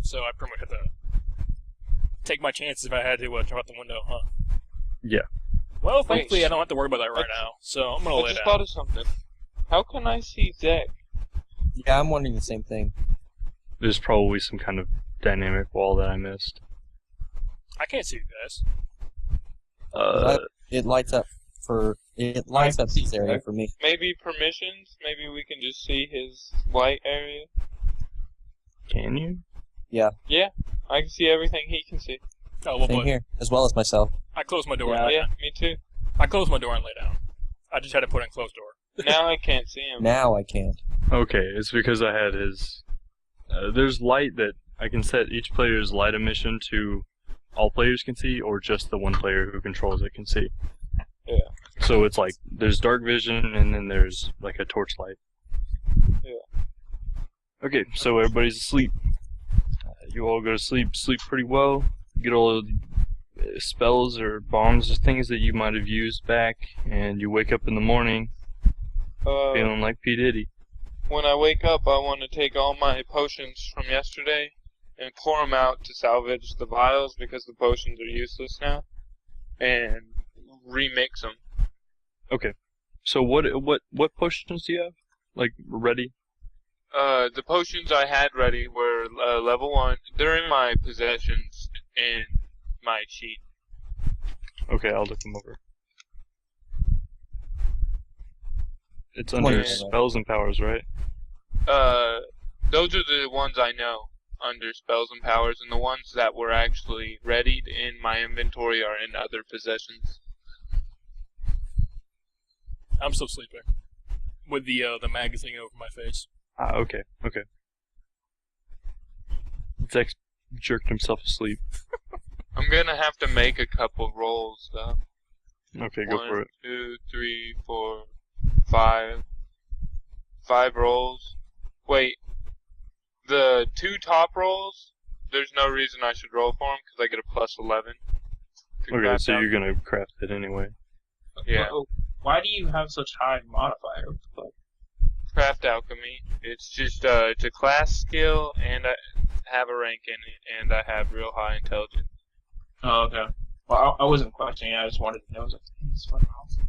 so I pretty much had to take my chances if I had to jump out the window, huh? Yeah. Well, Wait, thankfully I don't have to worry about that right now, so I'm gonna I lay just down. thought of something. How can I see Zach? Yeah, I'm wondering the same thing. There's probably some kind of dynamic wall that I missed. I can't see you guys. It lights up this area for me. Maybe permissions? Maybe we can just see his white area? Can you? Yeah, I can see everything he can see. Oh, well, Same but here, as well as myself. I closed my door and lay Yeah, down. me too. I closed my door and lay down. I just had to put in closed door. Now I can't see him. Now I can't. Okay, it's because I had his... there's light that I can set each player's light emission to all players can see, or just the one player who controls it can see. Yeah. So it's like, there's dark vision, and then there's like a torchlight. Yeah. Okay, so everybody's asleep. You all go to sleep pretty well. Get all the spells or bombs or things that you might have used back, and you wake up in the morning feeling like P. Diddy. When I wake up, I want to take all my potions from yesterday and pour them out to salvage the vials because the potions are useless now, and remix them. Okay. So what potions do you have? Like, ready? The potions I had ready were level 1. They're in my possessions and my sheet. Okay, I'll look them over. It's What under is it? spells and powers, right? Those are the ones I know under spells and powers, and the ones that were actually readied in my inventory are in other possessions. I'm still sleeping. With the magazine over my face. Ah, okay. Zex jerked himself asleep. I'm gonna have to make a couple rolls though. Okay, go for 1, it. 2, 3, 4, 5. 5 rolls. Wait. The 2 top rolls, there's no reason I should roll for them because I get a plus 11. to Okay, craft so out. you're gonna craft it anyway. Yeah. Why do you have such high modifier? Craft alchemy. It's just it's a class skill, and I have a rank in it, and I have real high intelligence. Oh, okay. Well, I wasn't questioning. I just wanted to know. I was like, it's fucking awesome.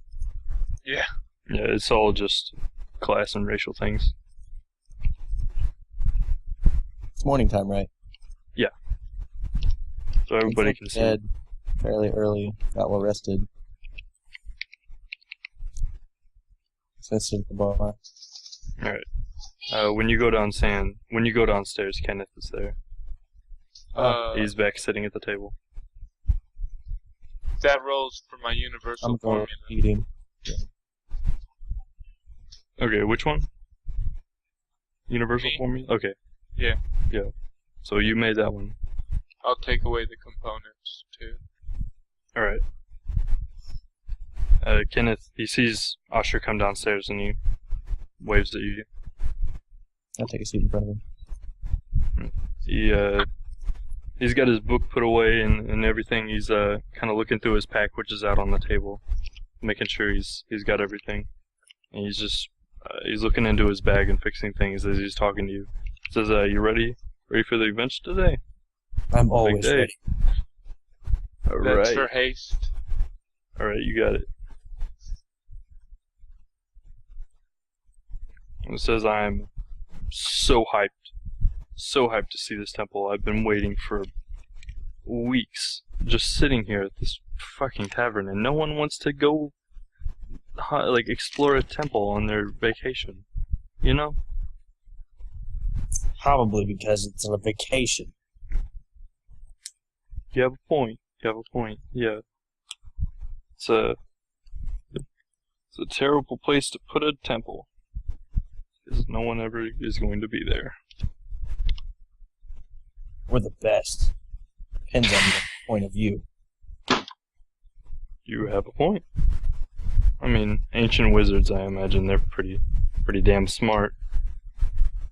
Yeah. Yeah, it's all just class and racial things. It's morning time, right? So everybody can see. Bed fairly early. Got well rested. Let's sit at the bar. Alright. When you go downstairs, Kenneth is there. He's back sitting at the table. That rolls for my universal I'm going formula. eating. Okay, which one? Universal Me? formula? Okay. Yeah. Yeah. So you made that one. I'll take away the components too. Alright. Kenneth, he sees Usher come downstairs and he waves at you. I'll take a seat in front of him. He's got his book put away and everything. He's kind of looking through his pack, which is out on the table, making sure he's got everything. And he's just he's looking into his bag and fixing things as he's talking to you. He says, "You ready for the events today?" I'm always day. ready. All That's right. for haste. All right, you got it. It says, "I'm so hyped to see this temple. I've been waiting for weeks, just sitting here at this fucking tavern, and no one wants to go, explore a temple on their vacation. You know?" Probably because it's on a vacation. You have a point. Yeah. It's a terrible place to put a temple, because no one ever is going to be there. We're the best. Depends on the point of view. You have a point. I mean, ancient wizards, I imagine they're pretty damn smart.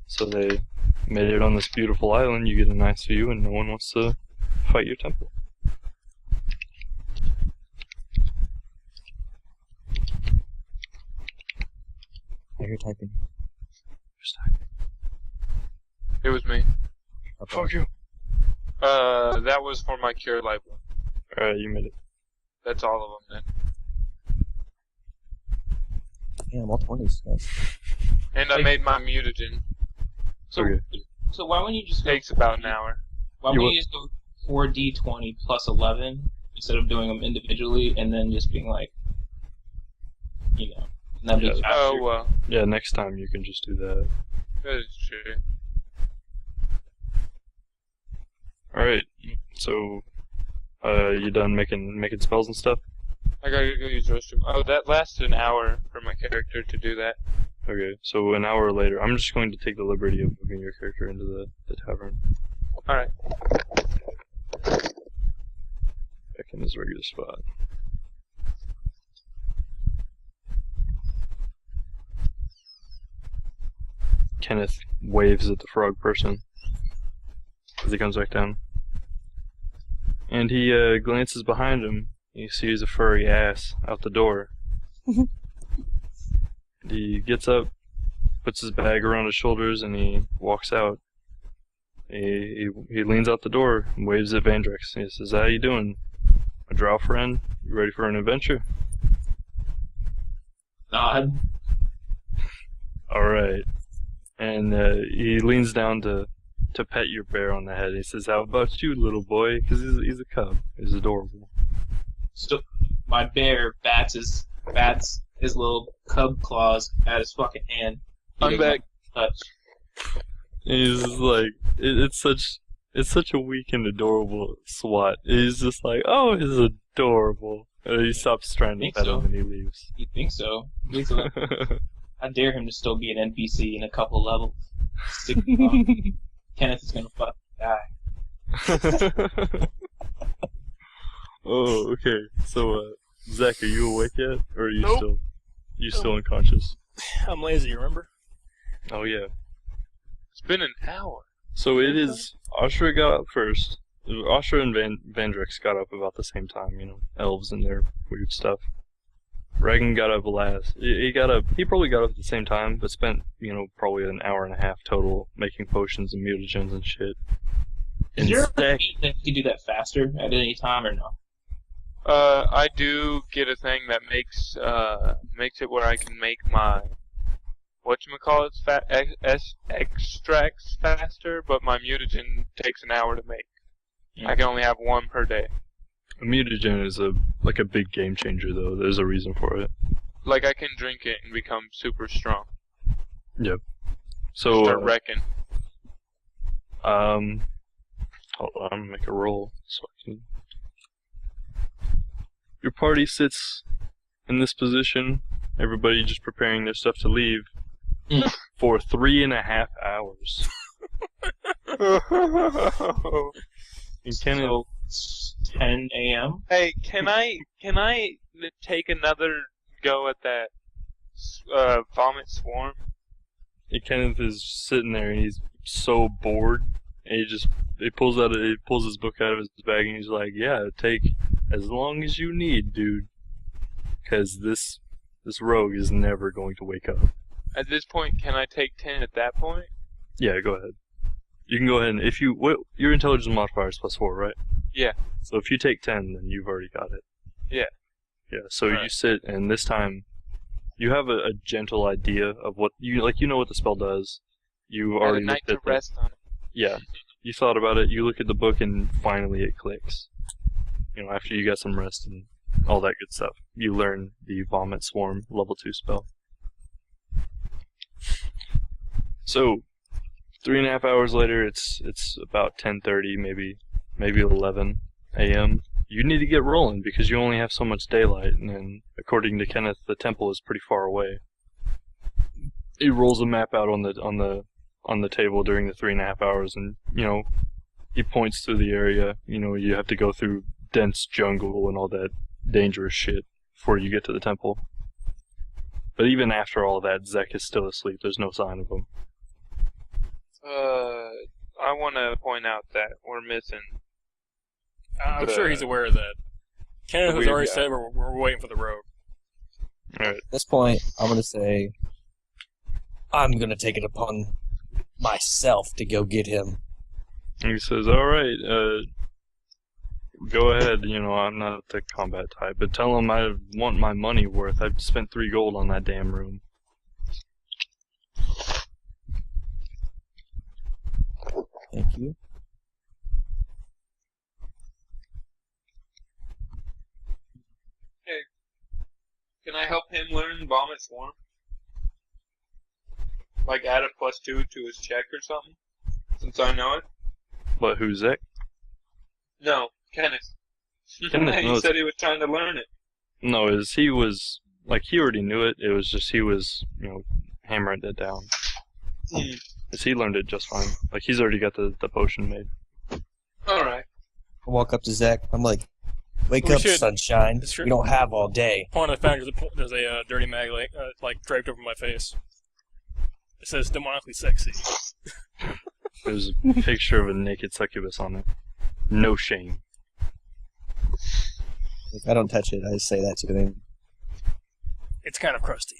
So they made it on this beautiful island. You get a nice view, and no one wants to fight your temple. You're typing. It was me. Okay. Fuck you. That was for my cure life one. Alright, you made it. That's all of them then. Yeah, all 20s. Nice. And I made my mutagen. So, Okay. so why wouldn't you just go? Takes about an hour. Why You wouldn't you just go 4d20 plus 11 instead of doing them individually and then just being like, you know, and that'd be Yeah. faster. Oh, well. Yeah, next time you can just do that. That is true. Alright, so, you done making spells and stuff? I gotta go use the restroom. Oh, that lasted an hour for my character to do that. Okay, so an hour later, I'm just going to take the liberty of moving your character into the tavern. Alright. Back in his regular spot. Kenneth waves at the frog person as he comes back down. And he glances behind him. He sees a furry ass out the door. He gets up, puts his bag around his shoulders, and he walks out. He leans out the door and waves at Vandrex. He says, "How you doing, a drow friend? You ready for an adventure?" Nod. Alright. And he leans down to pet your bear on the head. He says, "How about you, little boy?" Because he's a cub. He's adorable. So my bear bats his little cub claws at his fucking hand. He I'm doesn't back. Touch. He's just like, it's such a weak and adorable swat. He's just like, "Oh, he's adorable." And he stops trying to Think pet so. him and he leaves. You think so? I dare him to still be an NPC in a couple levels. Stick Kenneth is gonna fucking die. Oh, okay. So, Zach, are you awake yet, or are you Nope. still unconscious? I'm lazy, remember? Oh yeah. It's been an hour. So it is. Ashra got up first. Ashra and Vandrex got up about the same time. You know, elves and their weird stuff. Regan got up last. He probably got up at the same time, but spent, probably an hour and a half total making potions and mutagens and shit. Is And there a Zach, feat that you can do that faster at any time or no? I do get a thing that makes it where I can make my whatchamacallits extracts faster, but my mutagen takes an hour to make. I can only have one per day. a mutagen is a big game changer, though. There's a reason for it. Like I can drink it and become super strong. So, Start wrecking. hold on, I'm gonna make a roll so I can. Your party sits in this position, everybody just preparing their stuff to leave, for 3.5 hours. And Kenneth, So, it's 10 a.m. Hey, can I take another go at that vomit swarm? Kenneth is sitting there and he's so bored, and he pulls his book out of his bag and he's like, "Yeah, take as long as you need, dude, because this rogue is never going to wake up." At this point, can I take 10 at that point? Yeah, go ahead. You can go ahead and your intelligence modifier is +4, right? Yeah. So if you take 10, then you've already got it. Yeah. Yeah. So Alright. you sit, and this time you have a gentle idea of what you know what the spell does. You Had already a night looked to at rest on it. Yeah. You thought about it. You look at the book, and finally it clicks. After you got some rest and all that good stuff, you learn the Vomit Swarm level 2 spell. So, 3.5 hours later, it's about 10:30, maybe 11 a.m. You need to get rolling because you only have so much daylight, and according to Kenneth, the temple is pretty far away. He rolls a map out on the table during the 3.5 hours, and he points through the area. You have to go through dense jungle and all that dangerous shit before you get to the temple. But even after all that, Zek is still asleep. There's no sign of him. I want to point out that we're missing. I'm sure he's aware of that. Kenneth has weird already guy. said we're waiting for the rogue. Alright. At this point, I'm going to say, I'm going to take it upon myself to go get him. And he says, "Alright, go ahead, I'm not the combat type, but tell him I want my money worth. I've spent 3 gold on that damn room." Thank you. Can I help him learn Vomit Swarm? Like add a +2 to his check or something? Since I know it? But who's Zek? No, Kenneth. Kenneth He knows. said he was trying to learn it. No, he already knew it. It was just he was, hammering it down. Because he learned it just fine. Like, he's already got the potion made. Alright. I walk up to Zach. I'm like, "Wake We up, should- sunshine. Sure. We don't have all day." Upon the fact there's a dirty mag like draped over my face. It says demonically sexy. There's a picture of a naked succubus on it. No shame. If I don't touch it, I say that to him. It's kind of crusty.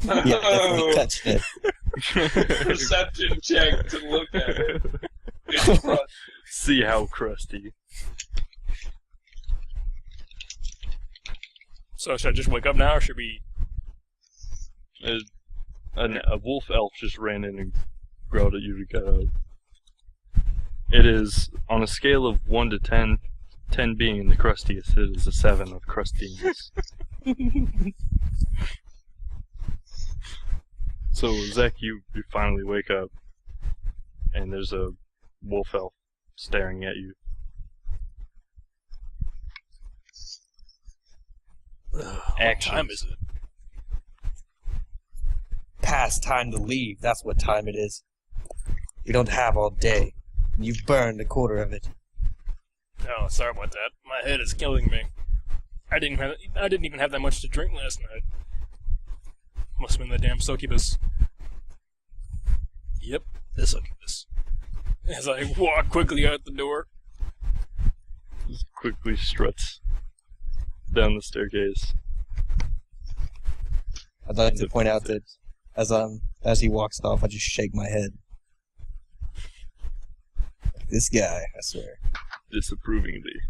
Yeah, definitely touched it. Perception check to look at it. It's crusty. See how crusty. So should I just wake up now, or should we? A wolf elf just ran in and growled at you to get up. It is, on a scale of 1 to 10, 10 being the crustiest, it is a 7 of crustiness. So, Zek, you finally wake up, and there's a wolf elf staring at you. What time is it? Past time to leave. That's what time it is. We don't have all day. You've burned a quarter of it. Oh, sorry about that. My head is killing me. I didn't even have that much to drink last night. Must have been the damn succubus. Yep, the succubus. As I walk quickly out the door. Just quickly struts down the staircase. I'd like to point out that as he walks off, I just shake my head. This guy, I swear. Disapprovingly.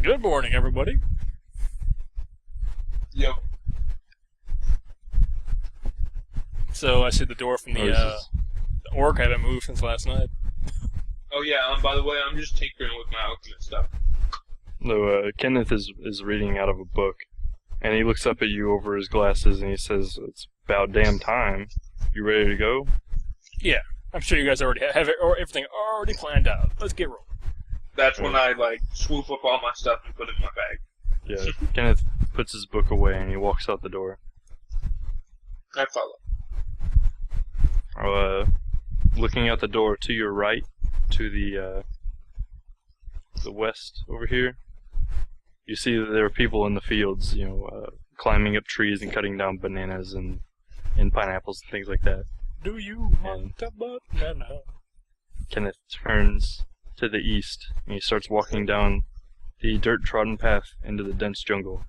Good morning, everybody. Yo. So I see the door from the orc haven't moved since last night. Oh yeah, by the way, I'm just tinkering with my alchemist stuff. No, Kenneth is reading out of a book, and he looks up at you over his glasses and he says, "It's about damn time. You ready to go?" Yeah, I'm sure you guys already have it, or everything already planned out. Let's get rolling. That's when I swoop up all my stuff and put it in my bag. Yeah, Kenneth puts his book away and he walks out the door. I follow. Looking out the door to your right, to the west over here, you see that there are people in the fields, climbing up trees and cutting down bananas and pineapples and things like that. Do you want a banana? Kenneth turns to the east and he starts walking down the dirt-trodden path into the dense jungle.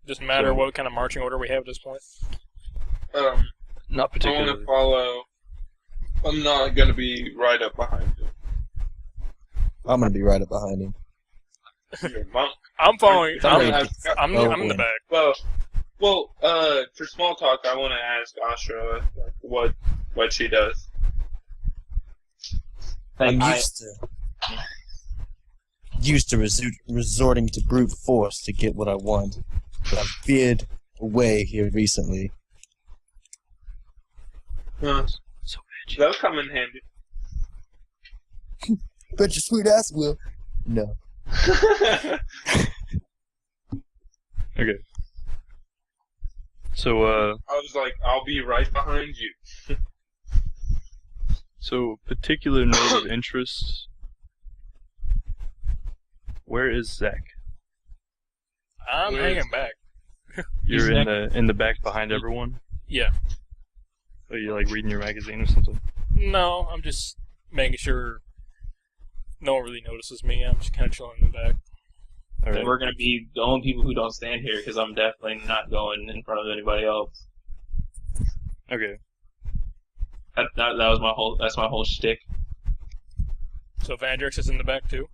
Doesn't matter So- what kind of marching order we have at this point. Not I want particularly. to follow. I'm not gonna be right up behind you. I'm gonna be right up behind him. You're a monk. I'm following. Sorry. I'm Oh, in the boy. back. Well, for small talk, I want to ask Ashra what she does. I'm I- used to resorting to brute force to get what I want, but I've veered away here recently. Huh. So edgy. That'll come in handy. Bet your sweet ass will. No. Okay. So, I was like, I'll be right behind you. So, particular note of interest. Where is Zach? I'm Where is- hanging back. You're He's in the back behind everyone. Yeah. Are you like reading your magazine or something? No, I'm just making sure no one really notices me. I'm just kind of chilling in the back. All right. We're gonna be the only people who don't stand here because I'm definitely not going in front of anybody else. Okay. That was my whole. That's my whole shtick. So Vandrix is in the back too.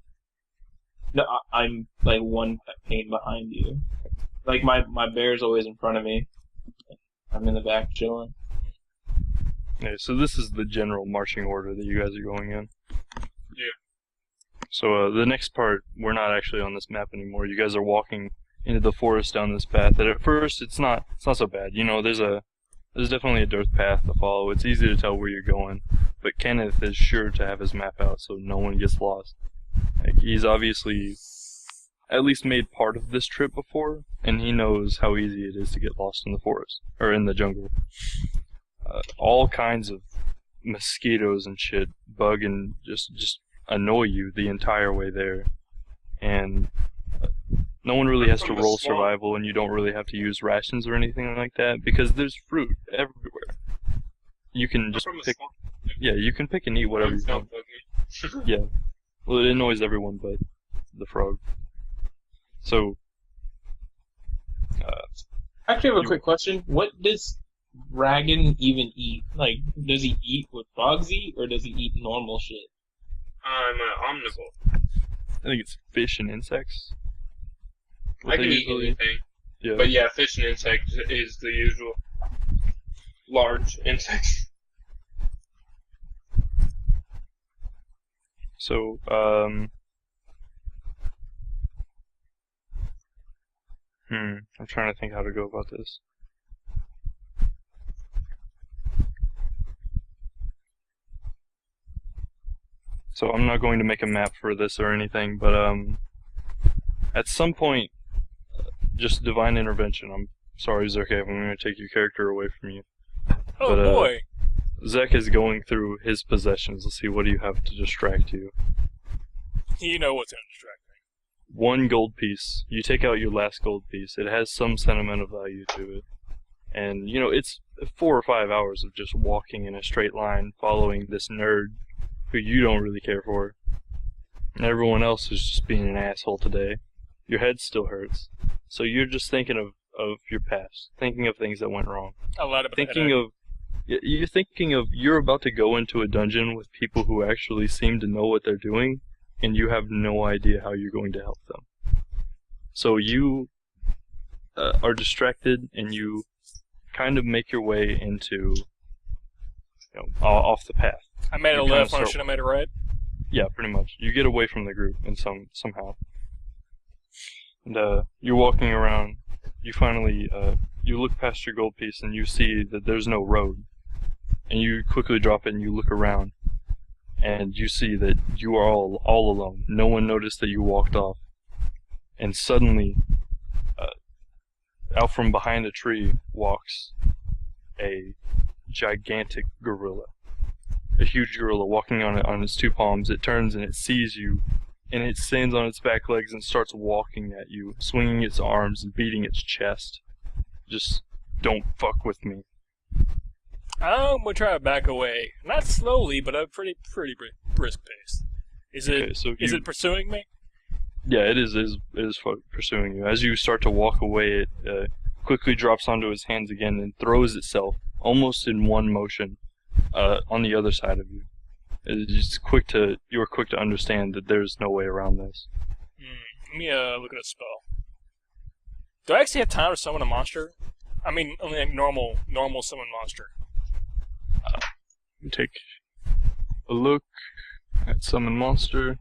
No, I'm like one pane behind you. Like my bear's always in front of me. I'm in the back chilling. Yeah, so this is the general marching order that you guys are going in. Yeah. So the next part, we're not actually on this map anymore. You guys are walking into the forest down this path. That at first it's not so bad. You know, there's definitely a dirt path to follow. It's easy to tell where you're going. But Kenneth is sure to have his map out so no one gets lost. Like, he's obviously at least made part of this trip before, and he knows how easy it is to get lost in the forest or in the jungle. All kinds of mosquitoes and shit bug and just annoy you the entire way there, and no one really has to roll survival, and you don't really have to use rations or anything like that because there's fruit everywhere. You can just pick. Yeah, you can pick and eat whatever you want. Yeah. Well, it annoys everyone but the frog. So, I actually have a quick question. What does Dragon even eat? Like, does he eat what frogs eat, or does he eat normal shit? I'm an omnivore. I think it's fish and insects. I can eat anything. Yeah. But yeah, fish and insects is the usual. Large insects. So, I'm trying to think how to go about this. So I'm not going to make a map for this or anything, but at some point, just divine intervention. I'm sorry, Zerkev, I'm going to take your character away from you. Oh But, boy! Zek is going through his possessions. Let's see, what do you have to distract you? You know what's gonna distract me. 1 gold piece. You take out your last gold piece. It has some sentimental value to it. And, you know, it's 4 or 5 hours of just walking in a straight line, following this nerd who you don't really care for. And everyone else is just being an asshole today. Your head still hurts. So you're just thinking of your past. Thinking of things that went wrong. I lied about Thinking of... You're thinking of... You're about to go into a dungeon with people who actually seem to know what they're doing, and you have no idea how you're going to help them. So you are distracted, and you kind of make your way into, you know, off the path. I made a You kinda left when I start- should have made a right. Yeah, pretty much. You get away from the group in somehow. And you're walking around. You finally you look past your gold piece and you see that there's no road. And you quickly drop it and you look around. And you see that you are all alone. No one noticed that you walked off. And suddenly, out from behind a tree walks a gigantic gorilla. A huge gorilla walking on its 2 palms. It turns and it sees you, and it stands on its back legs and starts walking at you, swinging its arms and beating its chest. Just don't fuck with me. I'm gonna try to back away. Not slowly, but at a pretty brisk pace. Is it Okay, so is you- it pursuing me? Yeah, it is pursuing you. As you start to walk away, it quickly drops onto its hands again and throws itself, almost in one motion, on the other side of you. You are quick to understand that there's no way around this. Let me look at a spell. Do I actually have time to summon a monster? I mean, only like normal summon monster. Take a look at summon monster.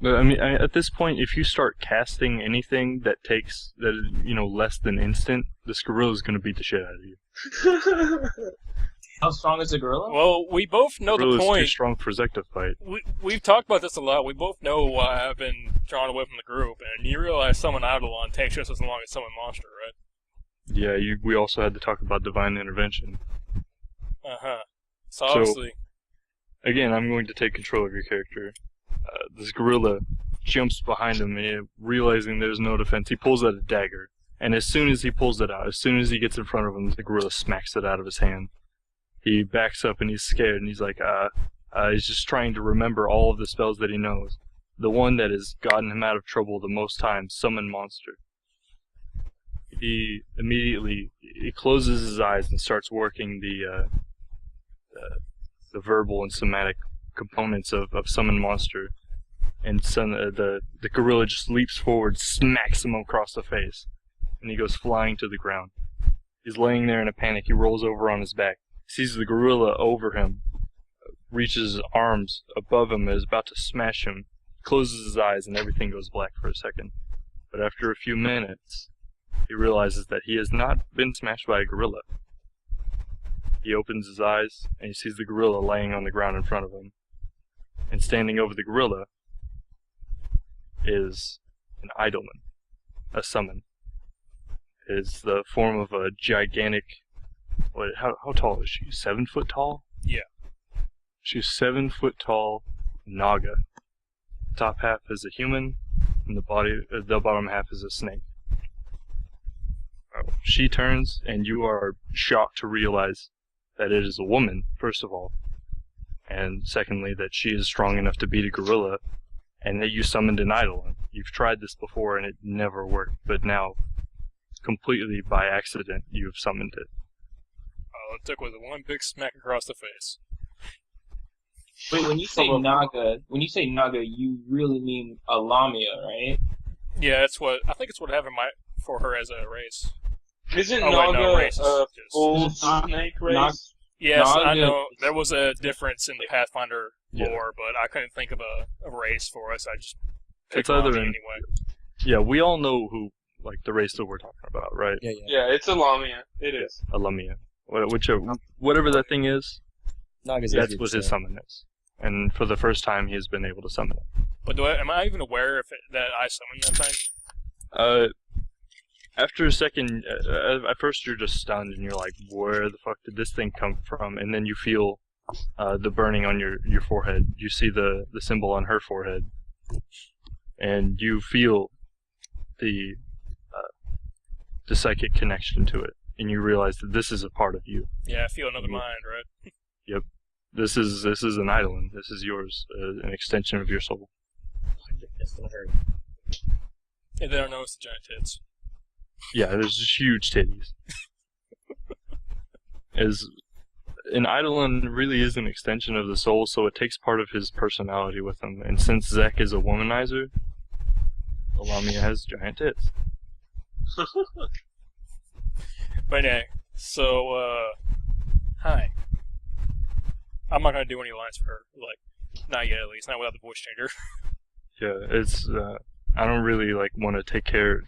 But I mean, at this point, if you start casting anything that takes less than instant, this gorilla is going to beat the shit out of you. How strong is the gorilla? Well, we both know the Gorilla's too point. strong for Zek to fight. We've talked about this a lot. We both know why I've been drawn away from the group, and you realize summon Eidolon takes just as long as summon monster, right? Yeah, we also had to talk about divine intervention. So obviously, Again, I'm going to take control of your character. This gorilla jumps behind him, and realizing there's no defense, he pulls out a dagger. And as soon as he pulls it out, as soon as he gets in front of him, the gorilla smacks it out of his hand. He backs up and he's scared, and he's like, he's just trying to remember all of the spells that he knows. The one that has gotten him out of trouble the most times, summon monster. he immediately closes his eyes and starts working the verbal and somatic components of summon monster, and the gorilla just leaps forward, smacks him across the face, and he goes flying to the ground. He's laying there in a panic. He rolls over on his back, sees the gorilla over him, reaches his arms above him, and is about to smash him, closes his eyes, and everything goes black for a second. But after a few minutes, he realizes that he has not been smashed by a gorilla. He opens his eyes, and he sees the gorilla laying on the ground in front of him. And standing over the gorilla is an Eidolon, a summon. It is the form of a gigantic... How tall is she? 7 foot tall? Yeah. She's 7 foot tall Naga. Top half is a human, and the bottom half is a snake. She turns, and you are shocked to realize that it is a woman, first of all, and secondly, that she is strong enough to beat a gorilla, and that you summoned an Eidolon. You've tried this before, and it never worked, but now, completely by accident, you've summoned it. All it took was one big smack across the face. Wait, when you say Naga, you really mean a Lamia, right? Yeah, I think it's what happened for her as a race. Isn't Oh, wait, Naga no, race is a just- full Is it not- snake not- race? Yes, I Naga know is- there was a difference in the Pathfinder Yeah. lore, but I couldn't think of a race for us. I just It's picked either Lamia in- anyway. Yeah, we all know who, the race that we're talking about, right? Yeah. Yeah, it's a Lamia. It is. A Lamia. Whatever that thing is, Naga's that's easier what to his say. summon is. And for the first time, he has been able to summon it. But am I even aware that I summoned that thing? After a second, at first you're just stunned and you're like, where the fuck did this thing come from? And then you feel the burning on your forehead. You see the symbol on her forehead. And you feel the psychic connection to it. And you realize that this is a part of you. Yeah, I feel another mind, right? This is an Eidolon. This is yours, an extension of your soul. That's gonna hurt. And they don't notice the giant tits. Yeah, there's just huge titties. As an Eidolon really is an extension of the soul, so it takes part of his personality with him. And since Zek is a womanizer, Lamia has giant tits. But anyway, so, hi. I'm not gonna do any lines for her. Not yet, at least. Not without the voice changer. Yeah, it's I don't really want to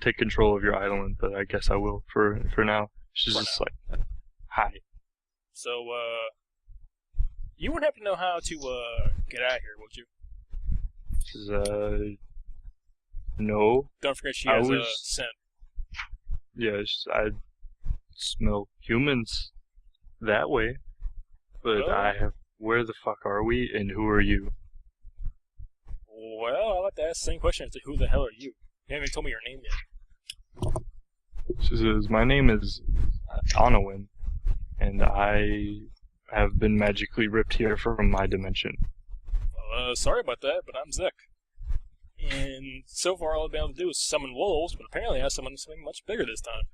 take control of your Eidolon, but I guess I will for now. She's For just now. hi. So, you wouldn't happen to know how to, get out of here, would you? She's, no. Don't forget she I has a was- scent. Yeah, I smell humans that way, but Oh. where the fuck are we, and who are you? Well, I'd like to ask the same question as to who the hell are you? You haven't even told me your name yet. She says, my name is Anowin, and I have been magically ripped here from my dimension. Well, sorry about that, but I'm Zek. And so far all I've been able to do is summon wolves, but apparently I summoned something much bigger this time.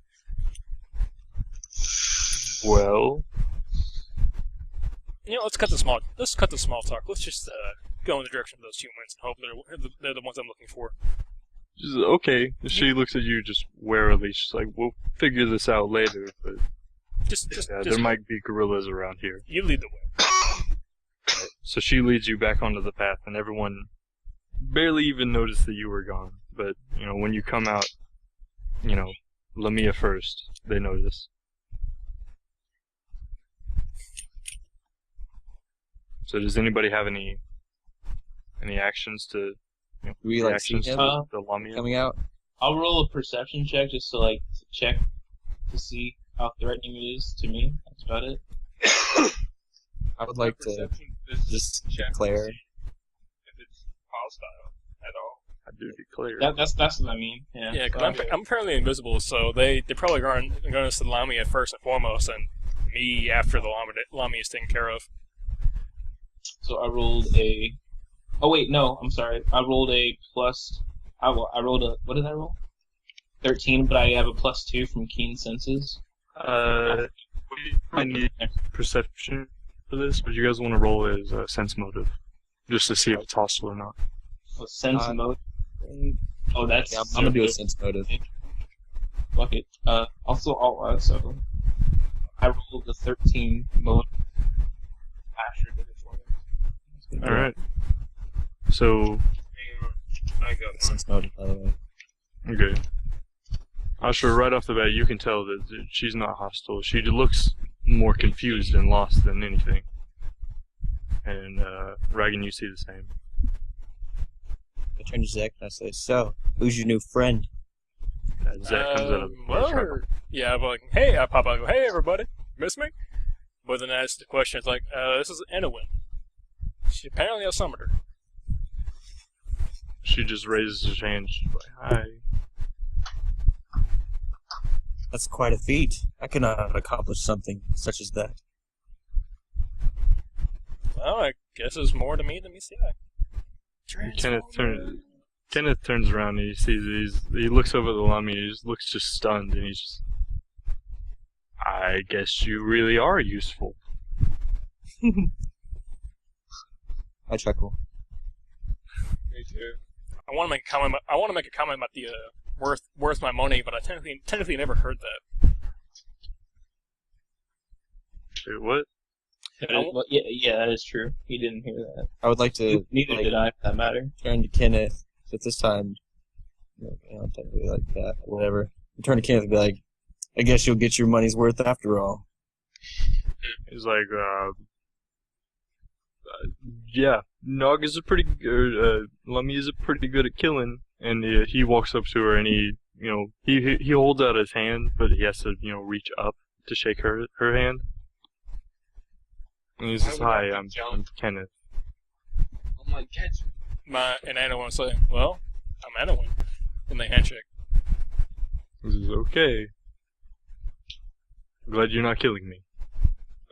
Well, You know, let's cut the small talk. Let's just go in the direction of those humans and hope they're the ones I'm looking for. she's okay. She looks at you just warily. She's like, we'll figure this out later, but Just there might be gorillas around here. you lead the way. So she leads you back onto the path, and everyone barely even noticed that you were gone. But, when you come out, Lamia first, they notice. So does anybody have any actions to, We like see reactions him to the Lamia? coming out. I'll roll a perception check just to check to see how threatening it is to me. That's about it. I would like to Perception is just check to declare. see if it's hostile at all. I do declare. That's what I mean. Yeah. Yeah, because I'm apparently invisible, so they probably going to allow me at first and foremost, and me after the Lamia is taken care of. So I rolled a. Oh wait, no, I'm sorry. I rolled a plus. I rolled a. What did I roll? 13, but I have a +2 from keen senses. We might need perception for this, but you guys want to roll as a sense motive, just to see if it's hostile or not. Oh, sense mode. Oh, that's. Yeah, I'm gonna do a sense motive. Fuck it. So I rolled a 13 mode. Asher did it for me. All right. So I got one. Sense motive, by the way. okay. Asher, right off the bat, you can tell that she's not hostile. She looks more confused and lost than anything. And Ragan, you see the same. I turn to Zach and I say, "So, who's your new friend?" Zach comes out of the well, truck. yeah, I'm like, hey, I pop out and go, hey, everybody, miss me? But then I ask the question, it's like, this is Anowin. She apparently has summoned her. She just raises her hand. She's like, "Hi." That's quite a feat. I could not accomplish something such as that. Well, I guess there's more to me than meets the eye. Kenneth turns around and he sees he looks over the Lummy and he just looks just stunned and he's just, I guess you really are useful. I chuckle. Me too. I want to make a comment. I want to make a comment about the worth my money, but I technically never heard that. Wait, what? Well, yeah, that is true. He didn't hear that. I would like to Neither did I, for that matter. turn to Kenneth. So at this time, technically like that, whatever. Turn to Kenneth and be like, "I guess you'll get your money's worth after all." He's like, yeah, Nog is Lummy is pretty good at killing, and he walks up to her and he holds out his hand, but he has to reach up to shake her hand. And he says, "Hi, I'm Kenneth." I'm like, catch me. And Anowin was like, well, I'm Anowin. And they handshake. He says, "Okay. Glad you're not killing me."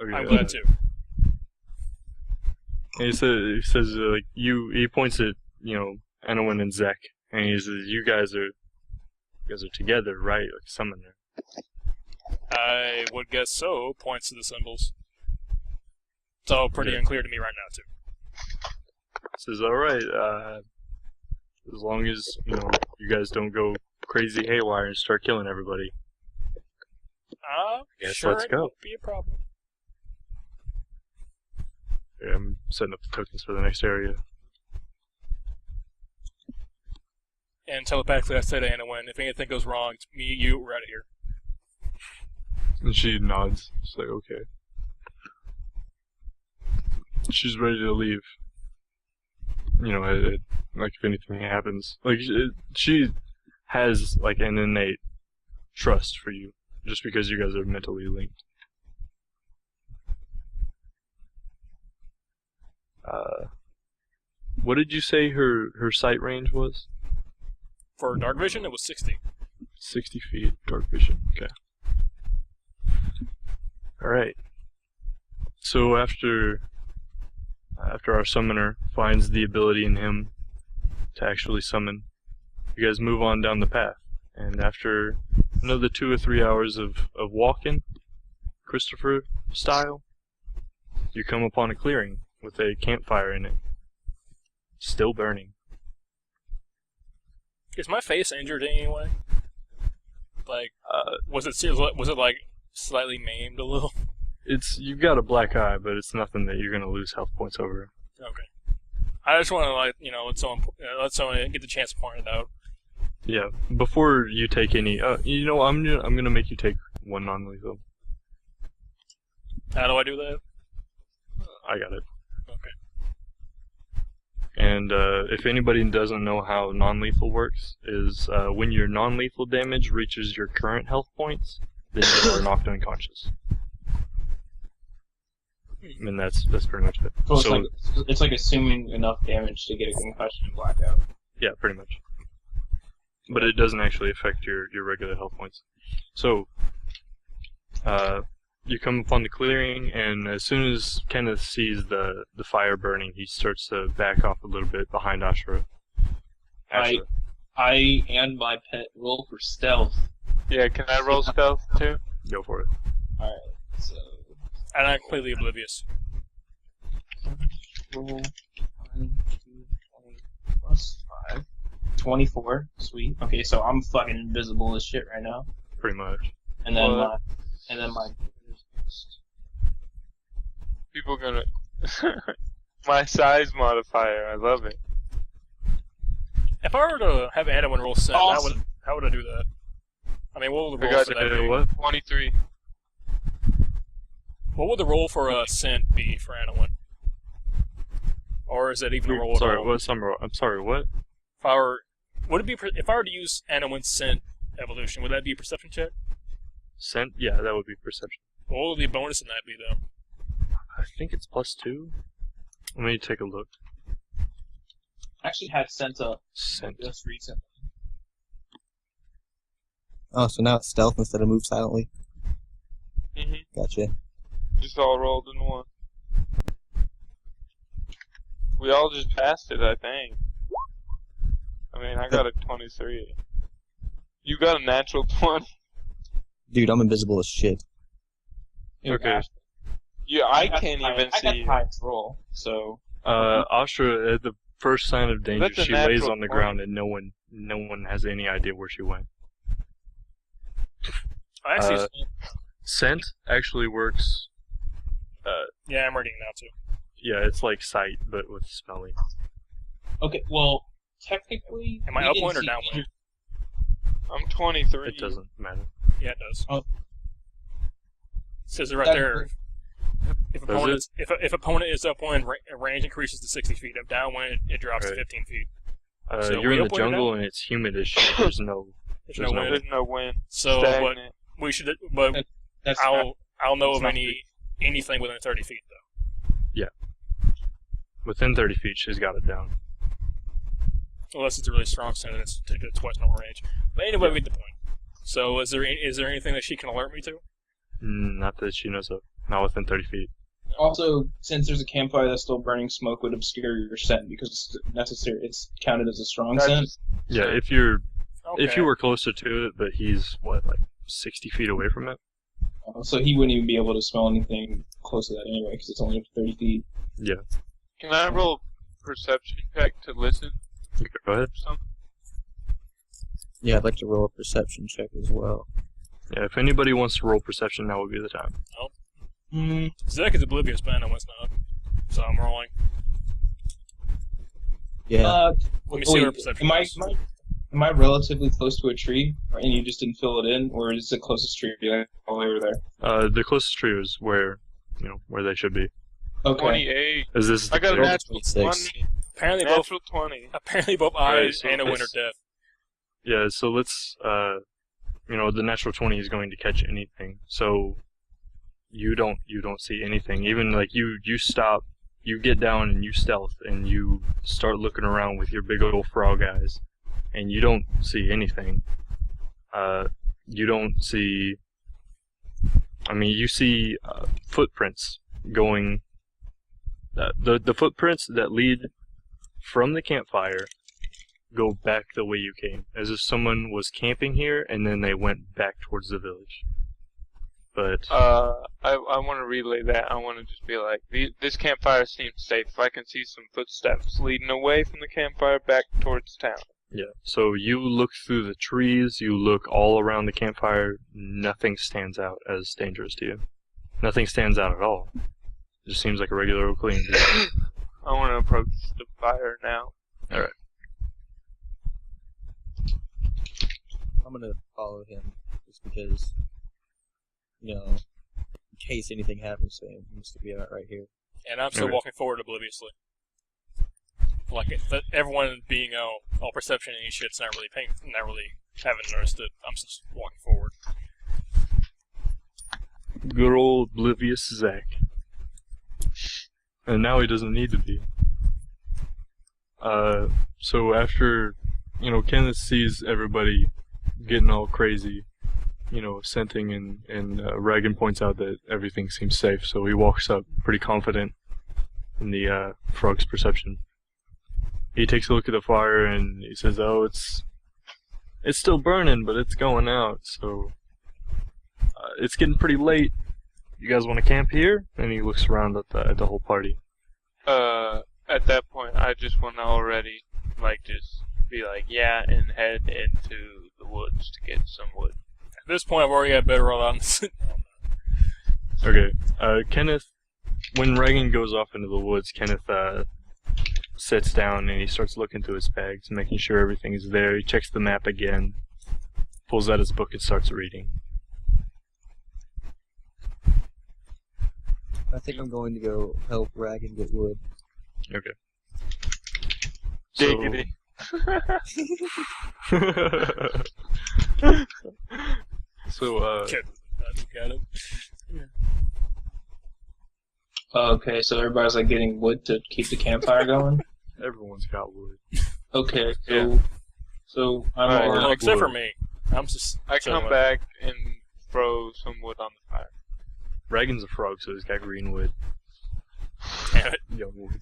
Okay, I'm glad too. And he says, he points at, Anowin and Zek, and he says, you guys are together, right? Like summoner. I would guess so. Points to the symbols. It's all pretty unclear to me right now too. Says, alright, as long as, you guys don't go crazy haywire and start killing everybody. Yes, sure, let's it go. won't be a problem. Yeah, I'm setting up the tokens for the next area. And telepathically I say to Anowin, if anything goes wrong, it's me, you, we're out of here. And she nods. She's like, okay. She's ready to leave. Like if anything happens. Like, she has, like, an innate trust for you, just because you guys are mentally linked. What did you say her sight range was? For dark vision, it was 60. 60 feet, dark vision, okay. Alright. So after our summoner finds the ability in him to actually summon, you guys move on down the path. And after another 2 or 3 hours of walking, Christopher style, you come upon a clearing with a campfire in it. Still burning. Is my face injured in any way? Like, was it like slightly maimed a little? You've got a black eye, but it's nothing that you're gonna lose health points over. Okay. I just want to let someone get the chance to point it out. Yeah. Before you take any, I'm gonna make you take one non-lethal. How do I do that? I got it. Okay. And if anybody doesn't know how non-lethal works, is when your non-lethal damage reaches your current health points, then you are knocked unconscious. And that's pretty much it. So it's like assuming enough damage to get a concussion and blackout. Yeah, pretty much. But it doesn't actually affect your regular health points. So, you come upon the clearing, and as soon as Kenneth sees the fire burning, he starts to back off a little bit behind Ashura. I I and my pet roll for stealth. Yeah, can I roll stealth too? Go for it. Alright, so And I'm completely oblivious. roll 1, 2, 20 plus 5. 24. Sweet. Okay, so I'm fucking invisible as shit right now. Pretty much. And then What? my People gonna. My size modifier, I love it. If I were to have Anowin roll scent, Awesome. how would I do that? I mean, what would the I roll got for that be? what? 23. What would the roll for a scent be for Anowin? Or is that even a roll Sorry, at all? what? I'm sorry, what? If I were, would it be if I were to use Anowin's scent evolution? Would that be a perception check? Scent? Yeah, that would be perception. What would the bonus in that be though? I think it's +2. Let me take a look. I actually had sent up Scent. just recently. Oh, so now it's stealth instead of move silently. hmm Gotcha. Just all rolled in one. We all just passed it, I think. I mean, I got a 23. You got a natural 20. Dude, I'm invisible as shit. Okay. Yeah, I can't even I got see. the highest roll, so Astra, at the first sign of danger, That's a she lays natural on the 20. ground and no one has any idea where she went. I actually, Scent actually works. yeah, I'm reading now too. Yeah, it's like sight, but with smelling. okay. Well, technically, Am I we didn't upwind or see downwind? either- I'm 23. It doesn't matter. Yeah, it does. Oh. It says it right That- there. If Does opponent, if opponent is upwind, range increases to 60 feet. If downwind, it drops to Right. 15 feet. So You're we in the upwind or jungle and it's humid as shit. There's no. There's There's no no wind. There's no wind. So what Stagnant. we should, but That's not, I'll know it's of not anything within 30 feet though. Within 30 feet, she's got it down. Unless it's a really strong scent and it's twice normal range. But anyway, we get the point. So is there anything that she can alert me to? Not that she knows of. Not within 30 feet. Also, since there's a campfire that's still burning, smoke would obscure your scent because it's necessary. It's counted as a strong That's scent. just- Yeah, Sure. if you were closer to it, but he's what, like 60 feet away from it. So he wouldn't even be able to smell anything close to that anyway because it's only up to 30 feet. Yeah. Can I roll perception check to listen Okay, go ahead. or something? Yeah, I'd like to roll a perception check as well. Yeah, if anybody wants to roll perception, now would be the time. Zek is oblivious, but Anowin's not. So I'm rolling. Yeah. Let me see what her perception is. Am I relatively close to a tree, and you just didn't fill it in, or is the closest tree like all the way over there? The closest tree is where they should be. Okay. 28. Is this I got a the natural 26. 20. Apparently both Natural 20. Right, I so and Anowin are it's- deaf. Yeah, so let's the natural 20 is going to catch anything. So you don't see anything. Even like you stop, you get down and you stealth and you start looking around with your big old frog eyes and you don't see anything. You don't see you see footprints going the footprints that lead from the campfire go back the way you came, as if someone was camping here and then they went back towards the village. But I want to relay that. I want to just be like, this campfire seems safe. If I can see some footsteps leading away from the campfire back towards town. yeah, so you look through the trees, you look all around the campfire, nothing stands out as dangerous to you. Nothing stands out at all. It just seems like a regular old clean. I want to approach the fire now. I'm gonna follow him just because, in case anything happens to him, he needs to be out right here. And I'm still Okay. walking forward obliviously. Like everyone being all perception and shit's not really haven't noticed it. I'm just walking forward. Good old oblivious Zach. And now he doesn't need to be. So after, Kenneth sees everybody getting all crazy, scenting and Reagan points out that everything seems safe, so he walks up pretty confident in the frog's perception. He takes a look at the fire and he says, "Oh, it's It's still burning, but it's going out, so it's getting pretty late. You guys want to camp here? And he looks around at the whole party. At that point, I just want to already, just be like, yeah, and head into the woods to get some wood. At this point, I've already got better roll out in the Okay, Kenneth, when Reagan goes off into the woods, Kenneth, sits down and he starts looking through his bags, making sure everything is there. He checks the map again, pulls out his book and starts reading. I think I'm going to go help Reagan get wood. Okay. Diggity. So, got it. Okay, so everybody's like getting wood to keep the campfire going. everyone's got wood. Okay, Yeah. so I'm Alright, already- Well, except for me. I'm just. I chilling come with back and throw some wood on the fire. Reagan's a frog, so he's got green wood. it. Damn it. Young wood.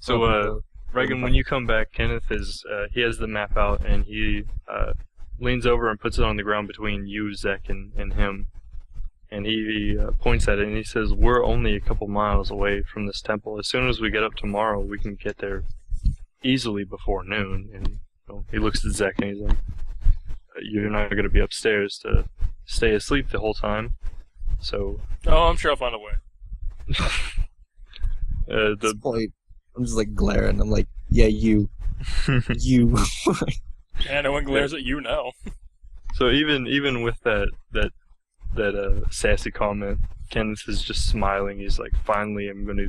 So, Reagan, when you come back, Kenneth is, he has the map out, and he, leans over and puts it on the ground between you, Zek, and him. And he points at it, and he says, we're only a couple miles away from this temple. As soon as we get up tomorrow, we can get there easily before noon. And he looks at Zek, and he's like, you're not going to be upstairs to stay asleep the whole time. So, Oh, I'm sure I'll find a way. At this point, I'm just like glaring. I'm like, yeah, you. You. Yeah, no one glares at you now. So even with that sassy comment, Kenneth is just smiling. He's like, finally, I'm going to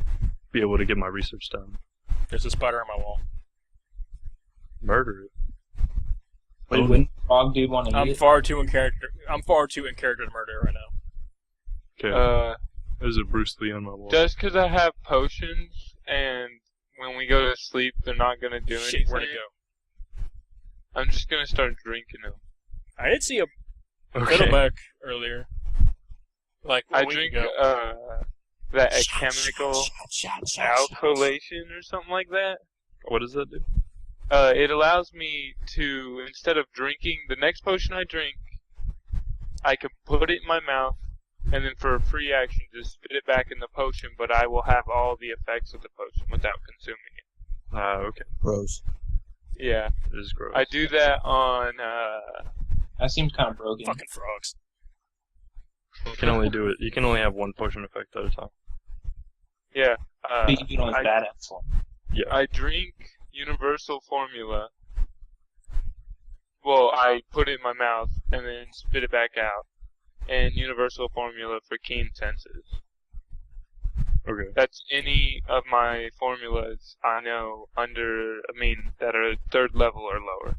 be able to get my research done. There's a spider on my wall. Murder it. Wait, wouldn't Frog Dude want to I'm eat it? far too in character. I'm far too in character to murder it right now. Okay, there's a Bruce Lee on my wall. Just because I have potions and when we go to sleep they're not gonna do Shit, anything, where'd it go? I'm just gonna start drinking them. I did see a Okay. fiddleback earlier. Like a I week drink ago. that a chemical alkylation or something like that. What does that do? It allows me to, instead of drinking the next potion I drink, I can put it in my mouth, and then for a free action, just spit it back in the potion, but I will have all the effects of the potion without consuming it. Okay. Gross. Yeah. It is gross. I do that on, That seems kind of broken. Fucking frogs. You can only do it. You can only have one potion effect at a time. yeah. You can do it on I- badass one. I drink Universal Formula. Well, I put it in my mouth and then spit it back out. And Universal Formula for keen senses. Okay. That's any of my formulas I know that are 3rd level or lower.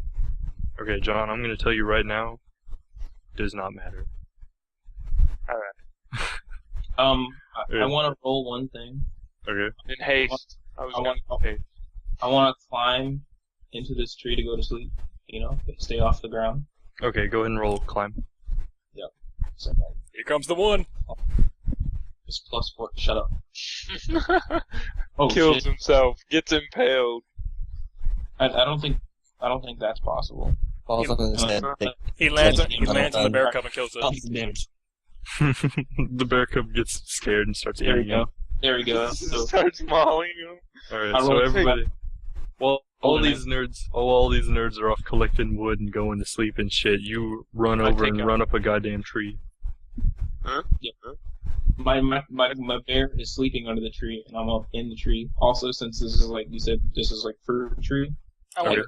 Okay, John, I'm going to tell you right now, does not matter. Alright. I want to roll one thing. Okay. In haste. I was I going want- to haste. I want to climb into this tree to go to sleep. Stay off the ground. Okay, go ahead and roll climb. So Here comes the one. it's +4. Shut up. Oh Kills shit! himself. Gets impaled. I don't think that's possible. Falls on his head. He lands on the bear Done. cub and kills it. Tons of damage. The bear cub gets scared and starts There we eating go. him. There we go. So Starts mauling him. Alright, I so rolled everybody... Well, all Roll these nerds are off collecting wood and going to sleep and shit. You run I over take and a- run up a goddamn tree. my bear is sleeping under the tree, and I'm up in the tree. Also, since this is like you said, this is like fruit tree. I wonder,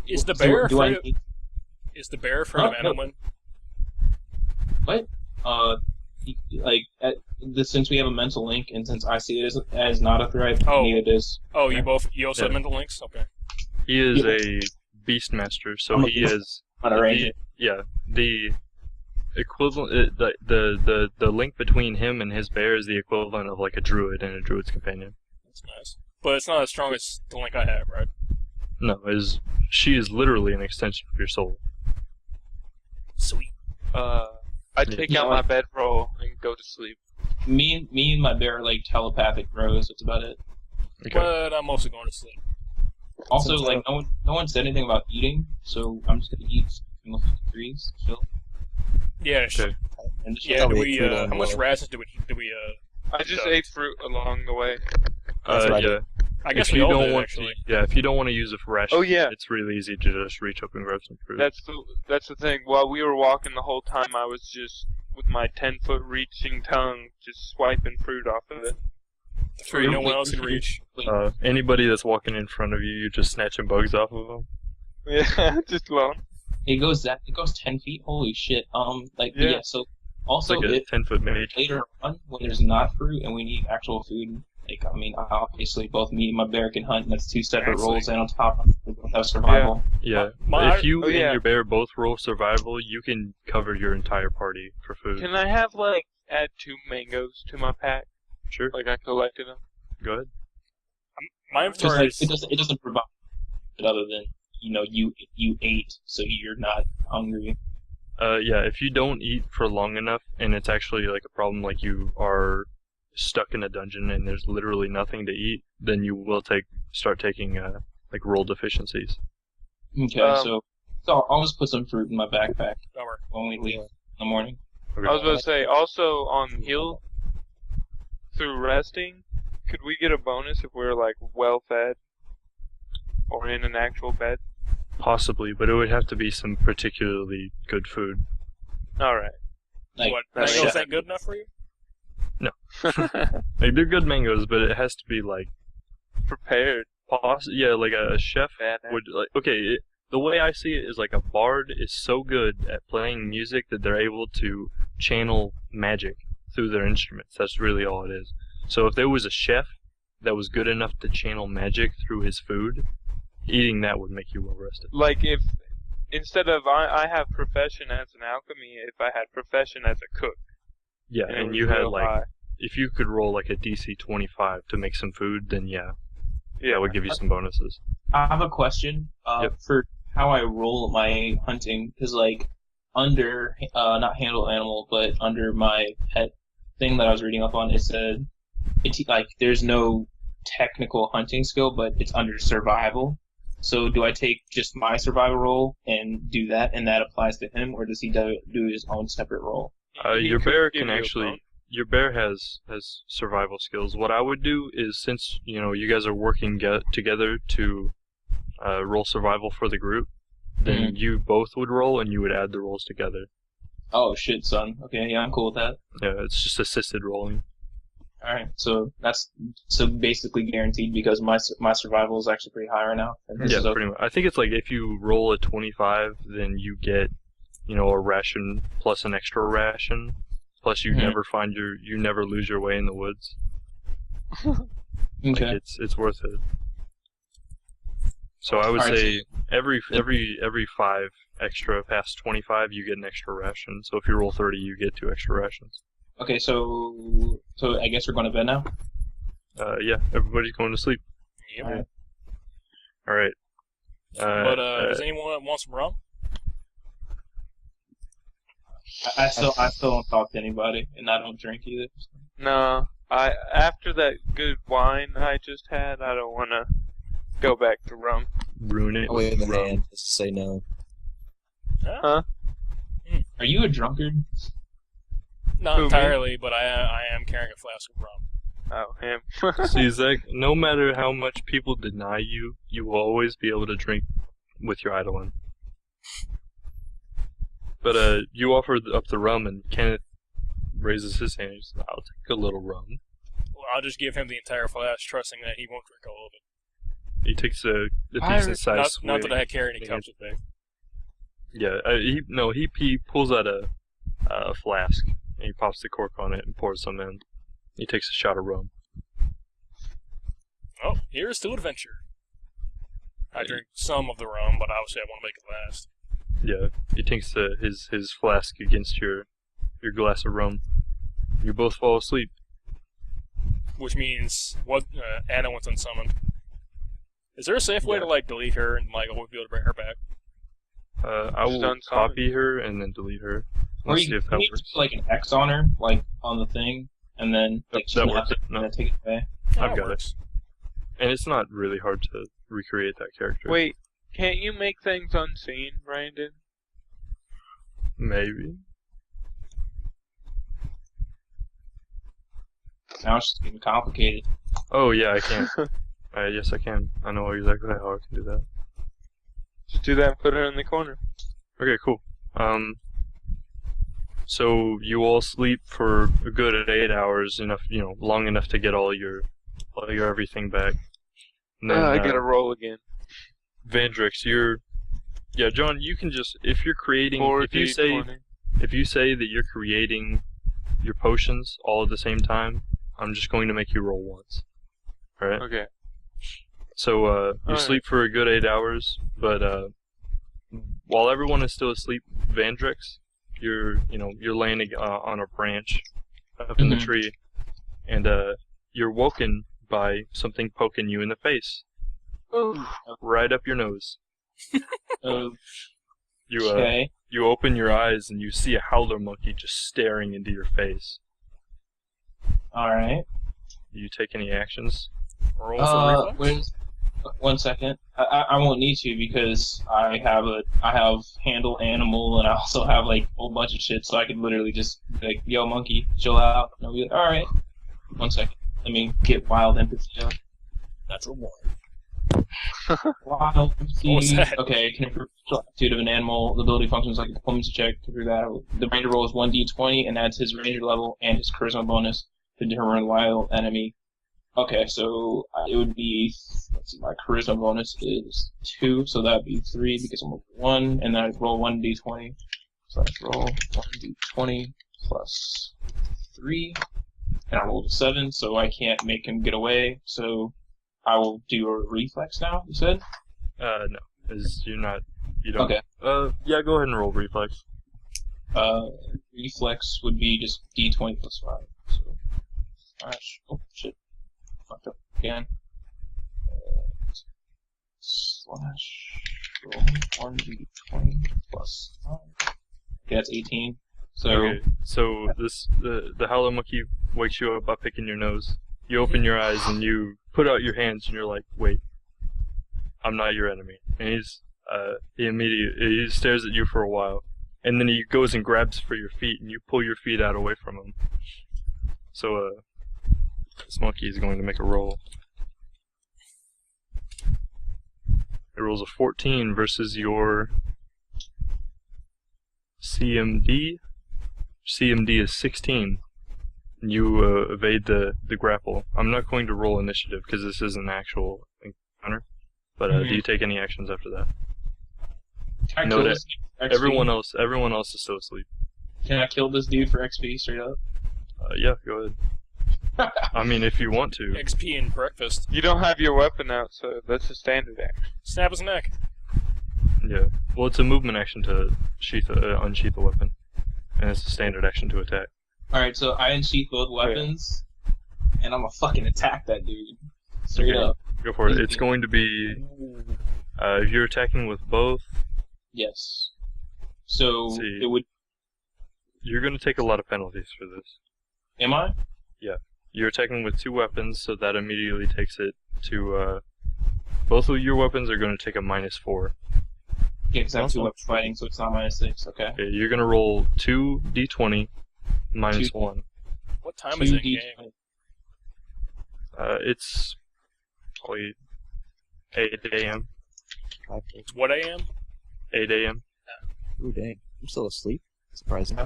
is the So bear do I afraid? need, Is the bear afraid of No. Anomen? since we have a mental link, and since I see it as not a threat, Oh. neither does. Oh, you also have Yeah. mental links. Okay. He is Yeah. a beastmaster, so I'm a he is... Not a ranger. The equivalent... The link between him and his bear is the equivalent of like a druid and a druid's companion. That's nice. But it's not as strong as the link I have, right? No, she is literally an extension of your soul. Sweet. I take out my bedroll and go to sleep. Me and my bear are like telepathic bros. That's about it. Okay. But I'm mostly going to sleep. Also, Sounds like no one said anything about eating, so I'm just gonna eat single 53s, chill, Yeah. Okay. and just Yeah. Tell Do me we? food on How much the- rations do we? I just So- ate fruit along the way. That's what I Yeah. did. I guess if we you all don't did want actually. to, yeah, if you don't want to use it for rations, Oh, yeah. it's really easy to just reach up and grab some fruit. That's the thing. While we were walking the whole time, I was just with my 10-foot reaching tongue, just swiping fruit off of it. The fruit no one else can reach. Anybody that's walking in front of you, you're just snatching bugs off of them. Yeah, just alone. It goes 10 feet. Holy shit. Like Yeah. yeah. So It's also, like a if 10-foot mage. later on when there's not fruit and we need actual food, like I mean, obviously both me and my bear can hunt, and that's two separate Actually- roles, and on top we both have survival. Yeah. My- If you Oh, yeah. and your bear both roll survival, you can cover your entire party for food. Can I have, like, add 2 mangoes to my pack? Sure. Like I collected them? Go ahead. My Just inventory like is. it doesn't provide it other than you ate, so you're not hungry. Yeah, if you don't eat for long enough and it's actually like a problem, like you are stuck in a dungeon and there's literally nothing to eat, then you will start taking like roll deficiencies. Okay, Um, so I'll just put some fruit in my backpack Bummer. when we leave in the morning. I was about to say, also on heal, through resting, could we get a bonus if we're, like, well-fed? Or in an actual bed? Possibly, but it would have to be some particularly good food. Alright. Like, What? that's Mangoes it. ain't good enough for you? Like they're good mangoes, but it has to be like Prepared. yeah, like a chef Badass. would like. Okay, the way I see it is like a bard is so good at playing music that they're able to channel magic through their instruments. That's really all it is. So if there was a chef that was good enough to channel magic through his food, eating that would make you well rested. Like, if, instead of I have profession as an alchemy, if I had profession as a cook. Yeah, it and was you had real like, high. if you could roll like a DC 25 to make some food, then yeah, Yeah. that would give you some bonuses. I have a question Yep. for how I roll my hunting, because like under not handle animal, but under my pet thing that I was reading up on, it said it's like there's no technical hunting skill, but it's under survival. So do I take just my survival roll and do that, and that applies to him, or does he do his own separate roll? He Your could bear give can you a actually. bonus. Your bear has survival skills. What I would do is, since you guys are working together to roll survival for the group, then you both would roll and you would add the rolls together. Oh shit, son. Okay, yeah, I'm cool with that. Yeah, it's just assisted rolling. All right, so that's basically guaranteed because my survival is actually pretty high right now. And this Yeah, is okay. pretty much. I think it's like if you roll a 25, then you get a ration plus an extra ration. Plus, you Mhm. you never lose your way in the woods. Like, Okay. it's worth it. So I would Alright, say every 5 extra past 25, you get an extra ration. So if you roll 30, you get 2 extra rations. Okay, so I guess we're going to bed now. Yeah, everybody's going to sleep. Yep. Alright. All right. But does anyone want some rum? I still don't talk to anybody, and I don't drink either. No, after that good wine I just had, I don't want to go back to rum. ruin it. I'll wave with the rum. hand just to say no. Huh? Are you a drunkard? Not Who, me? entirely, but I am carrying a flask of rum. Oh, him. See, Zach, no matter how much people deny you, you will always be able to drink with your Eidolon. But you offered up the rum, and Kenneth raises his hand. He says, "I'll take a little rum." Well, I'll just give him the entire flask, trusting that he won't drink all of it. He takes a Pirate. decent sized Not that swig. I carry any cups with me. Yeah, he pulls out a flask and he pops the cork on it and pours some in. He takes a shot of rum. Oh, here's to adventure. I drink some of the rum, but obviously I want to make it last. Yeah, he takes his flask against your glass of rum. You both fall asleep. Which means Anna went unsummoned. Is there a safe way Yeah. to delete her and we'll be able to bring her back? I will Just unsummon. copy her and then delete her. Or Let's you see if can that you works. just put an X on her, on the thing, and then That snap works. it No. and then take it away. Yeah, I've that got it. works. And it's not really hard to recreate that character. Wait, can't you make things unseen, Brandon? Maybe. Now it's just getting complicated. Oh yeah, I can. Yes, I can. I know exactly how I can do that. Just do that and put it in the corner. Okay, cool. So you all sleep for a good 8 hours, enough, long enough to get all your everything back. And then, I gotta roll again. Vandrix, yeah, John, you can just, if you're creating, 4d20. if you say that you're creating your potions all at the same time, I'm just going to make you roll once. Alright? Okay. So, you Alright. sleep for a good 8 hours, but, while everyone is still asleep, Vandrix, you're laying on a branch up in the Mhm. tree, and, you're woken by something poking you in the face, right up your nose. You, Okay. you open your eyes and you see a howler monkey just staring into your face. Alright. Do you take any actions? Roll for reflex. 1 second. I won't need to because I have handle animal and I also have like a whole bunch of shit, so I could literally just be like, yo monkey, chill out. And I'll be like, alright. 1 second. Let me get wild empathy up. Natural 1. Wild empathy. What was that? Okay, can improve the attitude of an animal. The ability functions like a diplomacy check. To do that, the ranger rolls 1d20 and adds his ranger level and his charisma bonus to determine wild enemy. Okay, so it would be, let's see, my charisma bonus is 2, so that'd be 3 because I'm over 1, and then I roll 1d20. So I roll 1d20 plus 3, and I rolled a 7, so I can't make him get away, so I will do a reflex now, you said? No. You don't. Okay. Yeah, go ahead and roll reflex. Reflex would be just d20 plus 5, so, oh shit. Fucked up again. Slash roll 1d20 plus 5. Okay, that's 18. So, Okay, so the howler monkey wakes you up by picking your nose. You open your eyes and you put out your hands and you're like, wait, I'm not your enemy. And he stares at you for a while, and then he goes and grabs for your feet and you pull your feet out away from him. So this monkey is going to make a roll. It rolls a 14 versus your CMD. CMD is 16. You evade the grapple. I'm not going to roll initiative because this is an actual encounter. But do you take any actions after that? can I No, kill that- this XP? Everyone else is still asleep. Can I kill this dude for XP straight up? Yeah, go ahead. I mean, if you want to. XP and breakfast. You don't have your weapon out, so that's a standard action. Snap his neck. Yeah. Well, it's a movement action to unsheath a weapon, and it's a standard action to attack. Alright, so I unsheath both weapons, and I'm gonna fucking attack that dude. Straight Okay. up. Go for it. It's going to be if you're attacking with both, Yes. So, See. it would... you're going to take a lot of penalties for this. Am I? You're attacking with 2 weapons, so that immediately takes it to both of your weapons are going to take a -4. Yeah, because I have 2 Awesome. weapons fighting, so it's not -6, okay. Okay, you're going to roll 2 d20 minus 1. What time is it in 2d20. game? It's probably 8 a.m. It's what AM? 8 a.m. Ooh, dang. I'm still asleep. Surprising.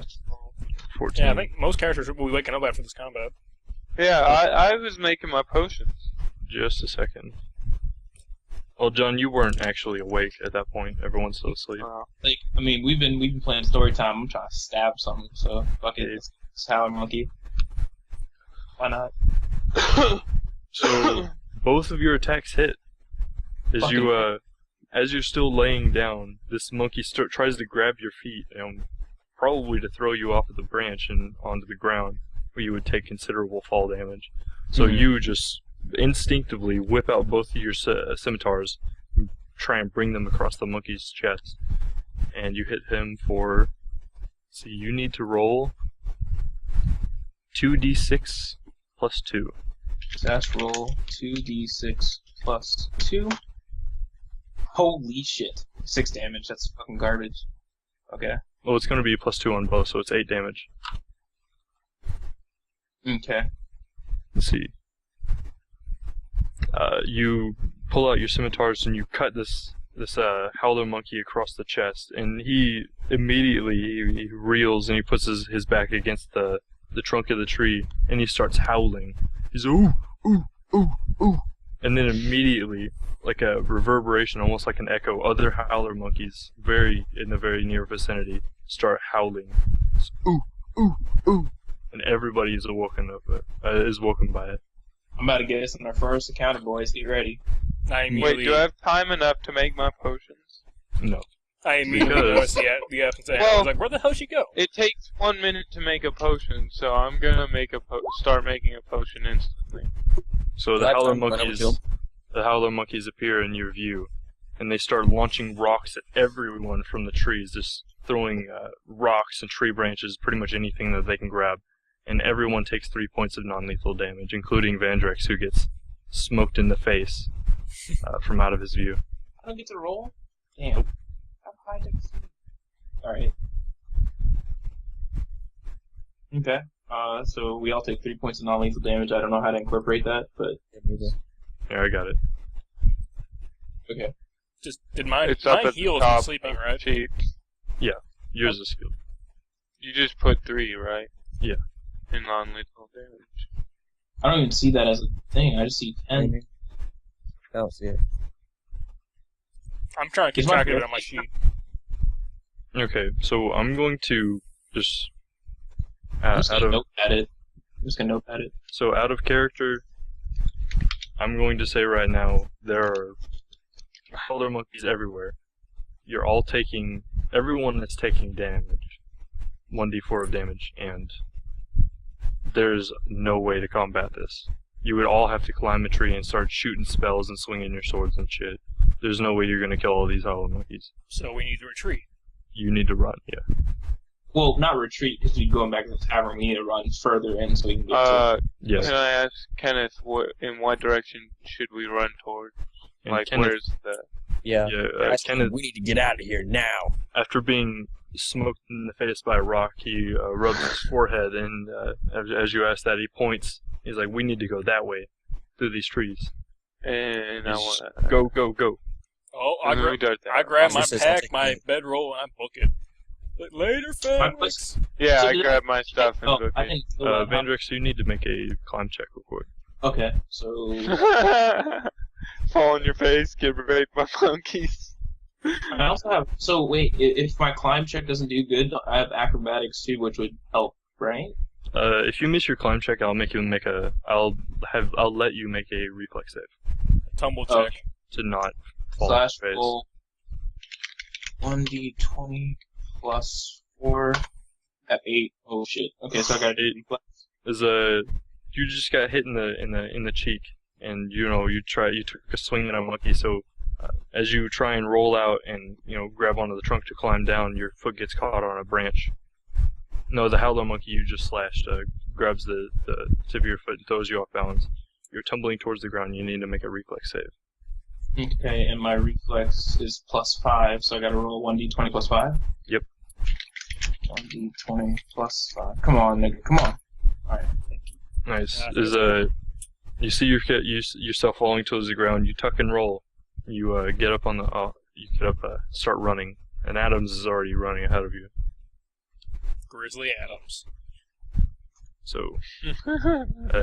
14. Yeah, I think most characters will be waking up after this combat. Yeah, I was making my potions. Just a second. Well, John, you weren't actually awake at that point. Everyone's still asleep. Like, I mean, we've been playing story time. I'm trying to stab something, so fuck it. Okay. It's Howler Monkey. Why not? So both of your attacks hit. As you're still laying down, this monkey tries to grab your feet, probably to throw you off of the branch and onto the ground, where you would take considerable fall damage. So Mhm. you just instinctively whip out both of your scimitars, and try and bring them across the monkey's chest, and you hit him for. See, you need to roll 2d6 plus 2. Dash roll 2d6 plus 2. Holy shit. 6 damage, that's fucking garbage. Okay. Well, it's going to be +2 on both, so it's 8 damage. Okay. Let's see. You pull out your scimitars and you cut this howler monkey across the chest, and he immediately he reels and he puts his back against the trunk of the tree, and he starts howling. He's ooh, ooh, ooh, ooh. And then immediately, like a reverberation, almost like an echo, other howler monkeys in the very near vicinity start howling. It's, ooh, ooh, ooh. And everybody is woken by it. I'm about to get us on our first encounter, boys. Get ready. I Wait, immediately, do I have time enough to make my potions? No. I immediately Because- noticed the evidence. I Well- was like, where the hell she go? It takes 1 minute to make a potion, so I'm gonna start making a potion instantly. So the howler monkeys appear in your view, and they start launching rocks at everyone from the trees, just throwing rocks and tree branches, pretty much anything that they can grab. And everyone takes 3 points of non-lethal damage, including Vandrex, who gets smoked in the face from out of his view. I don't get to roll? Damn. How high dex? Alright. Okay. So we all take 3 points of non-lethal damage. I don't know how to incorporate that, but Yeah, I got it. okay. Just did my It's up at the heels top been sleeping, right? Cheap. Yours is skilled. You just put 3, right? Yeah. In non-lethal damage. I don't even see that as a thing. I just see 10. Maybe. I don't see it. I'm trying to keep Is my track of it birthday- on my sheet. Okay, so I'm going to just I'm just out gonna of notepad it. I'm just gonna notepad it. so out of character, I'm going to say right now there are howler monkeys everywhere. You're all taking everyone that's taking damage, 1d4 of damage, and there's no way to combat this. You would all have to climb a tree and start shooting spells and swinging your swords and shit. There's no way you're gonna kill all these howler monkeys. So we need to retreat. You need to run, yeah. Well, not retreat, because we're going back to the tavern. We need to run further in so we can get to Yes. Can I ask Kenneth, in what direction should we run toward? And Like, Kenneth, where's the... Yeah. Kenneth, We need to get out of here now. after being smoked in the face by a rock, he rubs his forehead, and as you ask that, he points. He's like, "We need to go that way, through these trees. And I Just wanna... go, go, go." Oh, And then we dart there. I grab my This is- I'll pack, take my it. bedroll, and I book it. But later, Felix. Yeah, So I did grab my stuff and Oh, book I it. didn't kill that. Vandrex, you need to make a climb check real quick. Okay, so Fall on your face, get raped by monkeys. I also have. So wait, if my climb check doesn't do good, I have acrobatics too, which would help, right? If you miss your climb check, I'll make you make a. I'll let you make a reflex save Tumble Oh. check. to not fall on Slash your face. roll 1d20 plus 4 at 8. Oh shit. Okay, so I got 8 reflex. You just got hit in the cheek, and you took a swing at a monkey. So as you try and roll out and grab onto the trunk to climb down, your foot gets caught on a branch. No, the howler monkey you just slashed grabs the tip of your foot and throws you off balance. You're tumbling towards the ground. You need to make a reflex save. Okay, and my reflex is plus 5, so I gotta roll 1d20 plus 5? Yep. 1d20 plus 5. Come on, nigga, come on. Alright, thank you. Nice. Yeah, You see yourself falling towards the ground. You tuck and roll. You get up on the. Start running. And Adams is already running ahead of you. Grizzly Adams. So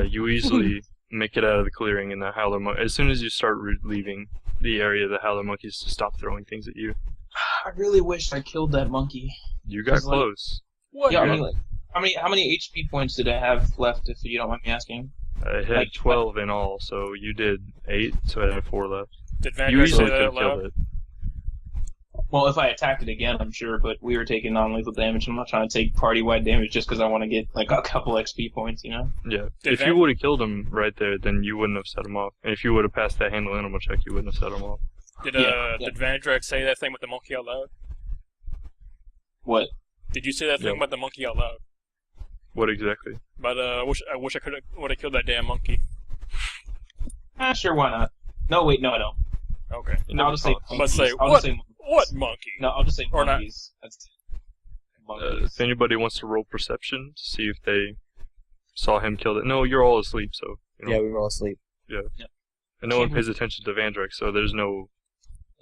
you easily make it out of the clearing, and the howler as soon as you start leaving the area, the howler monkeys stop throwing things at you. I really wish I killed that monkey. You got It's like- close. What? Yeah, I mean, like, how many HP points did I have left, if you don't mind me asking? I had like- 12 in all, so you did 8, so I had 4 left. Did Van You Dyke say easily that could out have killed loud? it. Well, if I attacked it again, I'm sure, but we were taking non-lethal damage. I'm not trying to take party-wide damage just because I want to get, like, a couple XP points, you know? Yeah. Did If you would have killed him right there, then you wouldn't have set him off. And if you would have passed that handle animal check, you wouldn't have set him off. Did Yeah. Did Van Dyke say that thing with the monkey out loud? What? Did you say that thing Yeah. about the monkey out loud? What exactly? But I wish I would have killed that damn monkey. Sure, why not? No, wait, no, I don't. Okay. You never I'll just say thought. I'm about to say, I'll what? just say What monkey? no. I'll just say Or not. monkeys. That's monkeys. If anybody wants to roll perception to see if they saw him kill it. No, you're all asleep, so you know, Yeah, we were all asleep. and no one pays attention to Vandrek, so there's no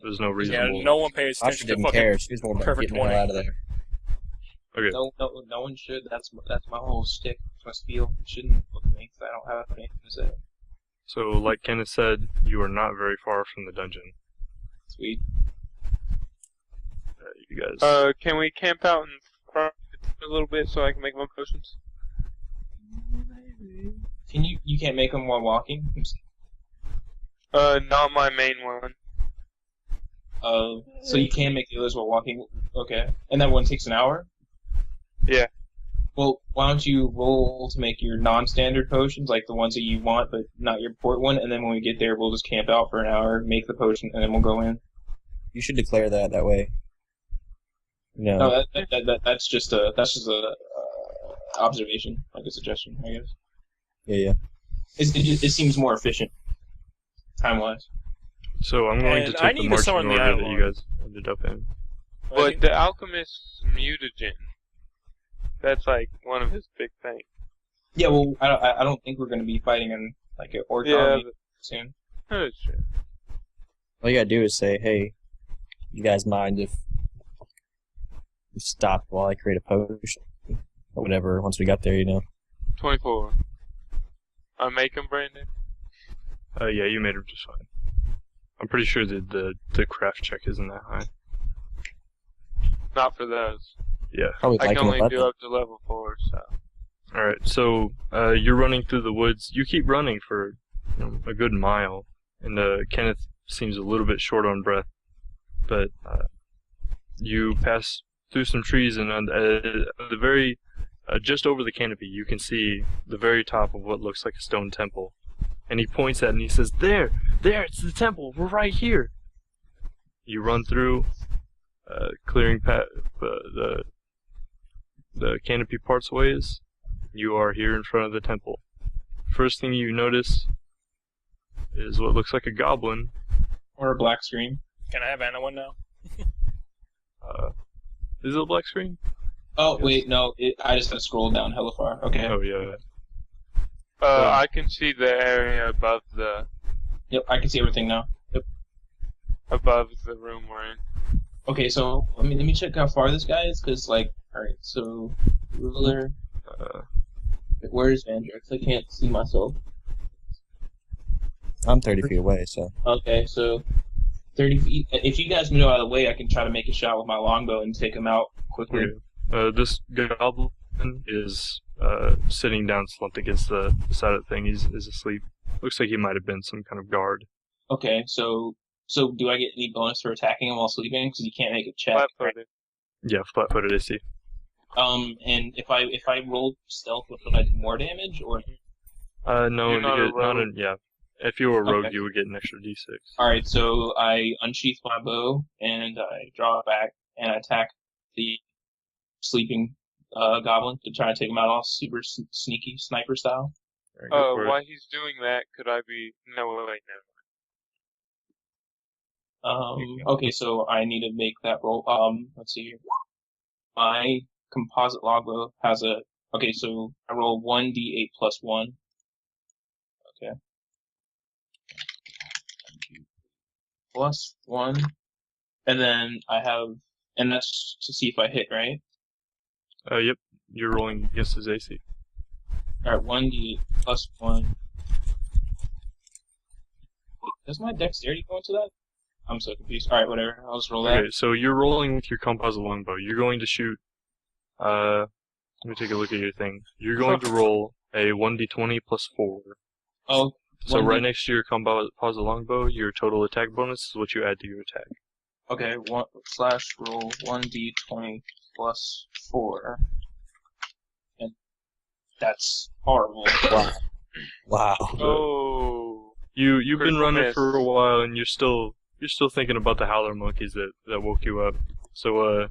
Yeah, reasonable. no one pays Asha attention to didn't fucking. care. She was more about perfect getting the hell out of there. Okay, No one should. That's my whole shtick. That's my spiel. You shouldn't look at me 'cause I don't have anything to say. so like Kenneth said, you are not very far from the dungeon. Sweet. You guys. Can we camp out in front a little bit so I can make my potions? Can you can't make them while walking? Not my main one. So you can make the others while walking. Okay. And that one takes an hour? Yeah. Well, why don't you roll to make your non-standard potions, like the ones that you want, but not your port one, and then when we get there, we'll just camp out for an hour, make the potion, and then we'll go in. You should declare that way. No. No, that's just a observation, like a suggestion, I guess. Yeah. It seems more efficient, time-wise. So I'm going And to I take the need to marching summon the order that Eidolon. you guys ended up in. But the alchemist's mutagen. That's like one of his big things. Yeah, well, I don't think we're going to be fighting in like an orc Yeah, army soon. That's true. All you gotta do is say, "Hey, you guys mind if you stop while I create a potion or whatever?" Once we got there, 24. I make him, Brandon? Yeah, you made him just fine. I'm pretty sure that the craft check isn't that high. Not for those. Yeah. Probably I like can him only about do that. up to level 4, so. Alright, so you're running through the woods. You keep running for a good mile, and Kenneth seems a little bit short on breath. But you pass through some trees, and on the very just over the canopy, you can see the very top of what looks like a stone temple. And he points at it and he says, There! It's the temple! We're right here! You run through, clearing the canopy parts ways. You are here in front of the temple. First thing you notice is what looks like a goblin. Or a black screen. Can I have Anna one now? Is it a black screen? Oh, Yes. wait, no, I just had to scroll down hella far. Okay. Oh, yeah. I can see the area above the Yep, I can see everything now. room we're in. Okay, so let me check how far this guy is, because, like, alright, so, ruler, where's Vandrix? I can't see myself. I'm 30 feet away, so Okay, so, 30 feet. If you guys move out of the way, I can try to make a shot with my longbow and take him out quickly. This goblin is sitting down slumped against the side of the thing. He's asleep. Looks like he might have been some kind of guard. Okay, so do I get any bonus for attacking him while sleeping? Because you can't make a check. Flat-footed. Yeah, flat-footed AC. And if I roll stealth, would I do more damage, or? No, You're not a rogue. yeah. If you were a rogue, Okay. you would get an extra D6. Alright, so I unsheath my bow, and I draw it back, and I attack the sleeping goblin to try to take him out all super sneaky, sniper style. Alright, go for it. While he's doing that, could I be... No, wait, no. Okay, so I need to make that roll. Let's see here. My composite longbow has a... Okay, so I roll 1d8 plus 1. Okay. Plus 1. And then I have... And that's to see if I hit, right? Yep. You're rolling against his AC. Alright, 1d8 plus 1. Does my dexterity go into that? I'm so confused. Alright, whatever. I'll just roll that. Okay, so you're rolling with your composite longbow. You're going to shoot. Let me take a look at your thing. You're going to roll a 1d20 plus 4. Oh, So 1d right next to your composite longbow, your total attack bonus is what you add to your attack. okay, roll 1d20 plus 4. And that's horrible. wow. Oh. You've been Critical running miss. for a while, and you're still thinking about the howler monkeys that woke you up. So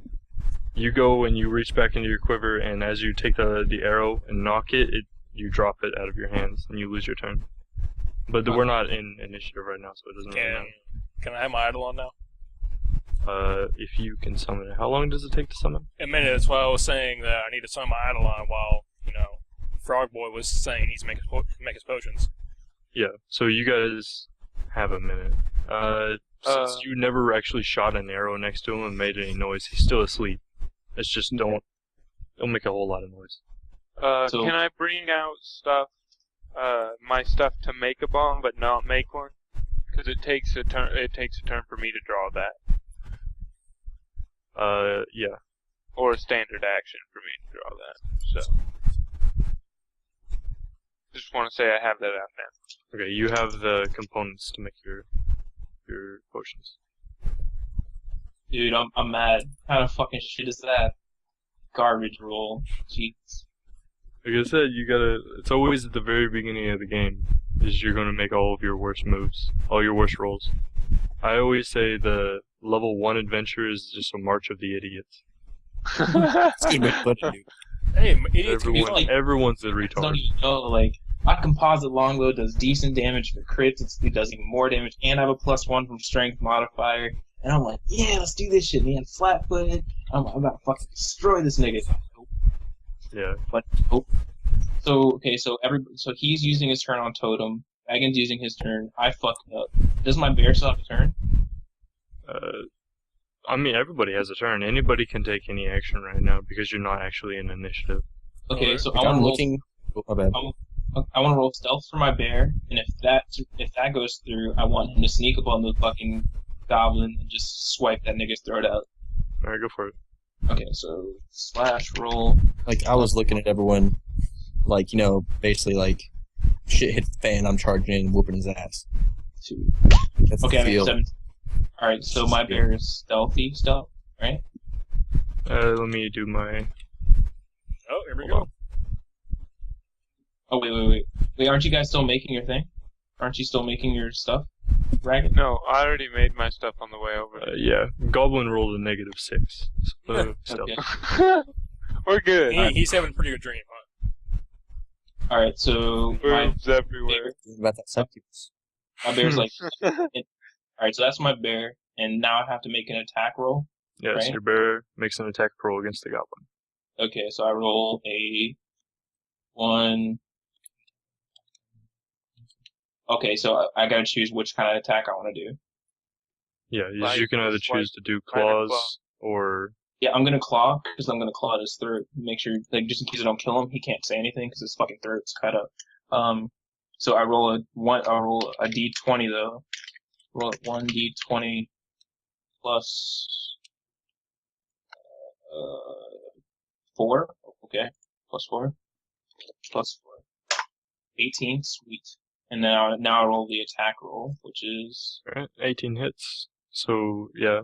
you go and you reach back into your quiver, and as you take the arrow and knock it, you drop it out of your hands, and you lose your turn. But we're not in initiative right now, so it doesn't really matter. Can I have my idol on now? If you can summon it. How long does it take to summon? A minute. That's why I was saying that I need to summon my idol on while Frog Boy was saying he needs to make his potions. Yeah. So you guys have a minute. Since you never actually shot an arrow next to him and made any noise, he's still asleep. It's just don't make a whole lot of noise. So- Can I bring out stuff, my stuff to make a bomb, but not make one? Because it takes a turn. It takes a turn for me to draw that, Yeah. or a standard action for me to draw that. So, just want to say I have that out now. Okay, you have the components to make your potions. Dude, I'm mad. What kind of fucking shit is that? Garbage roll. Jeez. Like I said, it's always at the very beginning of the game, is you're gonna make all of your worst moves, all your worst rolls. I always say the level 1 adventure is just a march of the idiots. Steve McFooty, dude. Hey, idiots can be fun. Everyone's a I retard. don't even know, like, my composite longbow does decent damage for crits, it does even more damage, and I have a +1 from strength modifier, and I'm like, yeah, let's do this shit, man, flat-footed, I'm about to fucking destroy this nigga. Yeah. But, nope. So he's using his turn on Totem, Dragon's using his turn, I fucked up. Does my bear still have a turn? I mean, everybody has a turn. Anybody can take any action right now because you're not actually in initiative. Okay, Alright. so If I want I'm to looking. Oh, my bad. I want to roll stealth for my bear, and if that goes through, I want him to sneak up on the fucking goblin and just swipe that nigga's throat out. Alright, go for it. Okay, so slash roll. Like, I was looking at everyone, like, basically, like, shit hit the fan, I'm charging in and whooping his ass. 2. That's Okay, the I mean feel. 7. All right, so my bear is stealthy stealth, right? Let me do my... Oh, here we Hold go. on. Oh wait, aren't you guys still making your thing? Aren't you still making your stuff, Ragged? No, I already made my stuff on the way over. Yeah, Goblin rolled a -6. So, stealth. Okay. We're good. He's having a pretty good dream, huh? All right, so my Birds everywhere. About that septicus. bear's like, all right, so that's my bear, and now I have to make an attack roll. Yes, Right. your bear makes an attack roll against the Goblin. Okay, so I roll a 1. Okay, so I gotta choose which kind of attack I want to do. Yeah, Like, you can either just like choose to do minor claws or... Yeah, I'm gonna claw because I'm gonna claw at his throat. Make sure, like, just in case I don't kill him, he can't say anything because his fucking throat's cut up. So I roll a d20 though. Roll 1d20 plus 4. Okay, +4. +4. 18. Sweet. And now I roll the attack roll, which is Alright, 18 hits. So, yeah.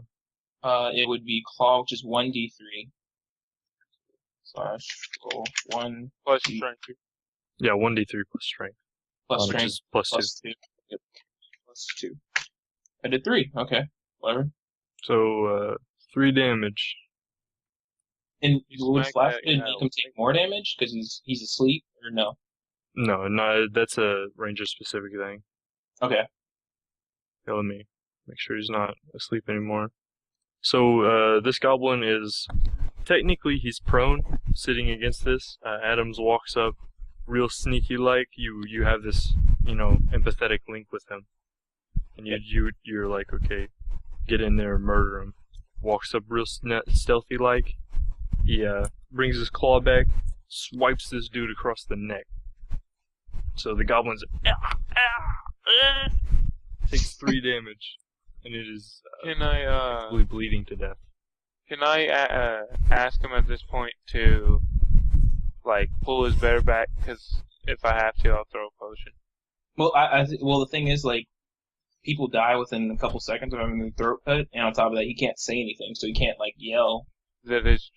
it would be claw, which is 1d3 slash roll 1 Plus strength. Yeah, 1d3 plus strength. plus Which strength is plus 2. plus 2. Yep. Plus 2. I did 3. Okay, whatever. So, 3 damage. And You would smack Flash that make guy him take more damage because he's asleep or no? No, that's a ranger specific thing. Okay. Yeah, let me make sure he's not asleep anymore. So, this goblin is... Technically, he's prone, sitting against this. Adams walks up, real sneaky-like. You have this, empathetic link with him. And you're like, okay, get in there and murder him. Walks up real stealthy-like. He brings his claw back, swipes this dude across the neck. So the goblin's takes 3 damage, and it is Can I fully bleeding to death. can I ask him at this point to like pull his bear back? Because if I have to, I'll throw a potion. Well, well, the thing is, like, people die within a couple seconds of having their throat cut, and on top of that, he can't say anything, so he can't, like, yell. That is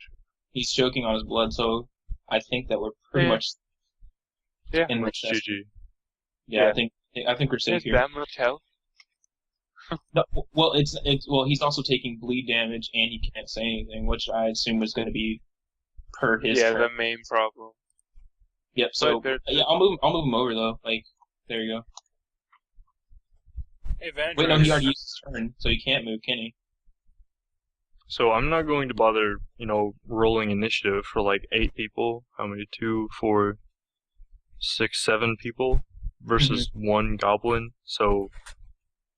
He's choking on his blood, so I think that we're pretty Yeah. much Yeah. in Much recess. GG. Yeah, Yeah. I think we're safe There's here. that much health. No, well, well, he's also taking bleed damage, and he can't say anything, which I assume was going to be per his Yeah, turn. the main problem. Yep. So But there's- yeah, I'll move him over though. Like, there you go. Hey, Vandrox. Wait, no, he already used his turn, so he can't move, can he? So I'm not going to bother, rolling initiative for like 8 people. How many? 2, 4, 6, 7 people versus one goblin. So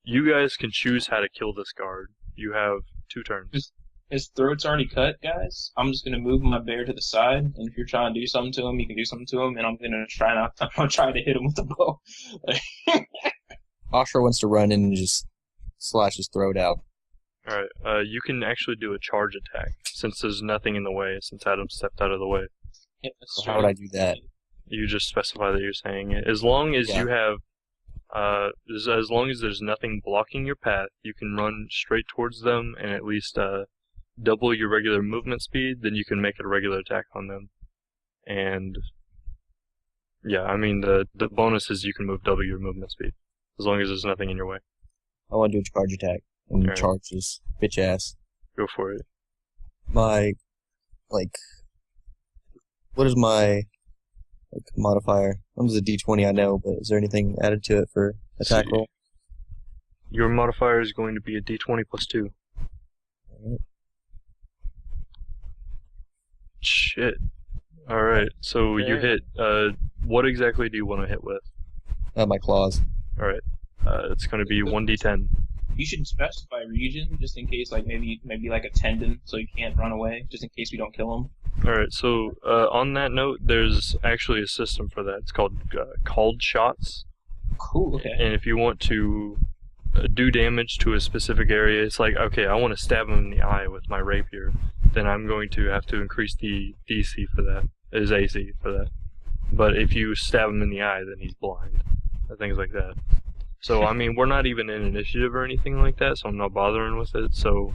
you guys can choose how to kill this guard. You have 2 turns. His throat's already cut, guys. I'm just gonna move my bear to the side, and if you're trying to do something to him, you can do something to him, and I'm gonna try to hit him with the bow. Ashra wants to run in and just slash his throat out. Alright, you can actually do a charge attack, since there's nothing in the way, since Adam stepped out of the way. Yeah, that's So how would I do that? You just specify that you're saying it. As long as you have, as long as there's nothing blocking your path, you can run straight towards them and at least, double your regular movement speed, then you can make a regular attack on them. And, yeah, I mean, the bonus is you can move double your movement speed, as long as there's nothing in your way. I want to do a charge attack. And Alright. charge this bitch ass. Go for it. My, what is my modifier? What is a D20? I know, but is there anything added to it for attack See. roll? Your modifier is going to be a d20 plus 2. Alright. Shit. Alright, so you hit, what exactly do you want to hit with? My claws. Alright, it's going to be 1d10. You should specify region, just in case, like maybe like a tendon, so you can't run away, just in case we don't kill him. Alright, so on that note, there's actually a system for that. It's called shots. Cool. Okay. And if you want to do damage to a specific area, it's like, okay, I want to stab him in the eye with my rapier, then I'm going to have to increase the DC for that, his AC for that. But if you stab him in the eye, then he's blind. Things like that. So, I mean, we're not even in initiative or anything like that, so I'm not bothering with it, so...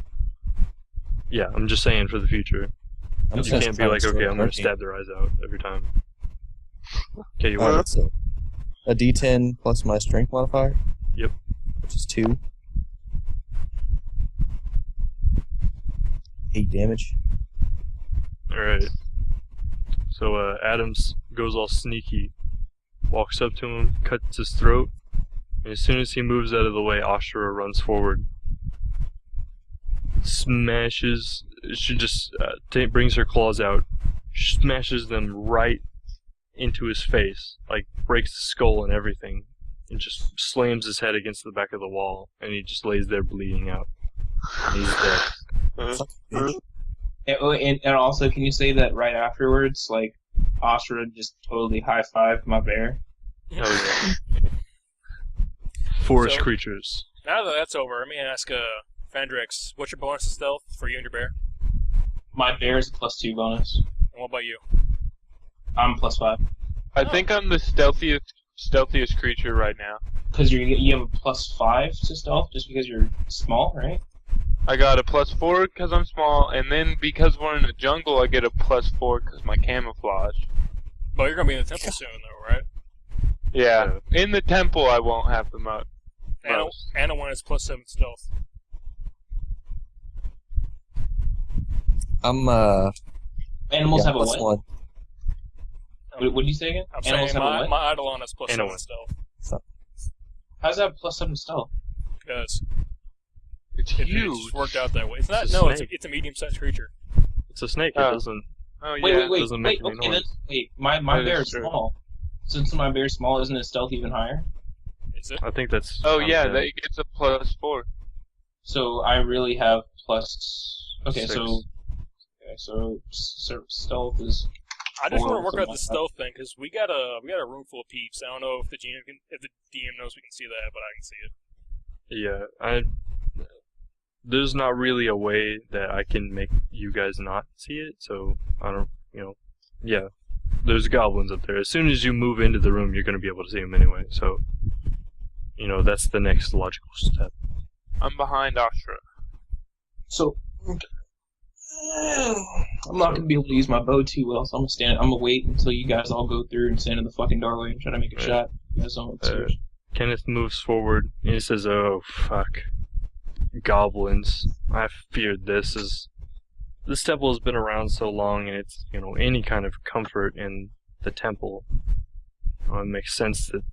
Yeah, I'm just saying for the future. I'm You can't be like, okay, I'm going to stab their eyes out every time. Okay, you want That's a D10 plus my strength modifier? Yep. Which is 2. 8 damage. Alright. So, Adams goes all sneaky, walks up to him, cuts his throat, and as soon as he moves out of the way, Ashura runs forward. Smashes, she just brings her claws out, smashes them right into his face, like breaks the skull and everything, and just slams his head against the back of the wall, and he just lays there bleeding out. And he's dead. Bitch. And also, can you say that right afterwards, like, Ashra just totally high-fived my bear? Oh yeah. Forest So- creatures. Now that that's over, let me ask Vandrix, what's your bonus to stealth for you and your bear? My bear is a +2 bonus. And what about you? I'm +5. I think I'm the stealthiest creature right now. Because you have a +5 to stealth just because you're small, right? I got a +4 because I'm small, and then because we're in the jungle, I get a +4 because my camouflage. But you're gonna be in the temple soon, though, right? Yeah, in the temple I won't have the most. Anna one is +7 stealth. I'm, Animals have a plus what? 1. What did you say again? I'm Animals saying have a what? my Eidolon is +7 Anna one. stealth. How's that +7 stealth? Because It's it huge. just worked out that way. It's not. It's a No, snake. it's a medium-sized creature. It's a snake, Oh. it doesn't... Oh Wait, yeah. wait, doesn't make any okay, noise. wait. My That bear is is true. small. Since my bear's small, isn't his stealth even higher? Is it? I think that's... Oh on yeah, the- that gets a +4. So I really have plus. Okay, 6. so stealth is. I just want to Or work out something the like stealth thing because we got a room full of peeps. I don't know if the DM knows we can see that, but I can see it. Yeah, there's not really a way that I can make you guys not see it, so I don't, yeah. There's goblins up there. As soon as you move into the room, you're going to be able to see them anyway, so, that's the next logical step. I'm behind Ashra. So. I'm not gonna be able to use my bow too well, so I'm gonna wait until you guys all go through and stand in the fucking doorway and try to make a Right. shot. You guys don't look serious. Kenneth moves forward, and he says, oh, fuck. Goblins. I feared this. This temple has been around so long, and it's, any kind of comfort in the temple. It makes sense that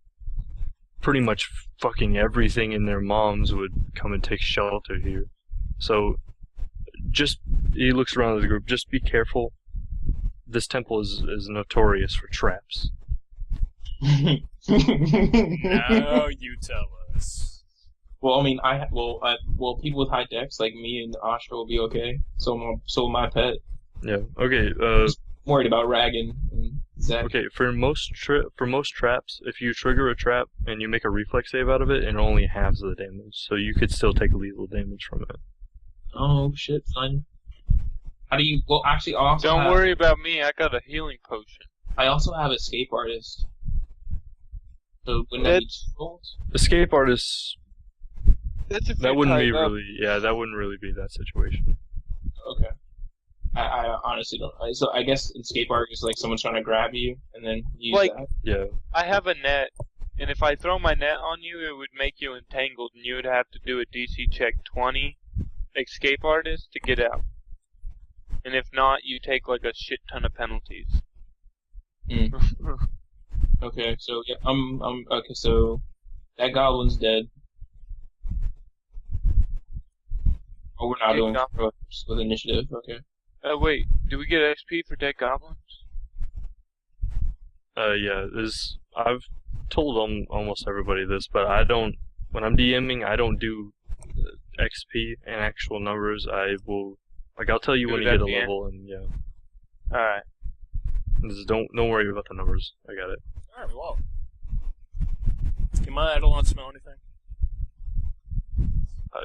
pretty much fucking everything and their moms would come and take shelter here. So, he looks around at the group, just be careful. This temple is notorious for traps. Now you tell us. Well, I mean, people with high decks like me and Ashra will be okay. So will my pet. Yeah, okay, I'm worried about Ragan and Zach. okay, for most traps, if you trigger a trap and you make a reflex save out of it, it only halves the damage, so you could still take lethal damage from it. Oh shit, son. How do you? Well, actually, I also Don't have, worry about me. I got a healing potion. I also have Escape Artist. So wouldn't that be 2 rolls? Escape artists, That's if that you're wouldn't be tied up. really, yeah, that wouldn't really be that situation. Okay. I honestly don't. So I guess Escape Artist is like someone's trying to grab you and then use Like- that. Yeah, I have a net, and if I throw my net on you, it would make you entangled, and you would have to do a DC check 20 escape artist to get out. And if not, you take like a shit ton of penalties. Okay, so yeah, okay. So that goblin's dead. Oh, we're not Hey, doing Goblin. with initiative. Okay. Wait, do we get XP for dead goblins? yeah, I've told almost everybody this, but I don't, when I'm DMing, I don't do XP and actual numbers. I'll tell you Do when it you at get a the end? level, and yeah. Alright. Just don't worry about the numbers. I got it. Alright, well. Can my Eidolon smell anything?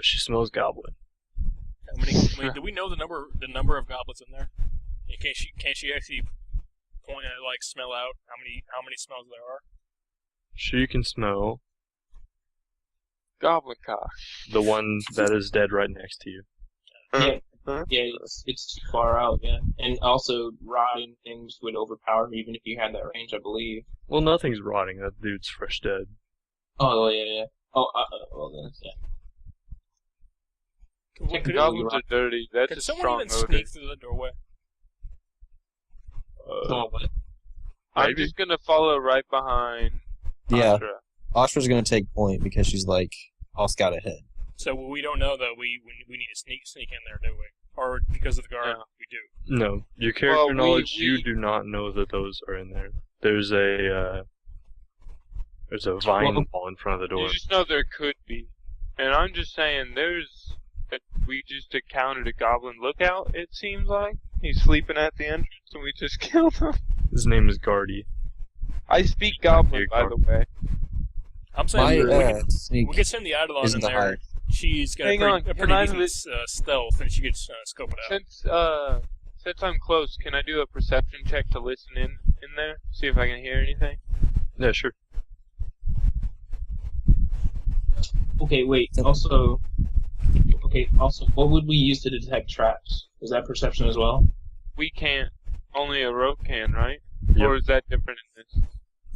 She smells goblin. How many, do we know the number of goblets in there? And can she actually point at, like, smell out how many smells there are? She can smell Goblin cock. the one that is dead right next to you. Yeah. Huh? Yeah, it's too far out. Yeah, and also rotting things would overpower her even if you had that range, I believe. Well, nothing's rotting. That dude's fresh dead. Oh yeah. Oh, well then, yeah. Could Goblins are dirty. That's a someone strong even odor. sneak through the doorway? Oh, what? I'm Maybe. just gonna follow right behind Yeah, Astra. Ashra's gonna take point because she's like all scout ahead. So we don't know that we need to sneak in there, do we? Or because of the guard, No. we do. No, your character Well, knowledge, we- you do not know that those are in there. There's a vine Well, wall in front of the door. You just know there could be. And I'm just saying, we just encountered a goblin lookout, it seems like. He's sleeping at the entrance and we just killed him. His name is Guardy. I speak goblin, by the way. I'm My saying sneak we could send the Eidolon is in in the there. heart. She's got Hang a on, pretty can I decent stealth, and she could scope it out. Since I'm close, can I do a perception check to listen in there? See if I can hear anything? Yeah, sure. Okay, wait. Also, what would we use to detect traps? Is that perception as well? We can't. Only a rope can, right? Yep. Or is that different in this?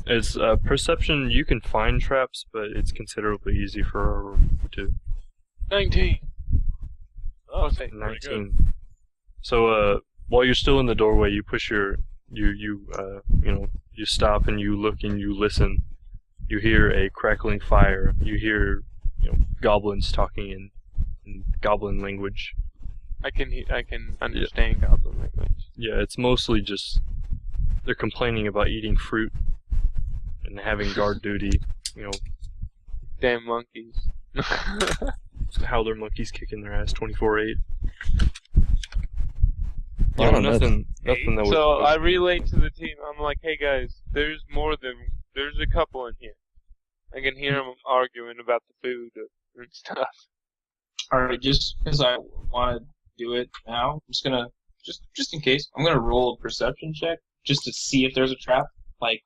It's perception. You can find traps, but it's considerably easy for to 19. Oh, Okay, pretty good. 19. So while you're still in the doorway, you push you stop and you look and you listen. You hear a crackling fire. You hear goblins talking in goblin language. I can understand goblin language. Yeah, it's mostly just they're complaining about eating fruit and having guard duty. Damn monkeys. How their monkeys kicking their ass 24/8. Well, I don't know nothing that would. So I relate to the team. I'm like, hey guys, there's a couple in here. I can hear them arguing about the food and stuff. Alright, just because I want to do it now, I'm just gonna, just in case, I'm gonna roll a perception check just to see if there's a trap, like,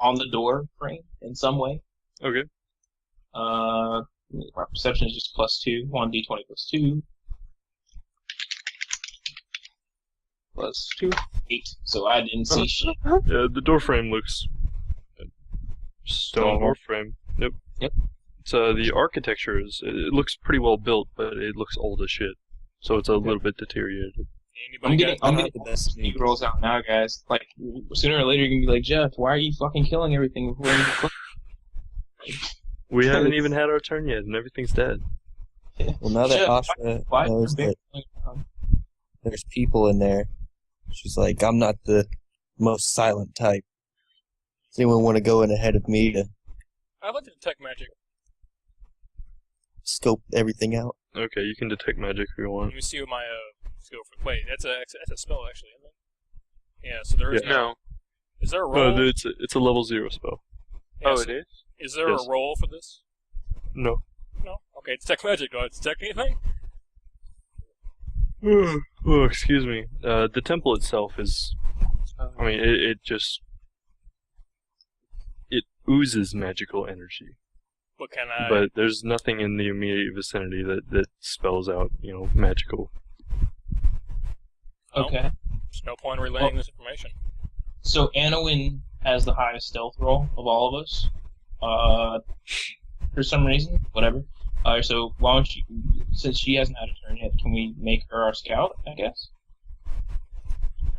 on the door frame in some way. Okay. My perception is just +2, 1d20 +2. +2, 8. So I didn't see shit. Yeah, the door frame looks stone door frame. Yep. Yep. So the architecture it looks pretty well built, but it looks old as shit. So it's a little bit deteriorated. Anybody I'm got getting the best sneak rolls out now, guys. Like, sooner or later you're gonna be like, Jeff, why are you fucking killing everything before you We haven't even had our turn yet, and everything's dead. Well, now that Shit, Asha why- knows that there's people in there, she's like, I'm not the most silent type. Does anyone want to go in ahead of me to I'd like to detect magic. scope everything out? Okay, you can detect magic if you Let want. me see what my skill for. Wait, that's a spell actually, isn't it? Yeah. So there is Yeah. No. Is there a roll? No, it's a level 0 spell. Yeah, Oh, so it is? Is there Yes. a roll for this? No. No. Okay, detect magic. Do I detect anything? Oh, excuse me. The temple itself is. I mean, it just. It oozes magical energy. What can I? But there's nothing in the immediate vicinity that spells out, magical. Okay. There's no point in relaying this information. So Anowin has the highest stealth roll of all of us. For some reason, whatever. So why don't you, since she hasn't had a turn yet, can we make her our scout? I guess.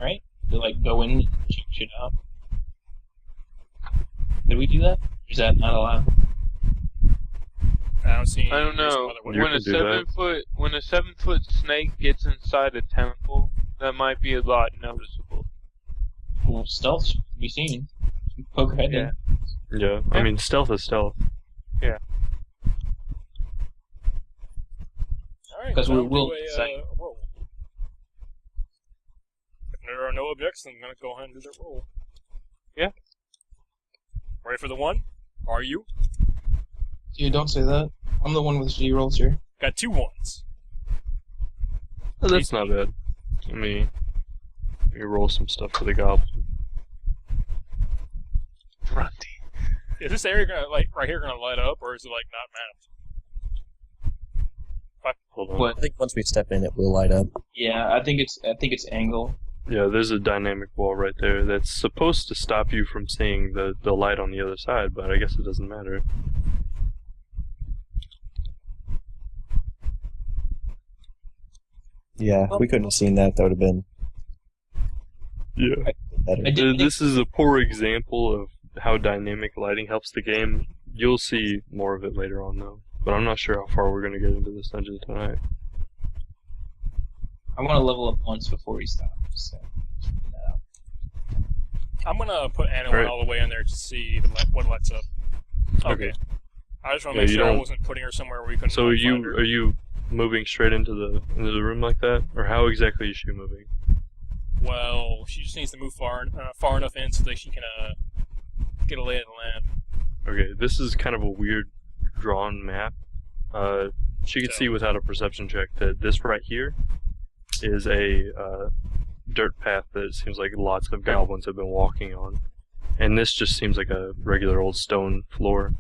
Right? To like go in, and check shit out. Did we do that? Or is that not allowed? I don't see. I don't any reason know. why there You wouldn't. When a 7-foot snake gets inside a temple, that might be a lot noticeable. Well, stealth should be seen. Poke her head in. Yeah, I mean, stealth is stealth. Alright, 'Cause so we I'll will do a say- roll. If there are no objects, then I'm gonna go ahead and do the roll. Yeah. Ready for the one? Are you? Dude, don't say that. I'm the one with G rolls here. Got 2 ones. Oh, that's not bad. Let me roll some stuff for the goblin. Runty. Is this area gonna right here gonna light up, or is it not mapped? Hold on. What? I think once we step in, it will light up. Yeah, I think it's angle. Yeah, there's a dynamic wall right there that's supposed to stop you from seeing the light on the other side, but I guess it doesn't matter. Yeah, we couldn't have seen that. That would have been Yeah. better. I did This is a poor example of how dynamic lighting helps the game. You'll see more of it later on, though. But I'm not sure how far we're going to get into this dungeon tonight. I want to level up once before we stop. So. I'm gonna put Anna Alright. all the way in there to see if what lights up. Okay. I just want to Yeah, make you sure I don't- wasn't putting her somewhere where we couldn't. So find her. are you moving straight into the room like that, or how exactly is she moving? Well, she just needs to move far enough in so that she can get a lay of the land. Okay, this is kind of a weird drawn map. She could So- see without a perception check that this right here is a dirt path that it seems like lots of goblins have been walking on. And this just seems like a regular old stone floor.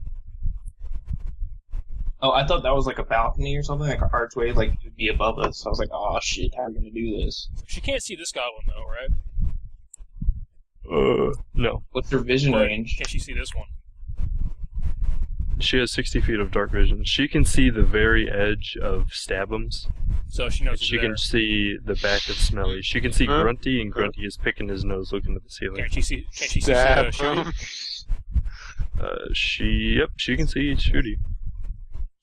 Oh, I thought that was like a balcony or something, like an archway, like it would be above us. I was like, oh shit, how are we gonna do this? She can't see this goblin though, right? No. What's her vision Or range? can she see this one? She has 60 feet of dark vision. She can see the very edge of Stabums. So she knows. She it's can there. see the back of Smelly. She can see Huh? Grunty, and Grunty is picking his nose looking at the ceiling. Can she see? Can she see Stab Shooty? him. She can see Shooty.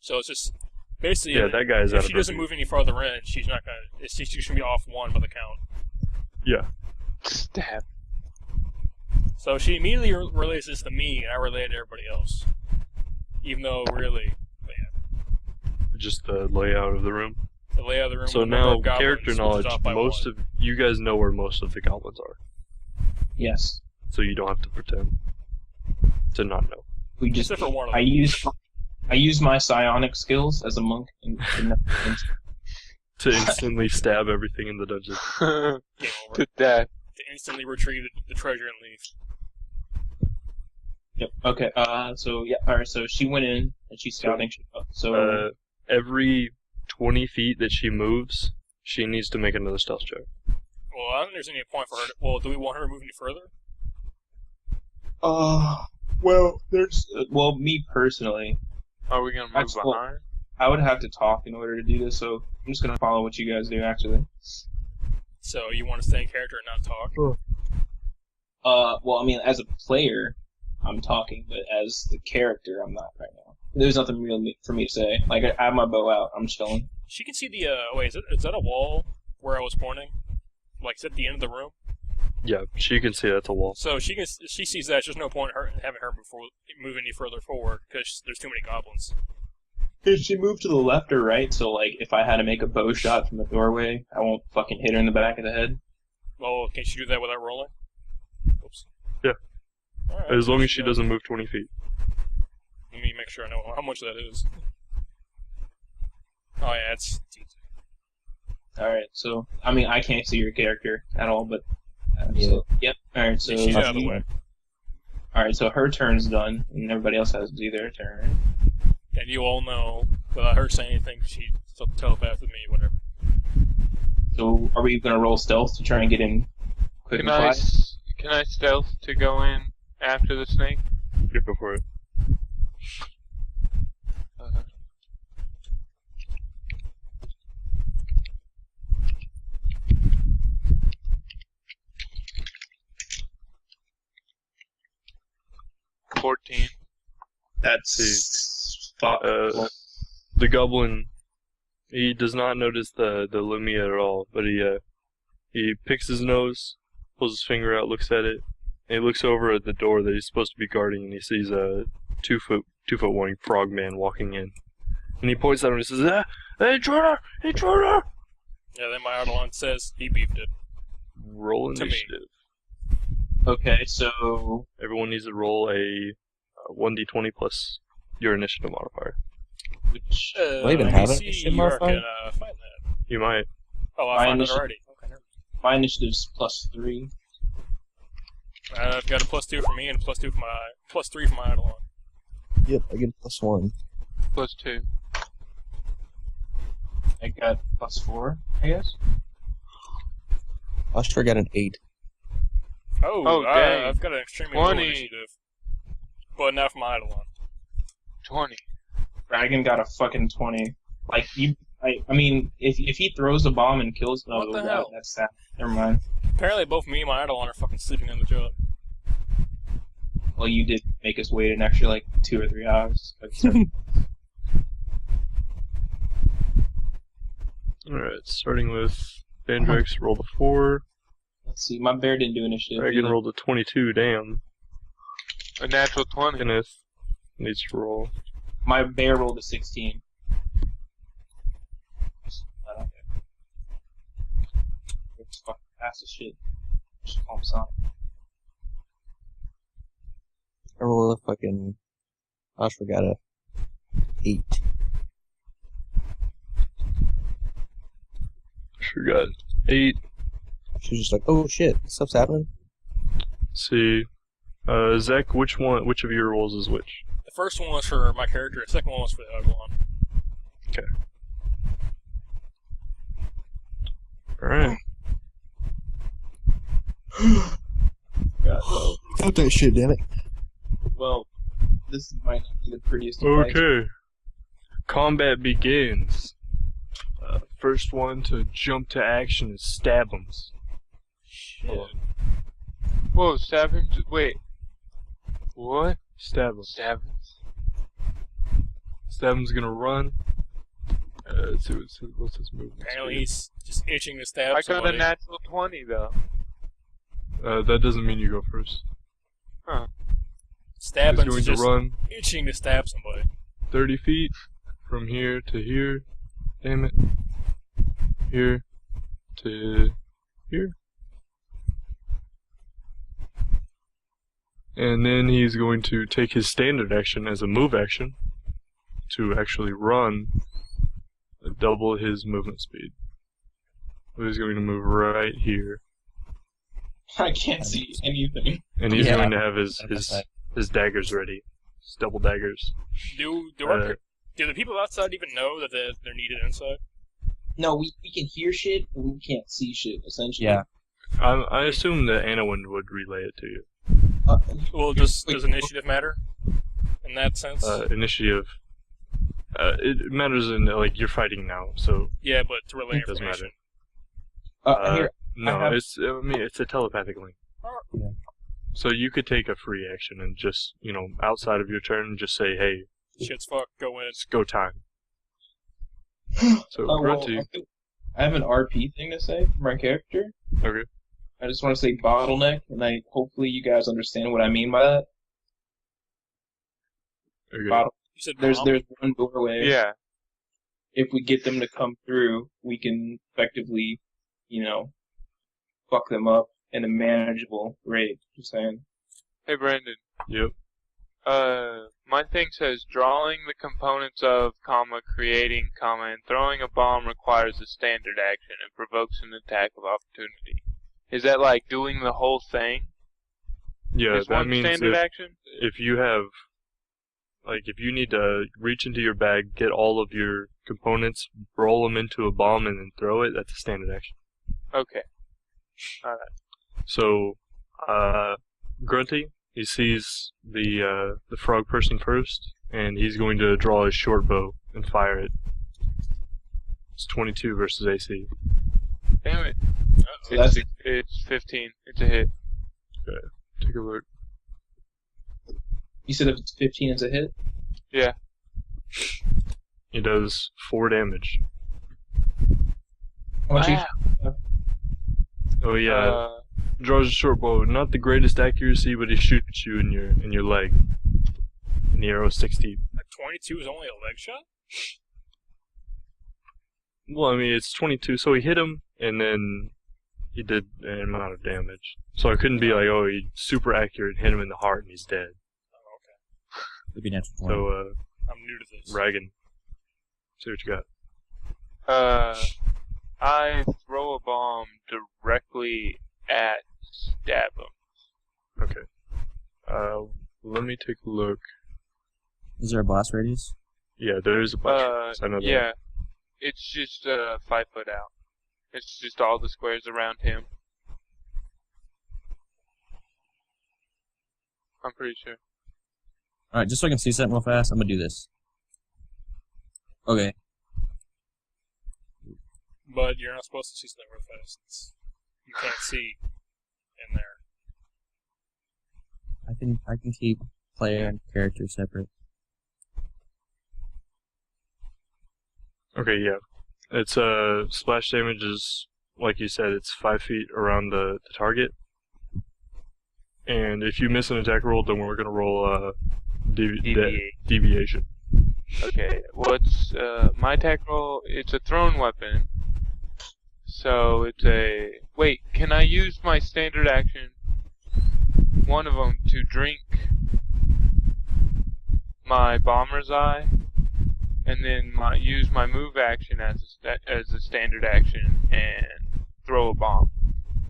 So it's just basically. Yeah, that guy's out if of she her doesn't view. move any farther in, she's not gonna. She's just gonna be off 1 by the count. Yeah. Stab. So she immediately relays this to me, and I relay it to everybody else. Even though, really, yeah, Just the layout of the room. the layout of the room. So with the number now, of goblins character switches knowledge, off by most 1. of you guys know where most of the goblins are. Yes. So you don't have to pretend to not know. We just. Except for one of I them. use my psionic skills as a monk. To instantly stab everything in the dungeon. Game over. To death. To instantly retrieve the treasure and leave. Yep. Okay. So yeah. All right. So she went in and she's scouting. So Every 20 feet that she moves, she needs to make another stealth check. Well, I don't think there's any point for her. Well, do we want her to move any further? well, there's me personally, Are we gonna move That's cool. behind? I would have to talk in order to do this. So I'm just gonna follow what you guys do. Actually. So you want to stay in character and not talk? Well, I mean, as a player, I'm talking, but as the character, I'm not right now. There's nothing real for me to say. Like, I have my bow out. I'm chilling. She can see the, wait, is that a wall where I was pointing? Like, is that the end of the room? Yeah, she can see that's a wall. So she sees that. There's no point in having her move any further forward, because there's too many goblins. Did she move to the left or right? So, like, if I had to make a bow shot from the doorway, I won't fucking hit her in the back of the head? Well, can she do that without rolling? Oops. Yeah. Alright, As long as she doesn't move 20 feet. Let me make sure I know how much that is. Oh yeah, it's... Alright, so, I mean, I can't see your character at all, but... Yeah. So, yep. Alright, so... She's out of the way. Alright, so her turn's done, and everybody else has to do their turn. And you all know, without her saying anything, she telepathed with me, whatever. So, are we gonna roll stealth to try and get in quick and quiet? Can I stealth to go in after the snake? Yeah, go for it. Uh, $14. That's... fuck. The goblin, he does not notice the Lumia at all, but he picks his nose, pulls his finger out, looks at it, and he looks over at the door that he's supposed to be guarding, and he sees a 2 foot one frogman walking in. And he points at him and says, "Hey, intruder! Intruder!" Yeah, then my Eidolon says he beefed it. Roll To me. initiative. Okay, so... Everyone needs to roll a 1d20 plus your initiative modifier. Which... I even let have me it. see, Shit you modifier? can find that. You might. Oh, I My found it initiative- already. Okay, never My initiative's +3. mind. I've got a +2 for me and +3 for my Eidolon. Yep, I get a +1. +2. I got +4, I guess? I sure got an 8. Oh, dang. I've got an extremely low 20. initiative. But not for my Eidolon. 20. Dragon got a fucking 20. Like, I mean, if he throws a bomb and kills... No, What the hell? that's sad. Never mind. Apparently both me and my Eidolon are fucking sleeping in the job. Well, you did make us wait an extra, like, 2 or 3 hours. Alright, starting with Vandrex, roll the 4. Let's see, my bear didn't do initiative. Dragon either. rolled a 22, damn. A natural 20. Kenneth needs to roll. My bear rolled a 16. It's fucking fast as shit. Just call him Sonic. I rolled a fucking... I sure got a 8. Sure got 8. She was just like, oh shit, stuff's happening. See. Zach, which of your rolls is which? The first one was for my character, the second one was for the Eidolon. Alright. Fuck that shit, damn it. Well, this might not be the prettiest of fights. Okay. Combat begins. First one to jump to action is Stabums. Shit. Whoa, Savage. Wait. What? Stabums. Savage? Stabums gonna run. Let's see what's his movement Apparently speed. he's just itching to stab I got somebody. a natural 20, though. That doesn't mean you go first. He's Stabbing's going to just run itching to stab somebody. 30 feet from here to here. Damn it. Here to here. And then he's going to take his standard action as a move action to actually run double his movement speed. So he's going to move right here. I can't see anything. And he's Yeah. going to have his daggers ready. His double daggers. Do Uh, the people outside even know that they're needed inside? No, we can hear shit, but we can't see shit, essentially. Yeah. I assume that Anowin would relay it to you. Well, does initiative matter in that sense? Initiative. It matters in, like, you're fighting now, so yeah, but to relay it doesn't information. matter. Here, No, I have- it's a telepathic link. So you could take a free action and just, outside of your turn, just say, hey, Shit's fucked. Go in. it's go time. So, Oh, well, Grunty, I have an RP thing to say for my character. okay. I just want to say bottleneck, and hopefully you guys understand what I mean by that. Okay. Bottle. You said There's bomb? one doorway. Yeah. If we get them to come through, we can effectively, fuck them up in a manageable rate. Just saying. Hey, Brandon. Yep. My thing says drawing the components of, creating, and throwing a bomb requires a standard action and provokes an attack of opportunity. Is that like doing the whole thing? Yeah, Is that one means standard action? if you have, if you need to reach into your bag, get all of your components, roll them into a bomb, and then throw it, that's a standard action. Okay. Alright. So, Grunty, he sees the frog person first, and he's going to draw his short bow and fire it. It's 22 versus AC. Damn it. So that's It's 15. It's a hit. Take a look. You said if it's 15, it's a hit. Yeah. He does 4 damage. How much Wow. Oh yeah, draws a short bow. Not the greatest accuracy, but he shoots you in your leg. And the arrow 60. 22 is only a leg shot? Well, I mean, it's 22, so he hit him, and then he did an amount of damage. So it couldn't be like, oh, he super accurate, hit him in the heart, and he's dead. Oh, okay. It'd be natural 20. So, I'm new to this. Ragan, see what you got. I throw a bomb directly at Stab him. Okay. Let me take a look. Is there a blast radius? Yeah, there is a bunch. I know that. Yeah. It's just 5 foot out. It's just all the squares around him. I'm pretty sure. Alright, just so I can see something real fast, I'm gonna do this. Okay. But you're not supposed to see something real fast. You can't see in there. I can keep player and character separate. Okay, yeah. It's splash damage is, like you said, it's 5 feet around the target. And if you miss an attack roll, then we're gonna roll deviation. Okay, what's my attack roll? It's a thrown weapon. So it's a... Wait, can I use my standard action, one of them, to drink my Bomber's Eye, and then use my move action as a standard action and throw a bomb?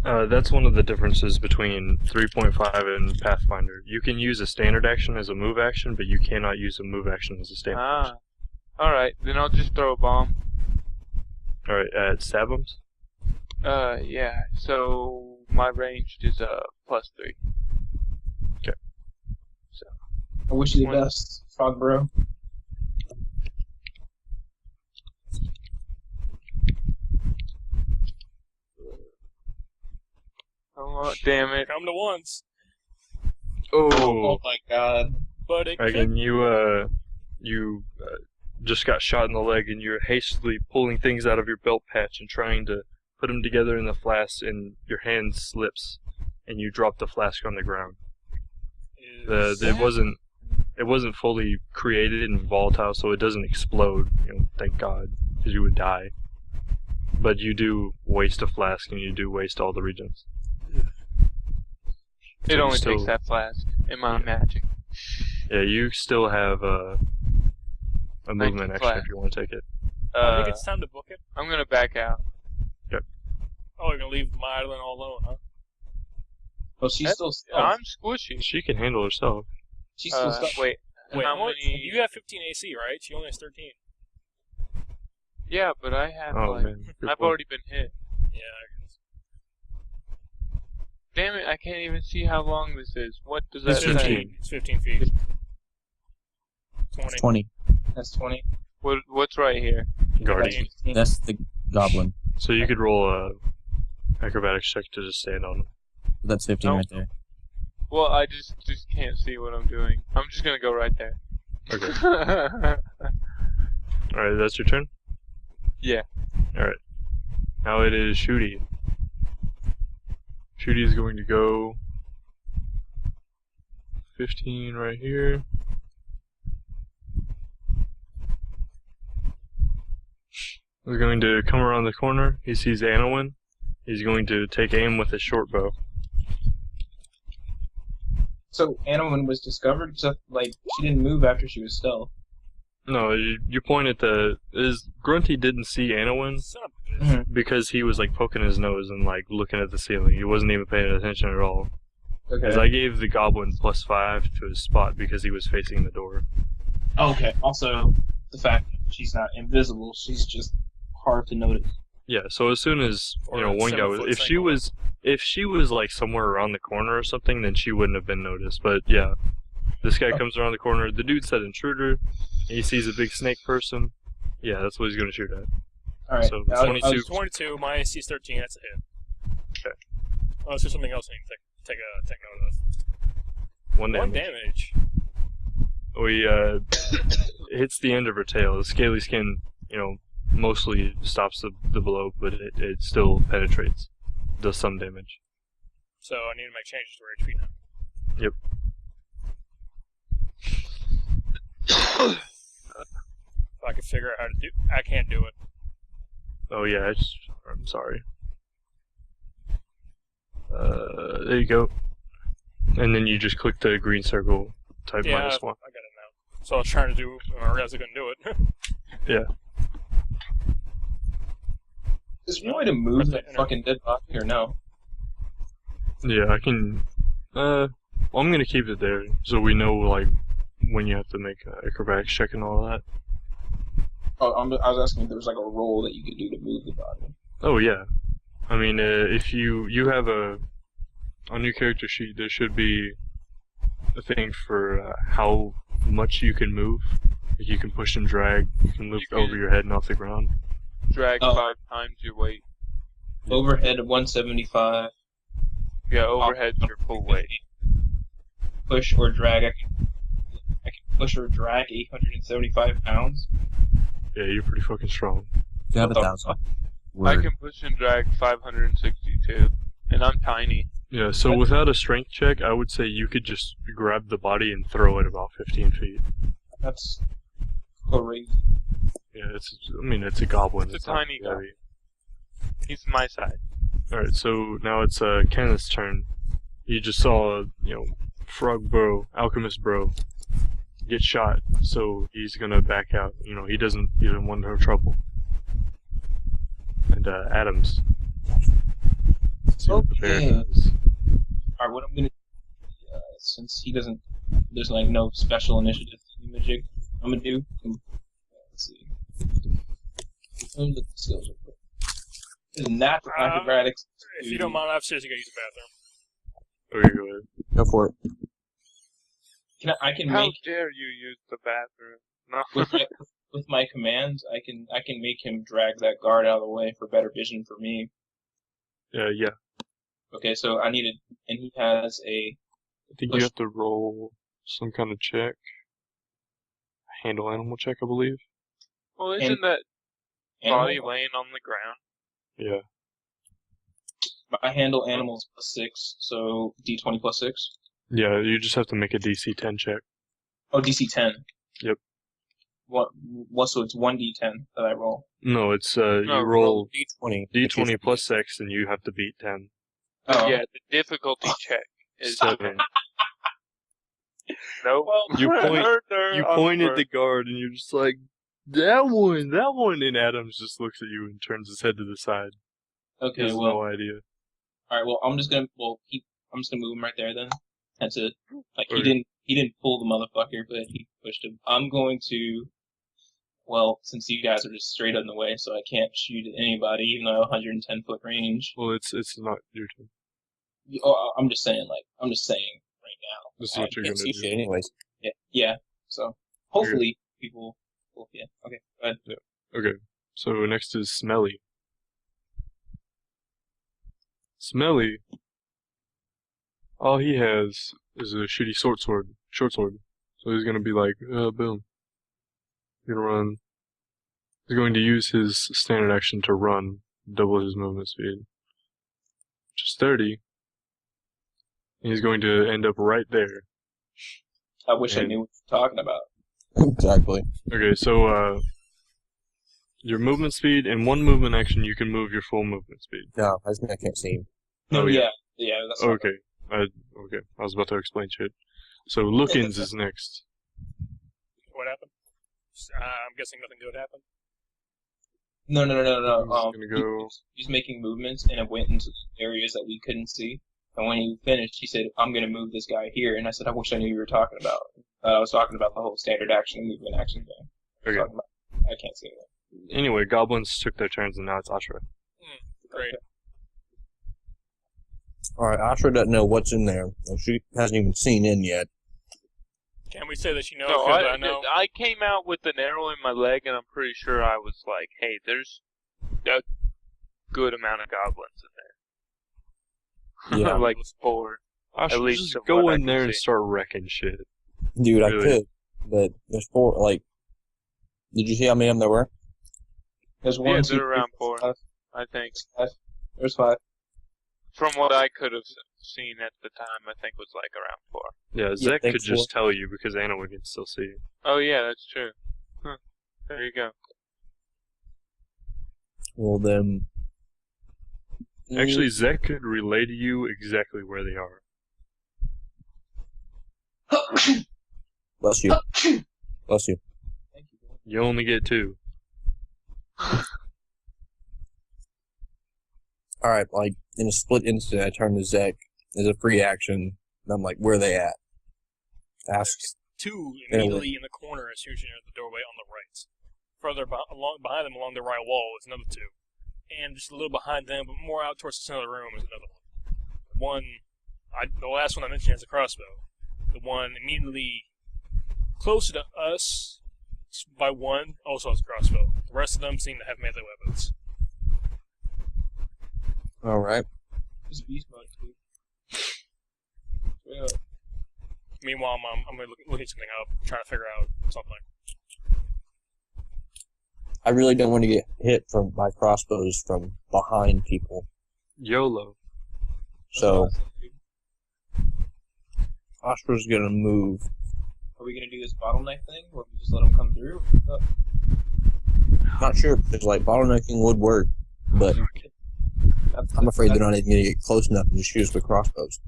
That's one of the differences between 3.5 and Pathfinder. You can use a standard action as a move action, but you cannot use a move action as a standard action. Alright, then I'll just throw a bomb. Alright, stab 'em? Yeah, so my range is +3. Okay. So, I wish you the One- best, Frog Bro. oh, damn it. Come to once. Oh! my god. But it Again, could... you just got shot in the leg, and you're hastily pulling things out of your belt patch and trying to put them together in the flask, and your hand slips, and you drop the flask on the ground. It wasn't fully created and volatile, so it doesn't explode. Thank God, because you would die. But you do waste a flask, and you do waste all the regions. It only takes that flask in my magic. Yeah, you still have a movement action flask. if you want to take it. I think it's time to book it. I'm gonna back out. Oh, you're gonna leave Madeline all alone, huh? Oh, she's still stuck. I'm squishy. She can handle herself. She's still stuck. Wait, Wait, how what? many? You have 15 AC, right? She only has 13. Yeah, but I have Oh like man, good I've point. already been hit. Yeah, Damn it! I can't even see how long this is. What does that It's say? 15. It's 15 feet. 20. 20. That's 20. What's right here? Guardian. 15. That's the goblin. So you could roll a acrobatics check to just stand on him. That's 15 Nope. right there. Well, I just can't see what I'm doing. I'm just gonna go right there. Okay. Alright, that's your turn? Yeah. Alright. Now it is Shooty. Shooty is going to go 15 right here. He's going to come around the corner. He sees Anowin. He's going to take aim with his short bow. So Anowin was discovered, except like she didn't move after she was stealth. No, you point at Grunty didn't see Anowin Son of a bitch. because he was like poking his nose and like looking at the ceiling. He wasn't even paying attention at all. Okay. Because I gave the goblin +5 to his spot because he was facing the door. Okay. Also, the fact that she's not invisible, she's just hard to notice. Yeah, so as soon as Or one guy 7 was, foot if she was like somewhere around the corner or something, then she wouldn't have been noticed. But yeah, this guy comes around the corner. The dude said intruder. He sees a big snake person. Yeah, that's what he's gonna shoot at. All right. So, I was- 22. 22, my AC is 13, that's a hit. Okay. Oh, is there something else I need to take note of? 1 1 damage. damage. We hits the end of her tail. The scaly skin, mostly stops the blow, but it still penetrates. Does some damage. So I need to make changes to her HP now. Yep. If I could figure out how to do, I can't do it. Oh yeah, I'm sorry. There you go. And then you just click the green circle, type Yeah, -1. I got it now. So I was trying to do, and I realized I couldn't do it. Is there any way to move that fucking dead body or no? Yeah, I can. Well, I'm gonna keep it there so we know like when you have to make acrobatics check and all that. Oh, I was asking if there was like a roll that you could do to move the body. Oh yeah, I mean if you have on your character sheet there should be a thing for how much you can move. Like you can push and drag. You can lift You can- over your head and off the ground. Drag Oh. 5 times your weight. Overhead 175. Yeah, overhead's your full weight. Push or drag. I can push or drag 875 pounds. Yeah, you're pretty fucking strong. You have What the 1,000. I Word. can push and drag 562, and I'm tiny. Yeah, so without a strength check, I would say you could just grab the body and throw it about 15 feet. That's crazy. Yeah, it's a goblin. It's a not tiny guy. heavy. He's my size. Alright, so now it's Kenneth's turn. He just saw, Frog Bro, Alchemist Bro, get shot, so he's gonna back out. He doesn't want no trouble. And Adams. Let's see what the bear Okay. does. Alright, what I'm gonna do, since he doesn't, there's like no special initiative magic, I'm gonna do, let's see. Let me look at the skills real quick. There's natural acrobatics. If you don't mind, I'm seriously gonna use the bathroom. Okay, go ahead. Go for it. I can How make dare you use the bathroom? No. with my commands, I can make him drag that guard out of the way for better vision for me. Yeah, Okay, so I needed, and he has a I think you have to roll some kind of check. Handle animal check, I believe. Well, isn't that animal. body laying on the ground? Yeah. I handle animals +6, so D20 +6. Yeah, you just have to make a DC 10 check. Oh, DC 10. Yep. What? So it's 1D10 that I roll. No, it's No, you roll D20. D20 plus 6 and you have to beat 10. Oh, Yeah, the difficulty check is 7. Nope. You point- Murder You on point at first. the guard and you're just like, that one, and Adams just looks at you and turns his head to the side. He Okay. has Well, no idea. all right. Well, I'm just gonna move him right there then. That's it. Like Okay. he didn't pull the motherfucker, but he pushed him. I'm going to. Well, since you guys are just straight in the way, so I can't shoot at anybody, even though I have 110 foot range. Well, it's not your turn. I'm just saying right now. This is what you're Can't gonna see do. shit anyways. Yeah. So hopefully people. Well, yeah. Okay. Go ahead. Okay, so next is Smelly. Smelly all he has is a shitty short sword. So he's gonna be like, boom. He's gonna run. He's going to use his standard action to run, double his movement speed, which is 30. And he's going to end up right there. I wish I And- knew what you're talking about. Exactly. Okay, so your movement speed, in one movement action, you can move your full movement speed. No, I can't see him. No, Oh, yeah. yeah, that's not- Okay, okay. I was about to explain shit. So Lookins is next. What happened? I'm guessing nothing good happened. No. He's gonna go. He's making movements, and it went into areas that we couldn't see. And when he finished, he said, "I'm gonna move this guy here." And I said, "I wish I knew you were talking about." I was talking about the whole standard action and movement action thing. Okay. Talking about- I can't see it. Anyway, goblins took their turns, and now it's Ashra. Great. Alright, Ashra doesn't know what's in there. She hasn't even seen in yet. Can we say that she knows? No, 'Cause I know. I came out with an arrow in my leg, and I'm pretty sure I was like, "Hey, there's a good amount of goblins in there." Yeah. Like 4. Ashra, least just of go what I in can there and see. start wrecking shit. Dude, I Really? could. But there's 4, like... Did you see how many of them there were? There's Yeah, one, they're 2, 3, around 4, 4. 5. I think. There's 5. From what I could have seen at the time, I think was like around 4. Yeah, Zek think could just tell you because Anna can still see you. Oh yeah, that's true. Huh. There you go. Well, then... Actually, Zek could relay to you exactly where they are. Bless you. Bless you. Thank you. You only get 2. Alright, like, in a split instant, I turn to Zek as a free action, and I'm like, where are they at? Asks. 2 immediately in the corner as soon as you enter the doorway on the right. Further behind them along the right wall is another 2. And just a little behind them, but more out towards the center of the room, is another one. The last one I mentioned has a crossbow. The one immediately closer to us by 1 also has a crossbow. The rest of them seem to have melee weapons. Alright. There's beast mode too. Yeah. Meanwhile, I'm looking something up, trying to figure out something. I really don't want to get hit by crossbows from behind people. YOLO. So, Ashra's gonna move. Are we gonna do this bottleneck thing, where we just let them come through? Not sure, because, like, bottlenecking would work, but I'm afraid they're not even gonna get close enough to just shoot us with crossbows.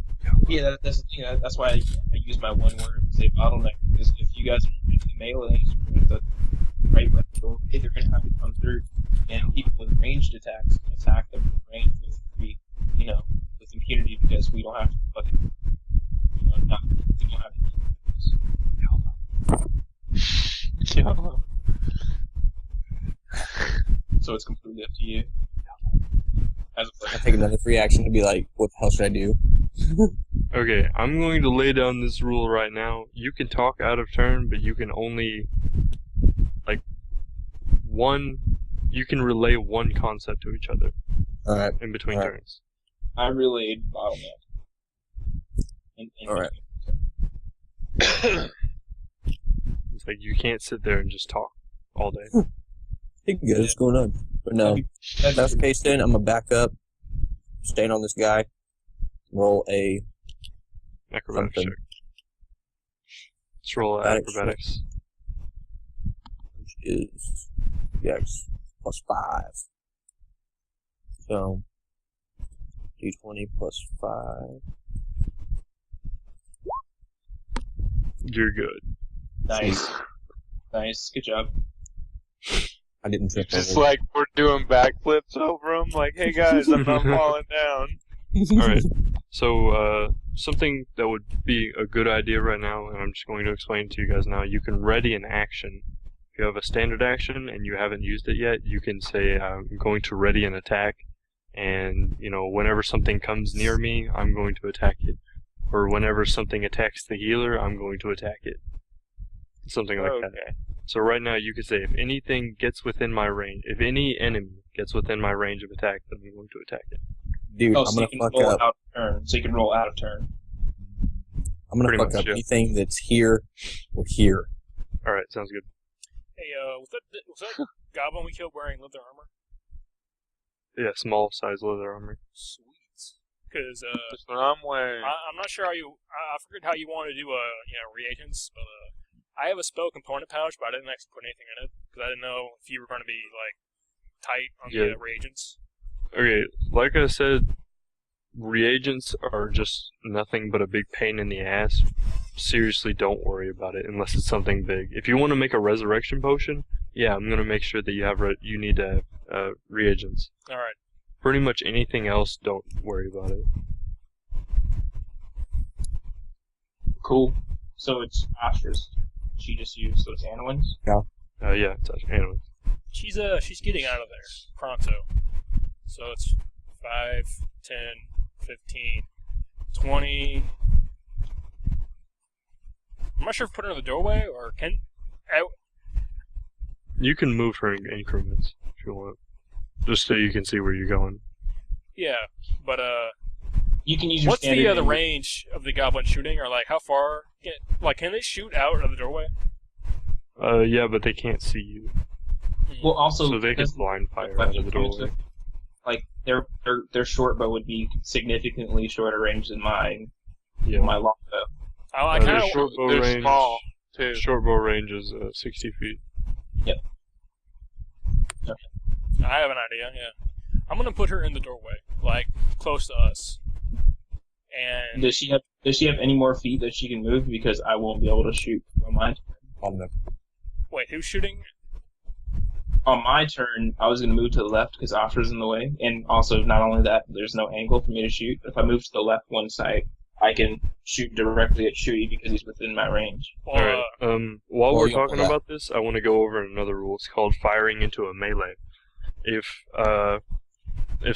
Yeah, that's the thing. That's why I use my one word to say bottleneck. Because if you guys are using melee with the right weapon, they're gonna have to come through, and people with ranged attacks can attack them with range with impunity because we don't have to fucking, we don't have to. YOLO. So it's completely up to you. As a I player. take another free action to be like, what the hell should I do? Okay, I'm going to lay down this rule right now. You can talk out of turn, but you can only, you can relay one concept to each other Alright, in between Alright. turns. I relayed bottleneck. Alright. It's like you can't sit there and just talk all day. hey guys, what's going on? But no, if that's the case then, I'm gonna back up, stand on this guy, roll a Acrobatics Something. check. Let's roll Acrobatics check. acrobatics. which is yes plus 5. So d20 plus 5. You're good. Nice. Nice. Good job. I didn't trip Just over. like we're doing backflips over them. Like, hey guys, I'm not falling down. Alright. So, something that would be a good idea right now, and I'm just going to explain it to you guys now, you can ready an action. If you have a standard action and you haven't used it yet, you can say, I'm going to ready an attack, and, whenever something comes near me, I'm going to attack it. Or whenever something attacks the healer, I'm going to attack it. Something like that. Okay. So right now you could say, if anything gets within my range, if any enemy gets within my range of attack, then I'm going to attack it. Dude, Oh, I'm so gonna you can fuck roll up. out of turn. So you can roll out of turn. I'm gonna Pretty fuck much, up yeah. anything that's here or here. Alright, sounds good. Hey, was that goblin we killed wearing leather armor? Yeah, small size leather armor. Sweet. Because That's what I'm wearing. I'm not sure how I forget how you want to do reagents, but I have a spell component pouch, but I didn't actually put anything in it because I didn't know if you were going to be like tight on Yeah. the reagents. Okay, like I said, reagents are just nothing but a big pain in the ass. Seriously, don't worry about it unless it's something big. If you want to make a resurrection potion, yeah, I'm gonna make sure that you need to have reagents. All right. Pretty much anything else, don't worry about it. Cool. So it's Astra's. She just used those Anowins. Yeah, it's actually, anyway. She's getting out of there pronto. So it's 5, 10, 15, 20. I'm not sure if put her in the doorway or can. You can move her in increments if you want, just so you can see where you're going. Yeah, but You can use your what's standard the aim. range of the goblin shooting, or like how far? Can they shoot out of the doorway? Yeah, but they can't see you, Well, also so they can because blind fire out weapon of the points doorway. like their short bow would be significantly shorter range than my Yeah. long bow. I Their kind of. short bow They're range. small too. Short bow range is 60 feet. I have an idea. Yeah, I'm gonna put her in the doorway, like close to us. And Does she have any more feet that she can move? Because I won't be able to shoot on my wait, who's shooting? on my turn. I was going to move to the left because Astra's in the way, and also not only that, there's no angle for me to shoot. If I move to the left one side, I can shoot directly at Shuey because he's within my range. Well, Alright, while well, we're you don't talking know that. about this, I want to go over another rule. It's called firing into a melee. If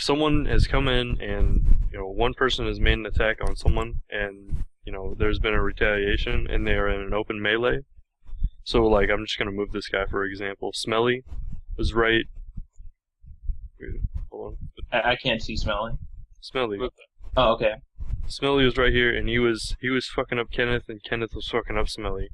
someone has come in and, one person has made an attack on someone and, there's been a retaliation and they are in an open melee. So, like, I'm just going to move this guy, for example. Smelly was right. Wait, hold on. I can't see Smelly. Smelly. Oh, okay. Smelly was right here, and he was fucking up Kenneth, and Kenneth was fucking up Smelly.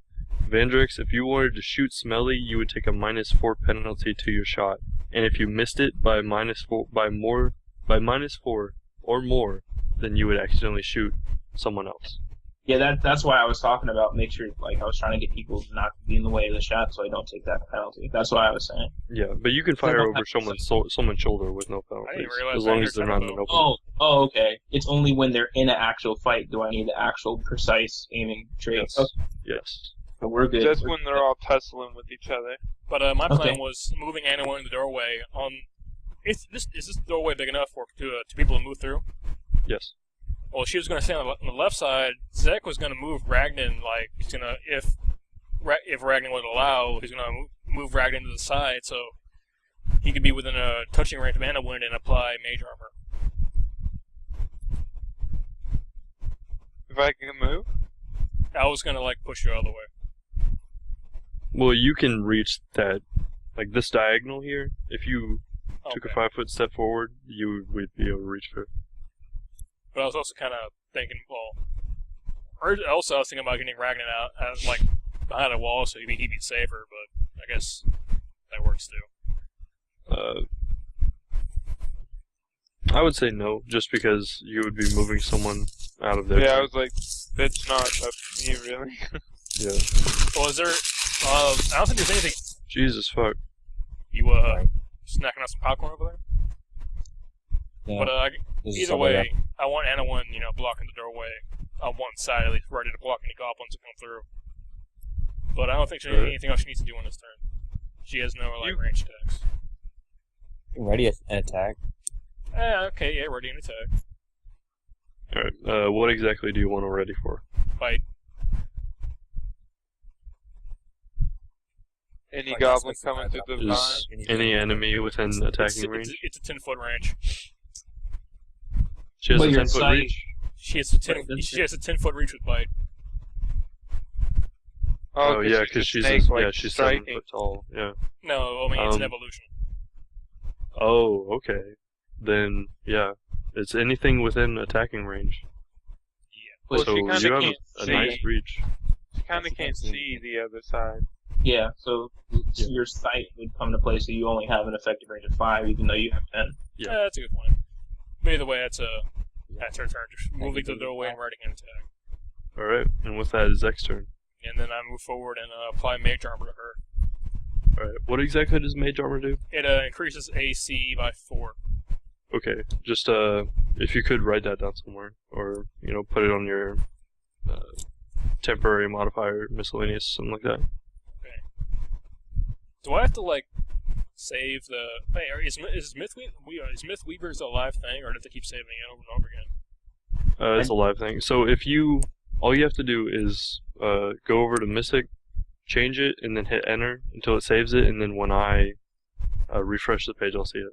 Vandrix, if you wanted to shoot Smelly, you would take a -4 penalty to your shot, and if you missed it by -4 or more, then you would accidentally shoot someone else. Yeah, that's why I was talking about make sure, like, I was trying to get people not to be in the way of the shot so I don't take that penalty. That's what I was saying. Yeah, but you can fire don't over have to someone's shoulder with no penalties, realize as long that as they're you're not in an talking open. Oh, okay. It's only when they're in an actual fight do I need the actual precise aiming traits. Yes. Okay, Yes. so we're good. Just We're when they're all tussling with each other. but my plan Okay. was moving Anna in the doorway. Is this doorway big enough for two people to move through? Yes. Well, she was going to stay on the left side. Zek was going to move Ragnan, like, he's going to, if Ragnan would allow, he's going to move Ragnan to the side so he could be within a touching range of Anowin and apply mage armor. If I can move? I was going to, like, push you all the way. Well, you can reach that, like this diagonal here. If you took a Okay. 5-foot step forward, you would be able to reach for it. But I was also kind of thinking, also I was thinking about getting Ragnan out, like, behind a wall so he'd be safer, but I guess that works too. I would say no, just because you would be moving someone out of there. Yeah, I was like, that's not up to me, really. Yeah. Well, is there, I don't think there's anything, Jesus fuck. you, snacking on some popcorn over there? Yeah. But, This is either something way, I want Anowin, blocking the doorway on one side, at least ready to block any goblins that come through. But I don't think there's Right. anything else she needs to do on this turn. She has no, like, You- range attacks. ready an attack. Okay, yeah, ready to attack. Alright, what exactly do you want to ready for? Bite. Any Like, goblin that's like coming through the Is vine? any enemy within attacking It's range? a 10-foot range. She has Well, a your 10-foot sight- reach? She has a 10. Wait, that's She has a 10-foot reach with bite. Oh, yeah, because because she's snake, like, she's striking. 7 foot tall. Yeah. No, I mean it's an Um, evolution. Oh, okay. Then yeah, it's anything within attacking range. Well, so she you kinda have can't a see. nice reach. She kind of can't see the other side. Yeah, so your sight would come into play, so you only have an effective range of 5, even though you have 10. Yeah. Yeah, that's a good point. But either way, that's her turn. Just moving to the doorway and writing an attack. Alright, and with that is Zek's turn. And then I move forward and apply Mage Armor to her. Alright, what exactly does Mage Armor do? It increases AC by 4. Okay, just if you could write that down somewhere, or put it on your temporary modifier, miscellaneous, something like that. Do I have to save the? Hey, is Mythweaver's a live thing, or do I have to keep saving it over and over again? It's a live thing. So if all you have to do is go over to Mystic, change it, and then hit Enter until it saves it, and then when I refresh the page, I'll see it.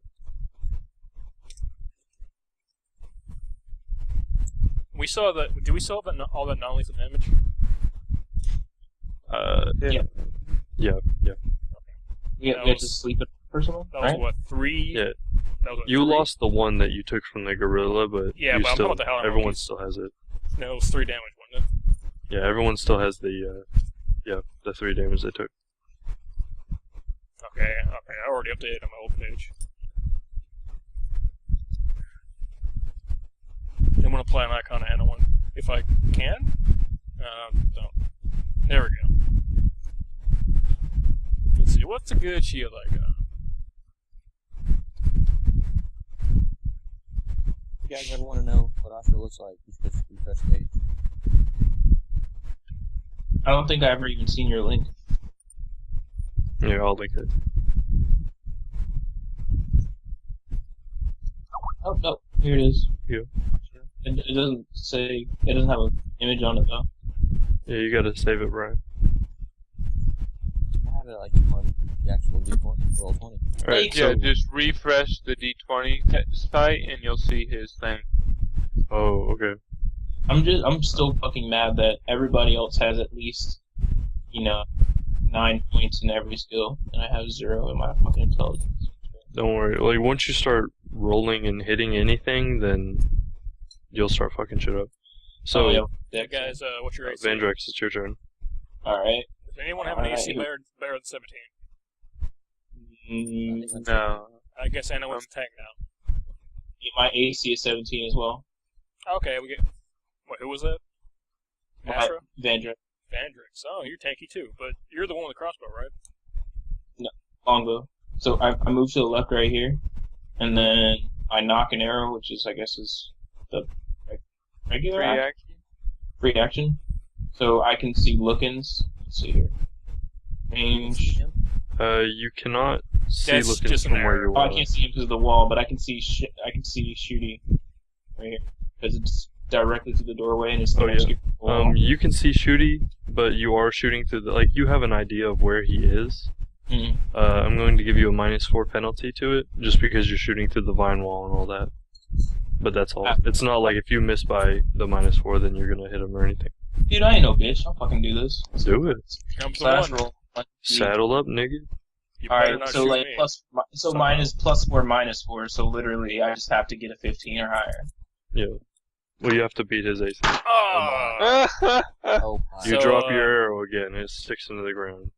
We saw that. Do we still have all that non-lethal damage? Yeah. Yeah. We That have to was- sleep it personal, That was right? what 3. Yeah. That was what, You 3? lost the one that you took from the gorilla, but Yeah, you but I'm still, talking about the Howler everyone monkeys. still has it. No, it was 3 damage, wasn't it? Yeah, everyone still has the 3 damage they took. Okay. I already updated on my old page. I'm gonna apply an icon to anyone if I can. Don't. There we go. Let's see. What's a good shield I got? If you guys ever want to know what Asha looks like, you should just refresh the page. I don't think I ever even seen your link. Yeah, I'll link it. Oh, no, here it is. Yeah. It doesn't say, it doesn't have an image on it though. Yeah, you gotta save it, Brian. I have it on the actual D20, roll 20. Alright, Yeah, so... just refresh the D20 site and you'll see his thing. Oh, okay. I'm still fucking mad that everybody else has at least, 9 points in every skill, and I have 0 in my fucking intelligence. Don't worry. Once you start rolling and hitting anything, then you'll start fucking shit up. So, Hey guys, what's your AC? Vandrex, it's your turn. Alright. Does anyone have an AC Alright. better than 17? No. I guess I know what's attack now. My AC is 17 as well. Okay, we get. Wait, who was that? Astra? Vandra. Vandrix. Oh, you're tanky too, but you're the one with the crossbow, right? Longbow. So I move to the left right here, and then I knock an arrow, which is, I guess, is the regular Free action? action? Free action. So I can see lookins. Let's see here. Range. You cannot see That's looking just an from where arrow. you Oh, I are. can't see him because of the wall, but I can see shooty right here because it's directly to the doorway and it's Oh, yeah. obscured by the wall. You can see Shooty, but you are shooting through the... you have an idea of where he is. Mhm. I'm going to give you a -4 penalty to it, just because you're shooting through the vine wall and all that. But that's all. It's not like if you miss by the -4, then you're gonna hit him or anything. Dude, I ain't no bitch. I'll fucking do this. Do it. Comes the Last one. roll. Saddle up, nigga. You better Alright, not so shoot like me. mine is +4, -4, so literally I just have to get a 15 or higher. Yeah. Well, you have to beat his AC. Oh! Oh, You So, drop your arrow again, it sticks into the ground.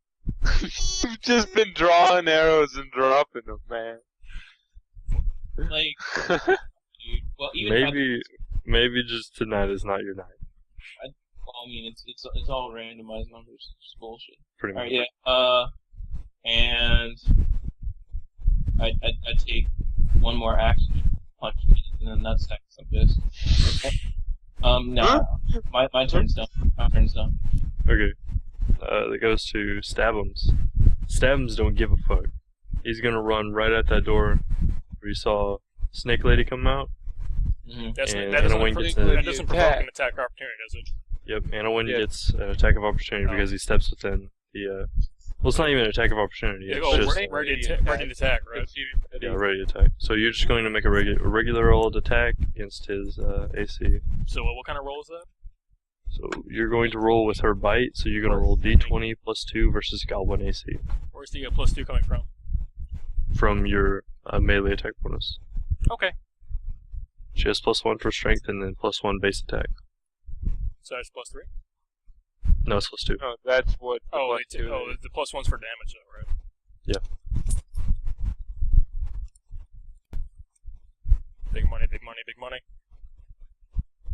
You've just been drawing arrows and dropping them, man. Like, dude, well, even if Maybe just tonight is not your night. I mean, it's all randomized numbers. It's just bullshit. Pretty much. Alright, yeah. And I take one more action, punch it, and then that's next. I'm pissed. No, my turn's done. My turn's done. Okay. That goes to Stabums. Stabums don't give a fuck. He's gonna run right at that door where you saw Snake Lady come out. Mm-hmm. That And doesn't, Anowin pro- gets that a- doesn't provoke an attack opportunity, does it? Yep, Anowin Yeah. gets an attack of opportunity because he steps within the, well, it's not even an attack of opportunity, it's Oh, just, ready to attack, right? yeah, ready to attack. So you're just going to make a regular old attack against his AC. So what kind of roll is that? So you're going to roll with her bite, so you're going to roll d20 plus 2 versus Goblin AC Where's the +2 coming from? from your melee attack bonus. Okay. She has +1 for strength and then +1 base attack. So that's plus 3. No, it's +2. No, that's what. The Oh, plus 2 is. the plus 1's for damage, though, right? Yeah. Big money, big money, big money.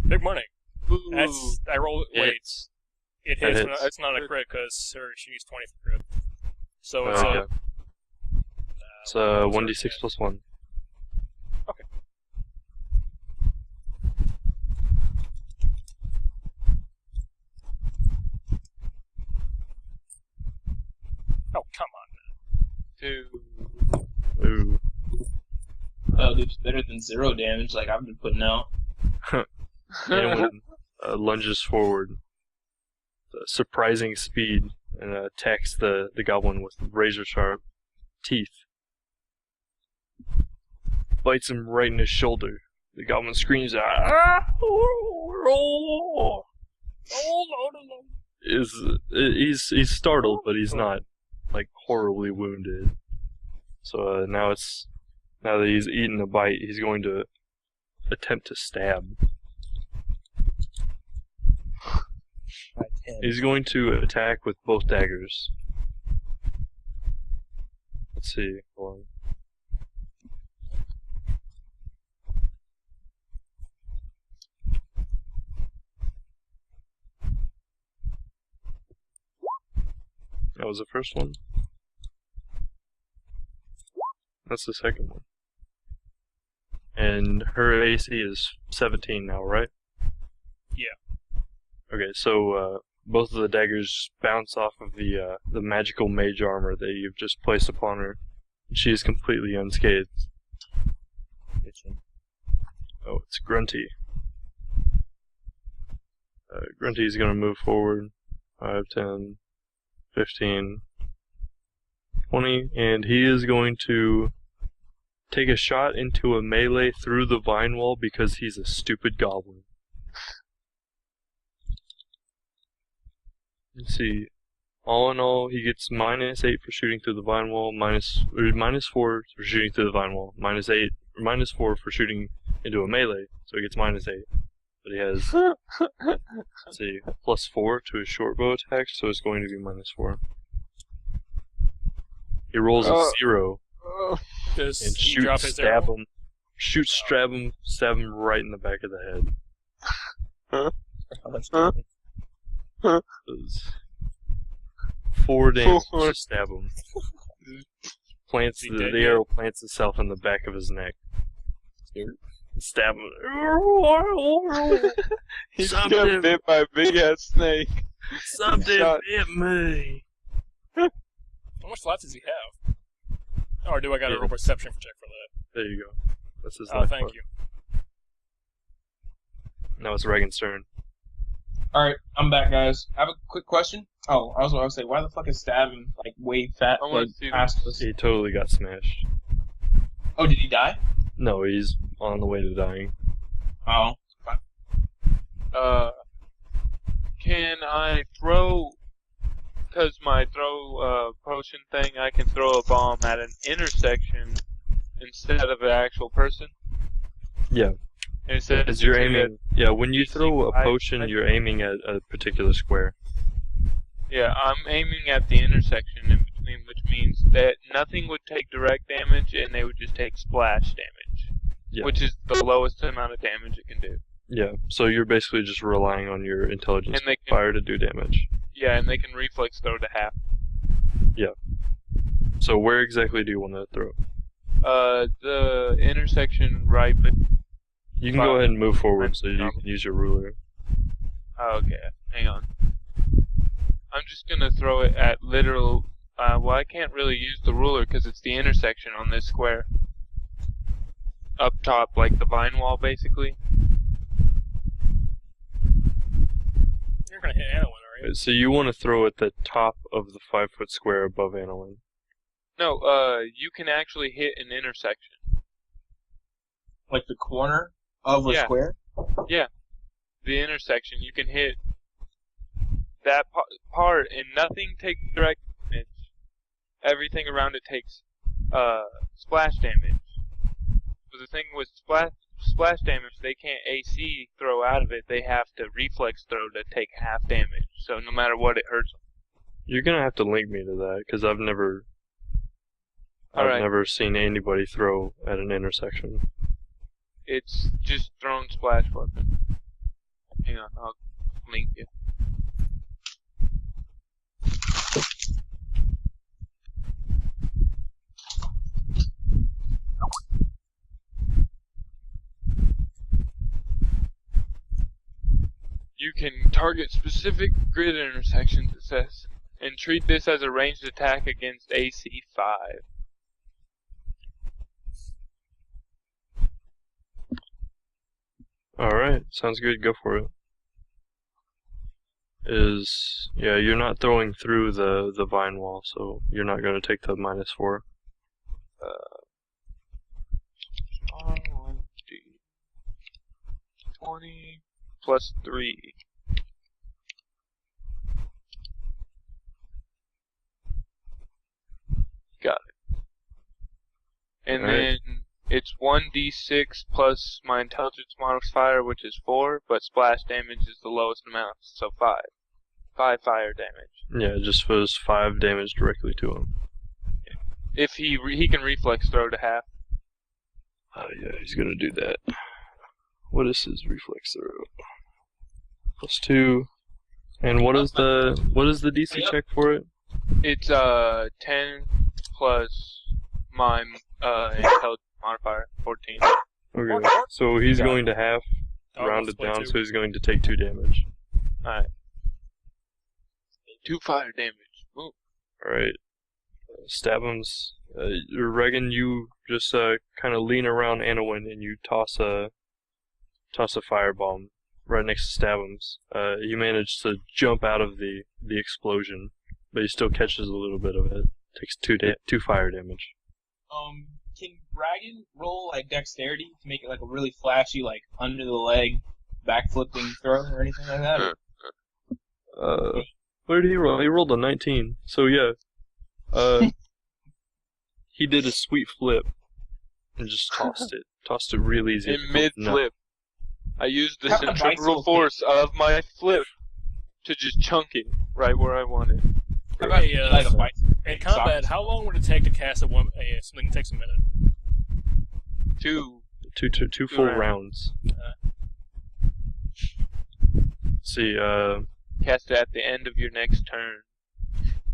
Big money. Ooh. That's I roll. Wait, it That hits. hits. It's not a crit because she needs 20 for crit. So it's Yeah. It's 1d6 plus 1. Okay. Oh, come on. 2. Ooh. Oh, dude, it's better than 0 damage like I've been putting out. Anyone lunges forward, surprising speed, and attacks the goblin with razor sharp teeth. Bites him right in his shoulder. The goblin screams out. "Ah! Oh, he's startled, but he's not like horribly wounded. So now that he's eaten a bite, he's going to attempt to stab. He's going to attack with both daggers. Let's see. Hold on. That was the first one. That's the second one. And her AC is 17 now, right? Yeah. Okay, so both of the daggers bounce off of the magical mage armor that you've just placed upon her. She is completely unscathed. Oh, it's Grunty. Grunty's gonna move forward. 5, 10, 15, 20, and he is going to take a shot into a melee through the vine wall because he's a stupid goblin. Let's see. All in all, he gets -8 for shooting through the vine wall, -4 for shooting through the vine wall, -4 for shooting into a melee, so he gets -8. But he has, let's see, +4 to his short bow attack, so it's going to be -4. He rolls a 0 Does and he drop shoots, his stab arrow? him, stab him right in the back of the head. How much damage? Does 4 damage Four. to stab him. Plants Is he the dead arrow plants itself in the back of his neck. Stab him. He's Something. got bit by a big ass snake. Something Shot. bit me. How much life does he have? Or do I got to Yeah. roll perception check for that? There you go. That's his Oh, life thank bar. you. Now it's Reagan's turn. Alright, I'm back, guys. I have a quick question. Oh, I was going to say, why the fuck is stabbing, like, way fat, I wanna like, see past us? He totally got smashed. Oh, did he die? No, he's on the way to dying. Oh. Can I throw? Because my throw potion thing, I can throw a bomb at an intersection instead of an actual person. Yeah. And it says Because you're to aiming. Yeah, when you throw a I- potion, you're aiming at a particular square. Yeah, I'm aiming at the intersection in between, which means that nothing would take direct damage and they would just take splash damage, Yeah. which is the lowest amount of damage it can do. Yeah, so you're basically just relying on your intelligence And they can- fire to do damage. Yeah, and they can reflex throw to half. So where exactly do you want to throw? The intersection right, but You can go ahead and move forward so you Um, can use your ruler. okay, hang on. I'm just gonna throw it at literal. Well, I can't really use the ruler because it's the intersection on this square. Up top, like the vine wall, basically. You're going to hit Annalyn, are you? So you want to throw at the top of the 5-foot square above Annalyn. No, you can actually hit an intersection. Like the corner of a Yeah. square? The intersection, you can hit that part, and nothing takes direct damage. Everything around it takes splash damage. But the thing with splash damage, they can't AC throw out of it. They have to reflex throw to take half damage. So no matter what, it hurts them. You're gonna have to link me to that because I've never Alright. never seen anybody throw at an intersection. It's just thrown splash weapon. Hang on, I'll link you. You can target specific grid intersections, it says, and treat this as a ranged attack against AC 5. Alright, sounds good, go for it. Yeah, you're not throwing through the vine wall, so you're not gonna take the -4. R1D 20 plus 3. Got it. And Alright. then it's 1d6 plus my intelligence modifier, which is 4, but splash damage is the lowest amount, so 5. 5 fire damage. Yeah, it just was 5 damage directly to him. If he can reflex throw to half. Yeah, he's gonna do that. What is his reflex throw? +2. And what is the DC check for it? It's 10 plus my intelligence modifier, 14. Okay, so he's Got going to half, Oh, rounded split down, two. so he's going to take 2 damage. Alright. 2 fire damage. Ooh. Alright. Stabums. Regan, you just kind of lean around Anowin and you toss a firebomb right next to Stabums. He managed to jump out of the explosion, but he still catches a little bit of it. Takes 2 fire damage. Can Dragon roll like dexterity to make it like a really flashy, like under the leg, backflipping throw or anything like that? What did he roll? He rolled a 19. So yeah. He did a sweet flip and just tossed it. Tossed it real easy. In mid-flip, I used the How about centrifugal bicycle force of my flip to just chunk it right where I want it. How about Hey, like a bicycle? in combat, how long would it take to cast something that takes a minute? 2. Two full rounds. rounds. See, Cast it at the end of your next turn.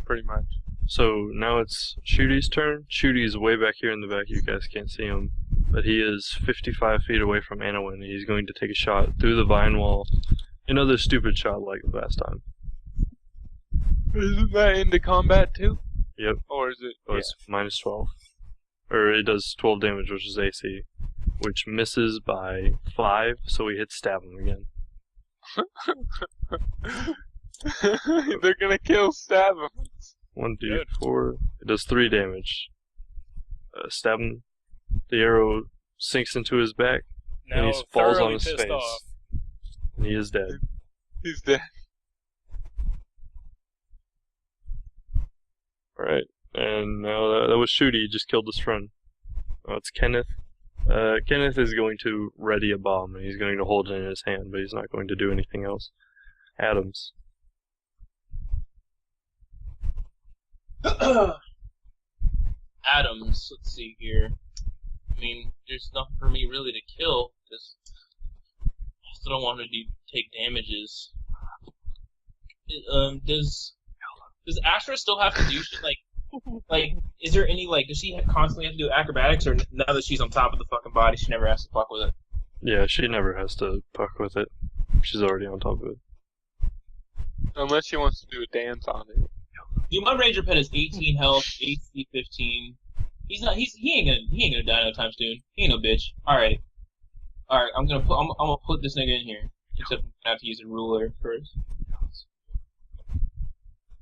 Pretty much. so now it's Shooty's turn. Shooty's way back here in the back. You guys can't see him, but he is 55 feet away from Anowin. He's going to take a shot through the vine wall. Another stupid shot like last time. Isn't that into combat too? Yep. Or is it? Oh, it's -12. Or it does 12 damage, which is AC, which misses by 5, so we hit stab him again. They're gonna kill Stabum. 1d4. It does 3 damage. Stab him. The arrow sinks into his back, and Now he falls thoroughly on his pissed face. off. And he is dead. He's dead. Alright, and now that was Shooty, he just killed his friend. Now it's Kenneth. Kenneth is going to ready a bomb, and he's going to hold it in his hand, but he's not going to do anything else. Adams. Adams, let's see here. I mean, there's nothing for me really to kill, because I still don't want to take damages. Does Astra still have to do shit, like, is there any, like, does she constantly have to do acrobatics, or now that she's on top of the fucking body, she never has to fuck with it? Yeah, she never has to fuck with it. She's already on top of it. Unless she wants to do a dance on it. Dude, my Ranger pet is 18 health, AC 15. He ain't gonna die no time soon. He ain't no bitch. Alright, I'm gonna put this nigga in here. Except I'm gonna have to use a ruler first.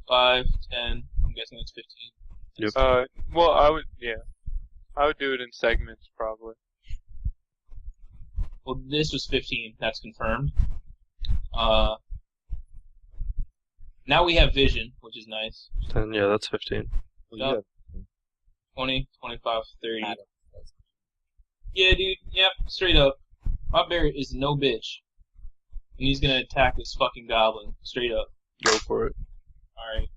5, 10, I'm guessing that's 15. Yep. Well, I would do it in segments, probably. Well, this was 15, that's confirmed. Now we have vision, which is nice. 10, yeah, that's 15. Yep. 20, 25, 30. Yeah, dude, yep, straight up. My bear is no bitch. And he's gonna attack this fucking goblin, straight up. Go for it. Alright.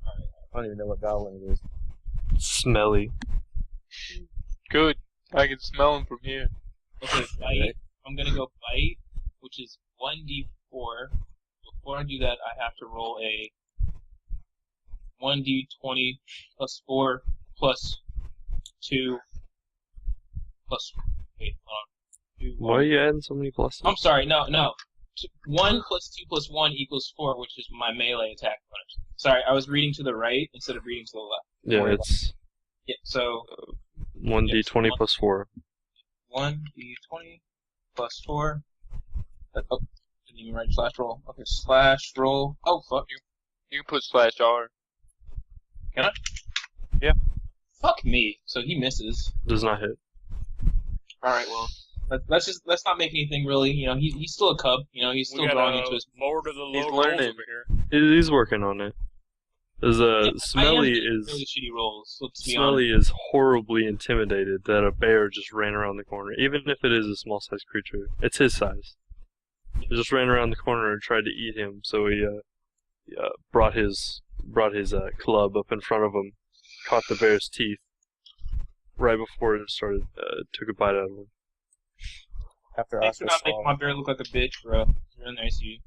I don't even know what goblin it is. Smelly. Good. I can smell him from here. Okay, bite. I'm gonna go bite, which is 1d4. Before I do that, I have to roll a 1d20 plus 4 plus 2 plus. Wait, hold on. 2, Why are you adding so many pluses? I'm sorry, no. 1 plus 2 plus 1 equals 4, which is my melee attack bonus. Sorry, I was reading to the right instead of reading to the left. Yeah, it's Yeah, so 1d20 Yes, plus 4. 1d20 plus 4. Oh, didn't even write slash roll. Okay, slash roll. Oh, fuck you. You can put /R. Can I? Yeah. Fuck me. So he misses. Does not hit. Alright, well. Let's not make anything really, he's still a cub, he's still we got growing into his... Lord of the He's Low Rolls learning. over here. He's working on it. There's Smelly I am is really shitty rolls, let's be honest. Smelly is horribly intimidated that a bear just ran around the corner, even if it is a small-sized creature. It's his size. He just ran around the corner and tried to eat him, so he brought his club up in front of him, caught the bear's teeth right before it started, took a bite out of him. After Thanks for Oscar not making saw, my bear look like a bitch, bro. It's really nice of you.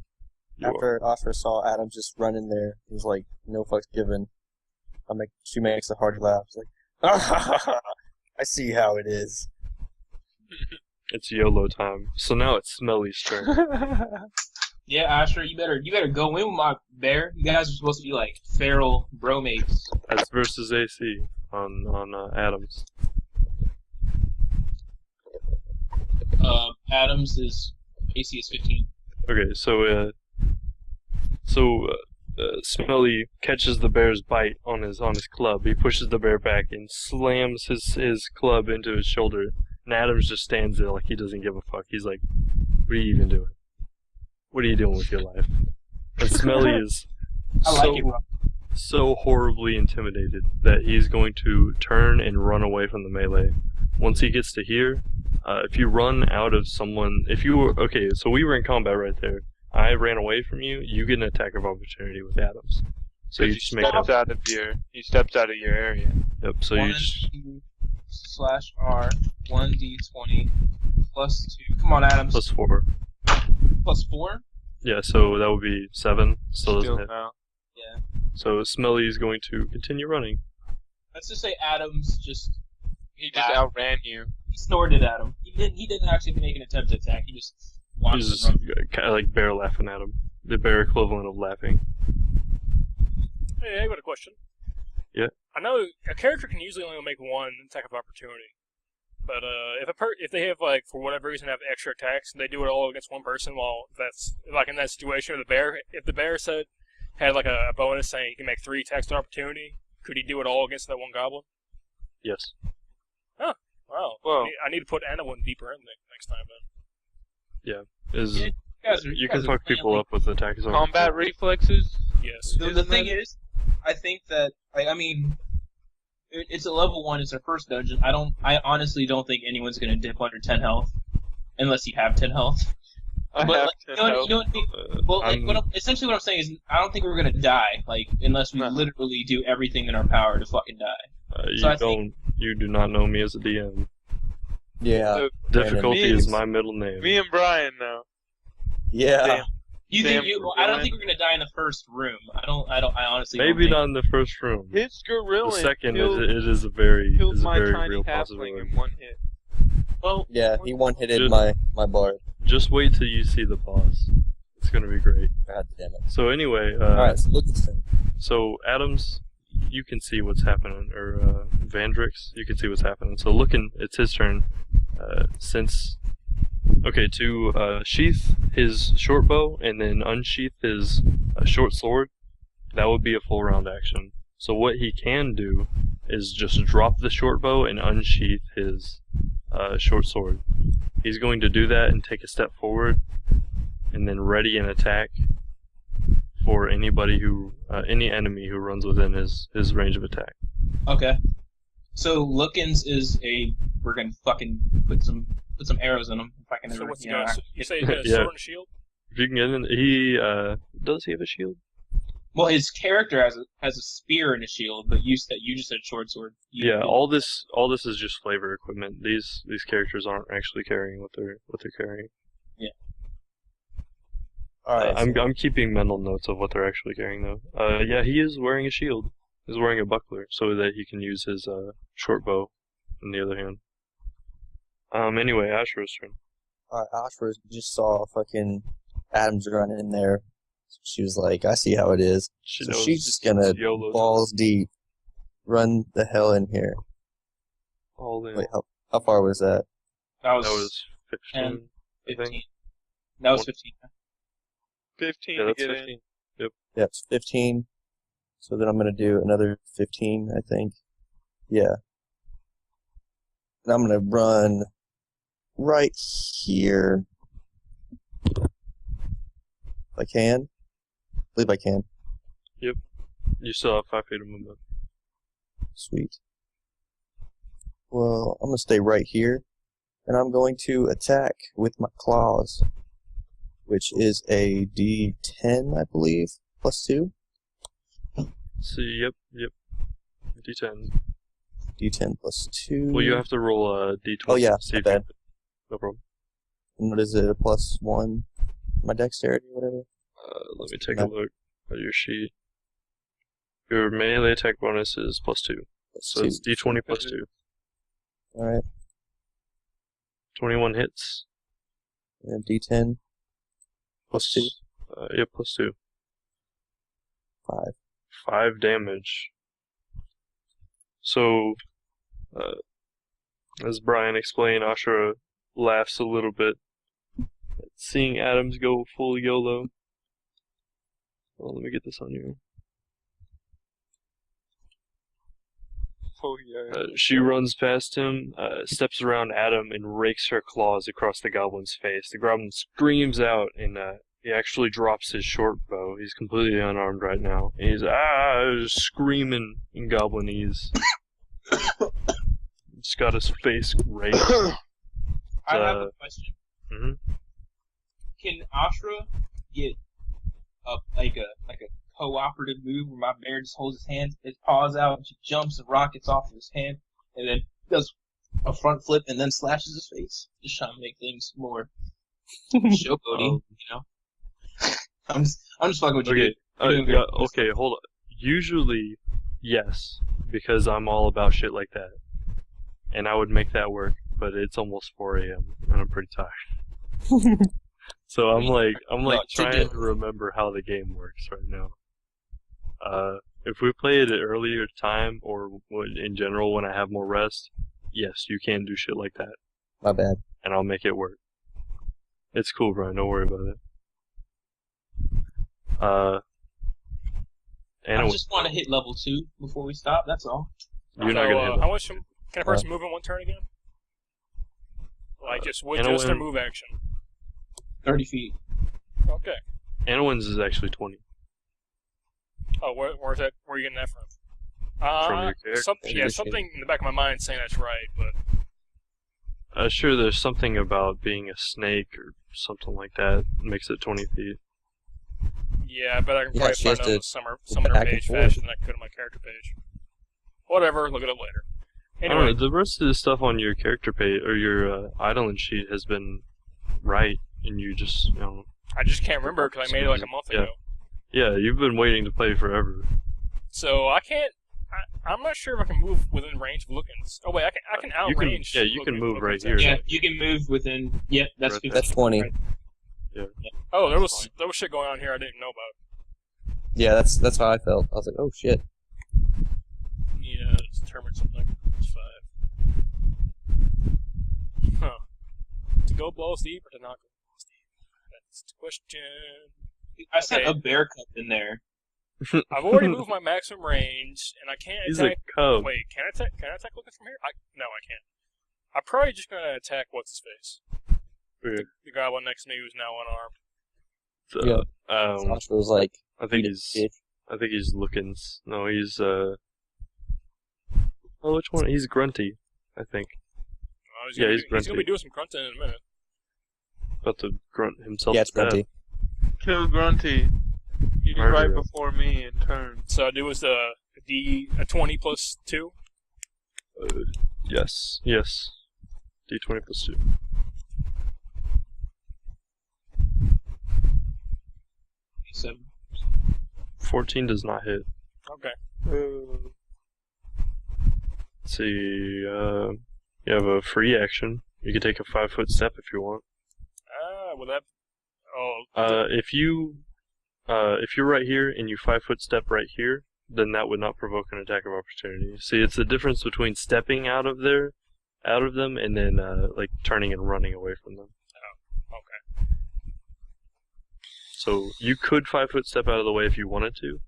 after Oscar saw Adam just run in there, he was like, no fucks given. She makes a hearty laugh. She's like, I see how it is. It's YOLO time. So now it's Smelly's turn. Yeah, Asher, you better go in with my bear. You guys are supposed to be like feral bromates. That's versus AC on Adams. Adams is AC is 15. Okay, so Smelly catches the bear's bite on his club. He pushes the bear back and slams his club into his shoulder. And Adams just stands there like he doesn't give a fuck. He's like, "What are you even doing? What are you doing with your life?" And Smelly is I like it, bro. so horribly intimidated that he's going to turn and run away from the melee. Once he gets to here, if you run out of someone, okay, so we were in combat right there. I ran away from you. You get an attack of opportunity with Adams. So you he just make steps that. he steps out of your area. Yep. So you just, 1/R 1d20 plus 2. Come on, Adams. plus 4. Plus 4? Yeah. So that would be 7. Still doesn't Still hit. no. Yeah. So Smelly is going to continue running. Let's just say Adams just He just Yeah. outran you. he snorted at him. He didn't actually make an attempt to attack. He just watched He's him just run. kind of like bear laughing at him. The bear equivalent of laughing. Hey, I got a question. Yeah. I know a character can usually only make one attack of opportunity, but if they have like for whatever reason have extra attacks and they do it all against one person, while that's like in that situation with the bear, if the bear had like a bonus saying he can make 3 attacks of opportunity, could he do it all against that one goblin? Yes. Wow. Whoa. I need to put Anna one deeper in next time then. Is you can guys are fuck people family. up with attacks. on Combat reflexes. Yes. The Isn't thing that- is, I think that it's a level 1. It's their first dungeon. I honestly don't think anyone's gonna dip under 10 health, unless you have 10 health. I But have like, to you know help. what I mean? Well, like, essentially what I'm saying is, I don't think we're gonna die, like, unless we No. literally do everything in our power to fucking die. You So I think- You do not know me as a DM. Yeah. So, Difficulty Me- is my middle name. me and Brian though. Yeah. Damn. You Damn, think we're I don't going- think we're gonna die in the first room. I honestly don't Maybe think. not in the first room. His gorilla The second, killed, it is a very, killed my very tiny real halfling possibility. in one hit. Well, Yeah, he one-hitted Just- my bard. Just wait till you see the boss. It's gonna be great. God damn it. So anyway, Alright, so look this thing. so Adams, you can see what's happening, or Vandrix, you can see what's happening. So it's his turn. To sheath his short bow and then unsheath his short sword, that would be a full round action. So what he can do is just drop the short bow and unsheath his short sword. He's going to do that and take a step forward, and then ready an attack for any enemy who runs within his range of attack. okay. So Lookins is we're gonna fucking put some arrows in him, I can So ever, what's he you know, got? You say he got a Yeah. sword and a shield? If you can get in, he does he have a shield? Well, his character has a spear and a shield, but you just said short sword. Yeah, all this is just flavor equipment. These characters aren't actually carrying what they're carrying. All right. I'm keeping mental notes of what they're actually carrying though. Yeah, he is wearing a shield. He's wearing a buckler so that he can use his short bow in the other hand. Anyway, Ashra's turn. All right, Ashra just saw fucking Adams running in there. She was like, I see how it is. She So knows she's just gonna YOLO balls deep run the hell in here. all in. Wait, how far was that? That That was was 15. 10, I think. 15. That was 15. 15 Yeah, to that's get 15. in. Yeah, it's 15. So then I'm gonna do another 15, I think. Yeah. And I'm gonna run right here. If I can. I believe I can. You still have 5 feet of movement. Sweet. Well, I'm gonna stay right here, and I'm going to attack with my claws, which is a D10, I believe, +2. See, yep. D10. D10 +2. Well, you have to roll a D20. Oh, yeah, See my if you- bad. No problem. And what is it? A +1? My dexterity, whatever. Let me take a look at your sheet. Your melee attack bonus is +2. So +2. it's D20 +2. All right. 21 hits. And D10 +2. Yeah, +2. 5. 5 damage. So, as Brian explained, Ashura laughs a little bit at seeing Adams go full YOLO. Well, let me get this on you. Oh, yeah. She runs past him, steps around Adam, and rakes her claws across the goblin's face. The goblin screams out, and he actually drops his short bow. He's completely unarmed right now. And he's screaming in goblinese. Just got his face raked. I have a question. Mhm. Can Ashra get like a cooperative move where my bear just holds his paws out, and she jumps and rockets off of his hand, and then does a front flip and then slashes his face? Just trying to make things more showboating, you know. I'm just fucking with you. Okay, dude. You're doing yeah, great. okay, hold on. Usually, yes, because I'm all about shit like that. And I would make that work, but it's almost 4 a.m. and I'm pretty tired. So I'm like What to trying do? to remember how the game works right now. If we play it at earlier time or in general when I have more rest, yes, you can do shit like that, My bad. and I'll make it work. It's cool, Brian. Don't worry about it. And I just want to hit level 2 before we stop. That's all. you're not gonna hit How much can a person move in one turn again? Like just with just their move action. 30 feet. Okay. Anowin's is actually 20. Oh, where's that? Where are you getting that from? From your character. Something in the back of my mind saying that's right, but Sure, there's something about being a snake or something like that makes it 20 feet. yeah, I bet I can Yeah, probably she find has out on to the summoner back and page forth. faster than I could on my character page. Whatever, look it up later. I don't Anyway, know, the rest of the stuff on your character page or your Eidolon sheet has been right, and you just, you know, I just can't remember because I made it like a month Yeah. ago. yeah, you've been waiting to play forever. So I can't. I'm not sure if I can move within range of Lookins. Oh wait, I can you can- outrange. yeah, you can move right Lookins, here. actually. Yeah, you can move within. Yep, that's Right 15. That's 20. Right. Oh, there That's was shit going on here I didn't know about. Yeah, that's how I felt. I was like, oh shit. Yeah, it's determined something. It's 5. Huh. To go balls deep or to not go balls deep? That's the question. I sent Okay. a bear cup in there. I've already moved my maximum range, and I can't He's a attack. cub. Wait, can I attack? Can I attack Lookins from here? No, I can't. I'm probably just gonna attack what's his face, Weird. the goblin next to me who's now unarmed. So, Yeah. um, Sasha was like, I think "Eat it, he's bitch." I think he's Lookins. No, he's Oh, which one? He's Grunty, I think. Oh, Yeah, he's he's gonna be grunty. doing some grunting in a minute. About to grunt himself Yeah, it's to death. Grunty. Kill Grunty. He's Murder right him. before me in turn. So I do is a 20 plus 2. Yes. D20 plus 2. 7. 14 does not hit. Okay. Let's see, you have a free action. You can take a 5-foot step if you want. Will that? Oh. If you're right here and you 5-foot step right here, then that would not provoke an attack of opportunity. See, it's the difference between stepping out of them, and then like turning and running away from them. Okay. So you could 5-foot step out of the way if you wanted to,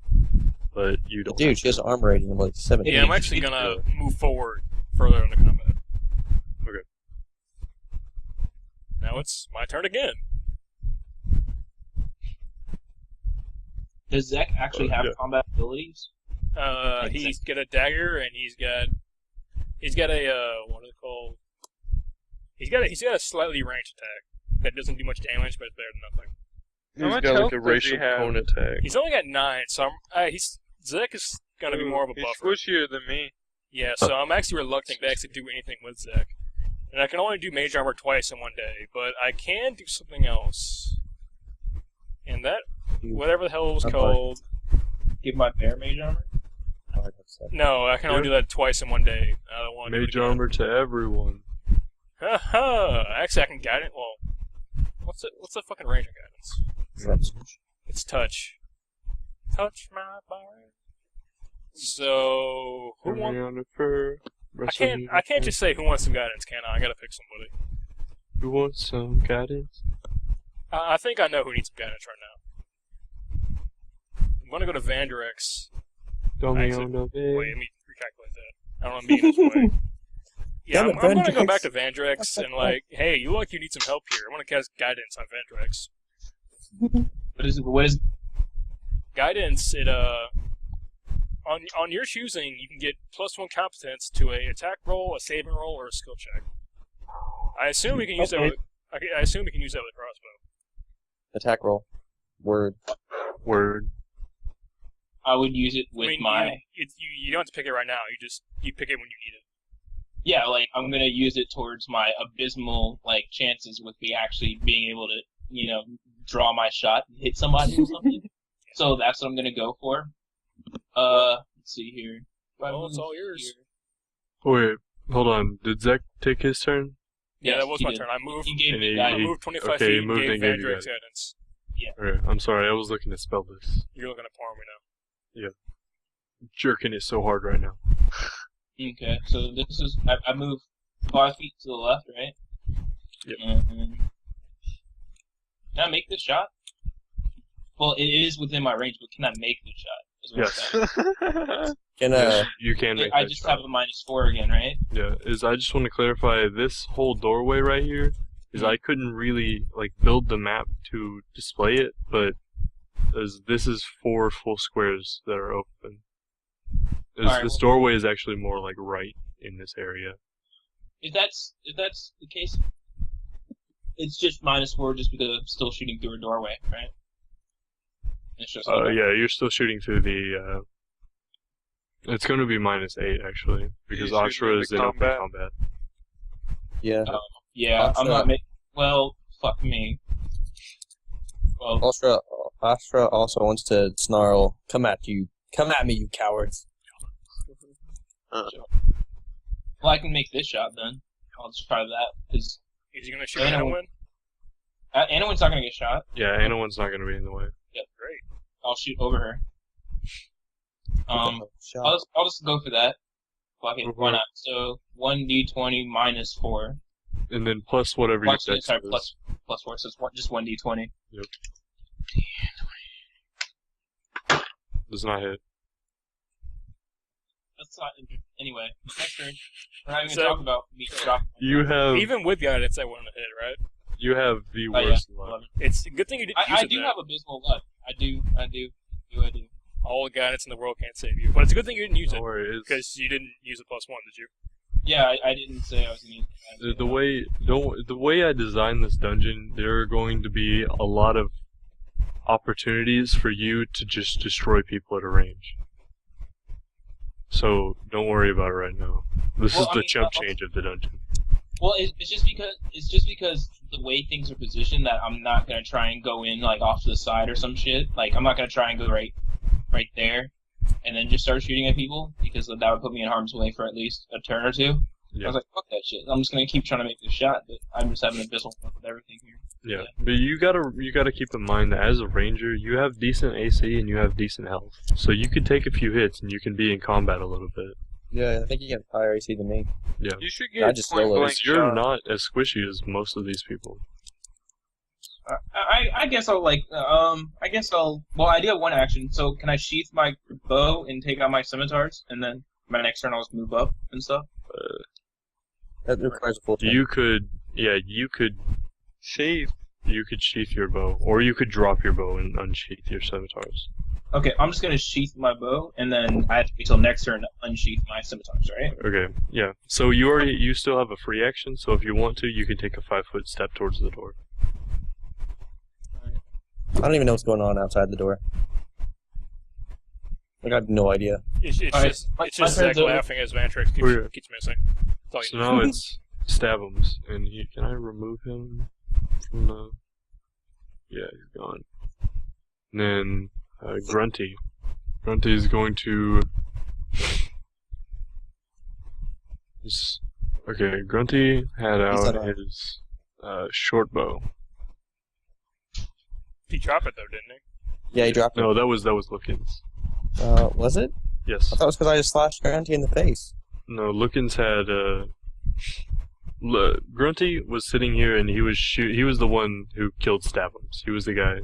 but you don't. Dude, she has an armor rating of like 17. Yeah, I'm actually gonna move forward further into combat. Okay. Now it's my turn again. Does Zek actually have Yeah. combat abilities? He's got a dagger and he's got a what are they called? He's got a slightly ranged attack that doesn't do much damage, but it's better than nothing. How He's much got like health a does he racial have? cone attack. He's only got 9, so Zek is gonna be more of a He's buffer. squishier than me. Yeah, so I'm actually reluctant to actually do anything with Zek. And I can only do mage armor twice in one day, but I can do something else. And that, whatever the hell it was Okay. called. Give my bear mage armor? No, I can only do that twice in one day. I don't want to Mage armor to everyone. Haha! Actually, I can guide it. Well, what's the fucking range of guidance? It's touch. Touch my bar. So who Put me wants? on the fur, I wrestle can't. me I can't on the just say who wants some guidance, can I? I gotta pick somebody. fur. Who wants some guidance? I think I know who needs some guidance right now. I'm gonna go to Vanderex. Don't be Actually, on the Wait, bed. let me recalculate that. I don't want to be in his way. Yeah, Damn I'm it, gonna go Vandrex. back to Vandrex and like, hey, you look like you need some help here. I want to cast guidance on Vandrex. What is Guidance, it on your choosing, you can get +1 competence to a attack roll, a saving roll, or a skill check. I assume we can use that. Okay. With, I assume we can use that with crossbow. Attack roll. Word. Word. I would use it with I mean, my you don't have to pick it right now. You pick it when you need it. yeah, like I'm gonna use it towards my abysmal like chances with me actually being able to draw my shot and hit somebody or something. So that's what I'm gonna go for. Let's see here. Well, it's all yours. Wait, hold on. Did Zek take his turn? Yeah, Yes, that was he my did. turn. I moved. He gave And me he- I guidance. moved 25 Okay, feet he and moved gave and gave you Vandrex guidance. guidance. Alright, I'm sorry. I was looking to spell this. You're looking at porn me now. Jerking it so hard right now. Okay, so this is I move 5 feet to the left, right? Yep. And can I make this shot? Well, it is within my range, but can I make this shot? Is what I'm Yes. saying. Can Yes, you can make I that just shot. have a -4 again, right? Yeah, I just want to clarify this whole doorway right here is I couldn't really like build the map to display it, but as this is 4 full squares that are open. Alright, This well- doorway is actually more like right in this area. If that's the case, it's just -4 just because I'm still shooting through a doorway, right? It's just Yeah, you're still shooting through the. It's going to be -8 actually because You shooting Ashra in is the in open combat? combat. yeah. yeah. I'm Ashra. not making. Well, fuck me. Well, Astra also wants to snarl. Come at you. Come at me, you cowards. I can make this shot then. I'll just try that because Is he gonna shoot Anowin. Anowin? Anowin's not gonna get shot. Yeah, anyone's not going to be in the way. Great. I'll shoot over her. Shot. I'll just go for that. Fuck it, why Mhm. not? So 1d20 -4. And then plus whatever Well, your actually, dex sorry, is. plus 4, so it's just 1d20. Does not hit. That's not anyway. Next turn. We're not even So- gonna talk about me dropping. You have Even with guidance, I wouldn't hit, right? the Oh, yeah, worst luck. 11. It's a good thing you didn't use I it do then. have abysmal luck. I do. All the guidance in the world can't save you. But it's a good thing you didn't use Don't it, worry, because you didn't use a +1, did you? Yeah, I didn't say I was gonna use the way I designed this dungeon, there are going to be a lot of opportunities for you to just destroy people at a range. So don't worry about it right now. This is the chump change of the dungeon. Well, it's just because the way things are positioned that I'm not gonna try and go in like off to the side or some shit. Like I'm not gonna try and go right there, and then just start shooting at people because that would put me in harm's way for at least a turn or two. Yeah. I was like, fuck that shit. I'm just gonna keep trying to make this shot, but I'm just having abyssal fun with everything here. Yeah, but you gotta keep in mind that as a ranger, you have decent AC and you have decent health, so you could take a few hits and you can be in combat a little bit. Yeah, I think you get higher AC than me. Yeah, You should I get just point solo. blank you're shot. not as squishy as most of these people. I guess I'll well, I do have one action, so can I sheath my bow and take out my scimitars, and then my next turn I'll just move up and stuff? That requires a full turn. You could Sheath. sheath your bow, or you could drop your bow and unsheath your scimitars. Okay, I'm just gonna sheath my bow, and then I have to wait till next turn to unsheath my scimitars, right? Okay, yeah. So you still have a free action, so if you want to, you can take a 5-foot step towards the door. I don't even know what's going on outside the door. I got no idea. It's Alright, just my Zach turn's over. laughing as Vantrix keeps missing. That's all you So need. now it's Stabums, and can I remove him from the... Yeah, he's gone. And then Grunty. Grunty is going to... Okay, Grunty had not out on. his short bow. He dropped it though, didn't he? Yeah, he dropped it. No, that was Lookins. Was it? Yes. I thought it was because I just slashed Grunty in the face. No, Lookins had Grunty was sitting here and he was the one who killed Stabums. He was the guy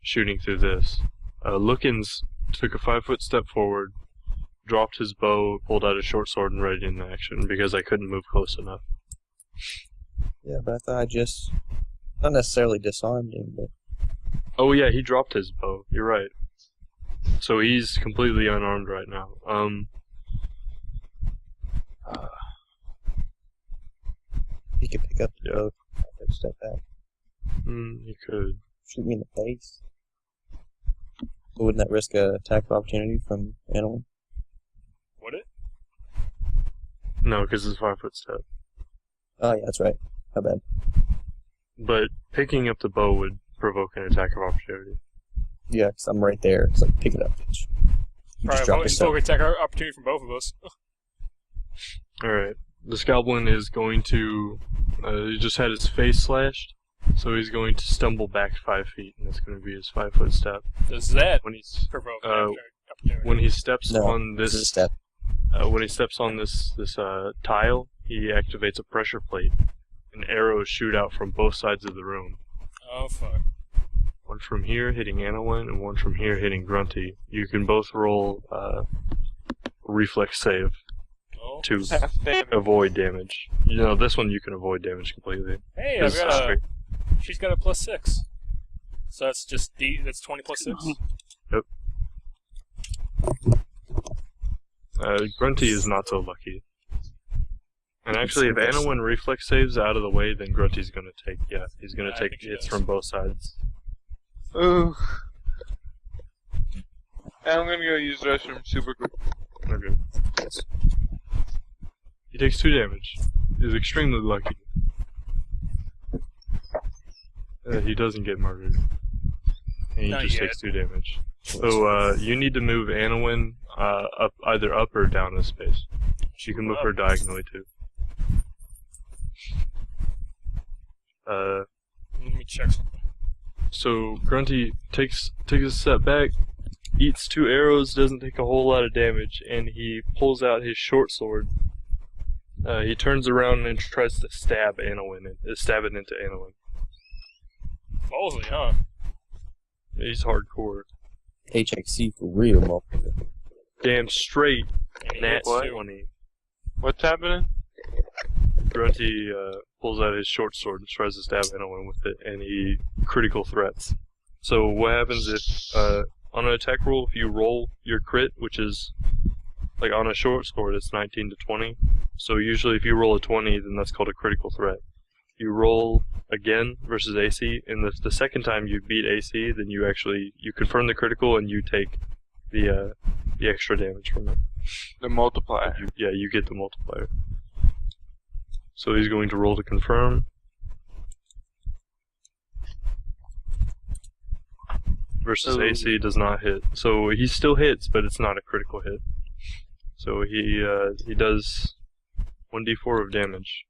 shooting through this. Lookins took a 5-foot step forward, dropped his bow, pulled out his short sword, and readied in action because I couldn't move close enough. Yeah, but I thought I just... Not necessarily disarmed him, but... Oh yeah, he dropped his bow. You're right. So he's completely unarmed right now. He could pick up the Yeah. bow. I could step back. He could. Shoot me in the face. But wouldn't that risk a attack of opportunity from animal? Would it? No, because it's a 5-foot step. Oh, yeah, that's right. My bad. But picking up the bow would provoke an attack of opportunity. Yeah, 'cause I'm right there. It's like, pick it up, bitch. You just drop Probably your still step. attack our opportunity from both of us. Alright. This goblin is going to... he just had his face slashed, so he's going to stumble back 5 feet, and that's going to be his 5-foot step. Does that When he's provoke an opportunity? when he steps No, on this is a this step. when he steps on this tile, he activates a pressure plate, and arrows shoot out from both sides of the room. Oh fuck. One from here hitting Anowin, and one from here hitting Grunty. You can both roll reflex save Oh. to Half damage. avoid damage. You know, this one you can avoid damage completely. Hey, I've It's got a. straight- She's got a +6. So that's just that's 20 + 6. Grunty is not so lucky. And actually, if Anowin reflex saves out of the way, then Grunty's gonna take, he's gonna I take think he hits does. from both sides. Ooh. And I'm gonna go use the restroom super quick. Okay. He takes 2 damage. He's extremely lucky. He doesn't get murdered. And he Not just yet. takes 2 damage. So, you need to move Anowin, either up or down a space. You can move her diagonally too. Let me check something. So Grunty takes a step back, eats 2 arrows, doesn't take a whole lot of damage, and he pulls out his short sword. He turns around and tries to stab it into Anowin. Ballsy, huh? He's hardcore. HXC for real, motherfucker. Damn straight, And he nat hits what? 20. What's happening? Grunty pulls out his short sword and tries to stab Anowin with it, and he critical threats. So what happens if, on an attack roll, if you roll your crit, which is, like on a short sword, it's 19 to 20. So usually if you roll a 20, then that's called a critical threat. You roll again versus AC, and the second time you beat AC, then you confirm the critical and you take the extra damage from it. The multiplier. You get the multiplier. So he's going to roll to confirm. Versus AC does not hit. So he still hits, but it's not a critical hit. So he does 1d4 of damage.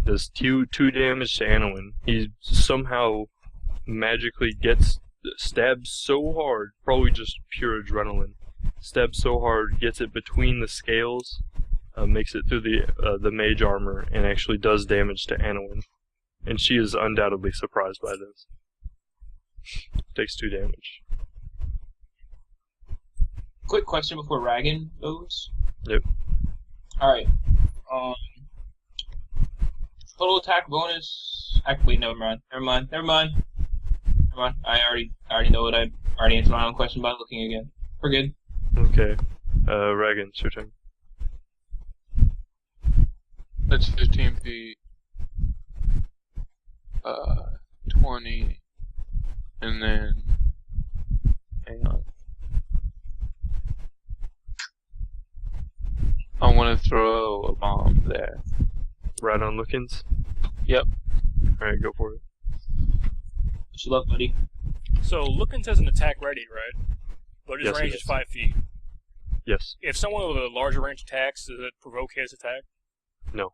Does two damage to Anowin. He somehow magically gets stabbed so hard, probably just pure adrenaline. Stabs so hard, gets it between the scales, makes it through the mage armor, and actually does damage to Anowin. And she is undoubtedly surprised by this. Takes 2 damage. Quick question before Ragan goes. Yep. Alright. Total attack bonus. Wait, never mind. I already know what I already answered my own question by looking again. We're good. Okay. Ragan, it's your turn. That's 15 feet. 20. And then, hang on. I want to throw a bomb there. Right on Lookins? Yep. Alright, go for it. What you love, buddy? So Lookins has an attack ready, right? But his Yes, he range is does. 5 feet. Yes. If someone with a larger range attacks, does it provoke his attack? No.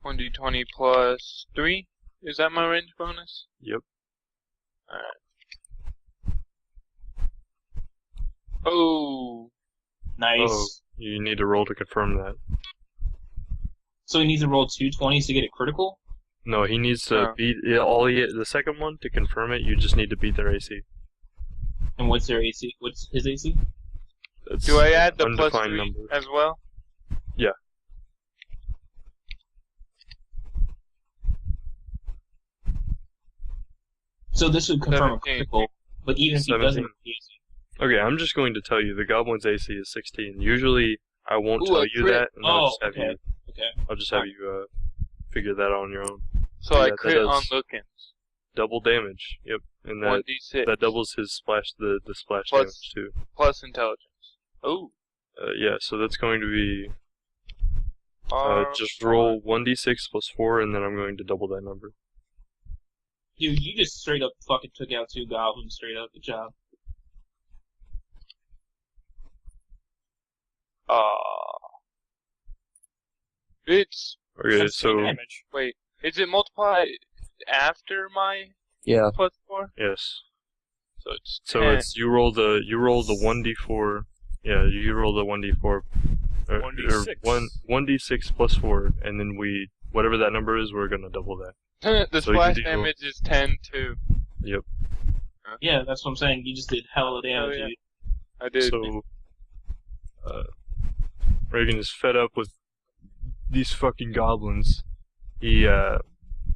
1d20 plus 3? Is that my range bonus? Yep. Alright. Oh! Nice. Oh, you need to roll to confirm that. So he needs to roll 2 20s to get it critical? No, he needs to beat the second one to confirm it. You just need to beat their AC. And what's their AC? What's his AC? It's Do I add the an plus undefined 3 number. as well? Yeah. So this would confirm a 17. critical, but even if he 17. doesn't have the AC. Okay, I'm just going to tell you the goblin's AC is 16. Usually, I won't Ooh, tell a you crit. that, and I'll just have okay. you. Okay. I'll just have you figure that out on your own. So Yeah, I that crit does. on Lookins. Double damage. Yep, and that 1d6. doubles his splash the splash Plus- damage too. Plus intelligence. Oh. Yeah, so that's going to be R just roll 1d6 plus 4, and then I'm going to double that number. Dude, you just straight up fucking took out 2 goblins straight up. Good job. It's Okay, That's so damage. wait. Is it multiplied after my Yeah. plus 4? yes, So it's so 10. it's you roll the 1d4. Yeah, you roll the 1d4. 1d6. 1d6 plus 4, and then whatever that number is, we're gonna double that. The So you splash do- damage is 10 too. Yep. Yeah, that's what I'm saying. You just did hella damage, yeah. dude. I did. So, Reagan is fed up with these fucking goblins. He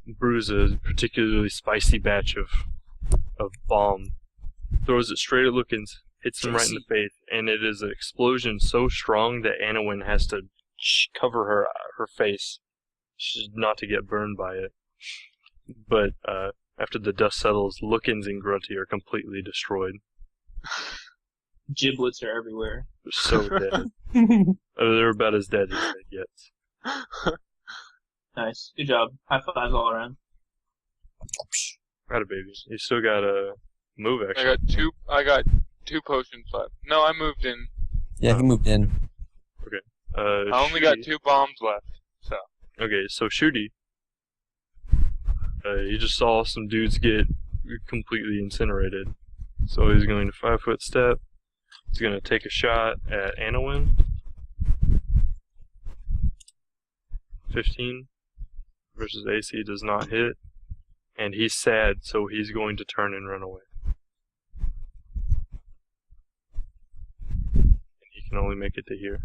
brews a particularly spicy batch of bomb, throws it straight at Lookins, hits him right in the face, and it is an explosion so strong that Anowin has to cover her face not to get burned by it. But after the dust settles, Lookins and Grunty are completely destroyed. Giblets are everywhere. They're so dead. They're about as dead as they get. Nice. Good job. High fives all around. Right, baby. You still got a move action. I got two potions left. No, I moved in. Yeah, he moved in. I only got 2 bombs left. So Okay, so Shooty. He just saw some dudes get completely incinerated. So he's going to 5-foot step. He's going to take a shot at Anowin. 15 versus AC does not hit. And he's sad, so he's going to turn and run away. And he can only make it to here.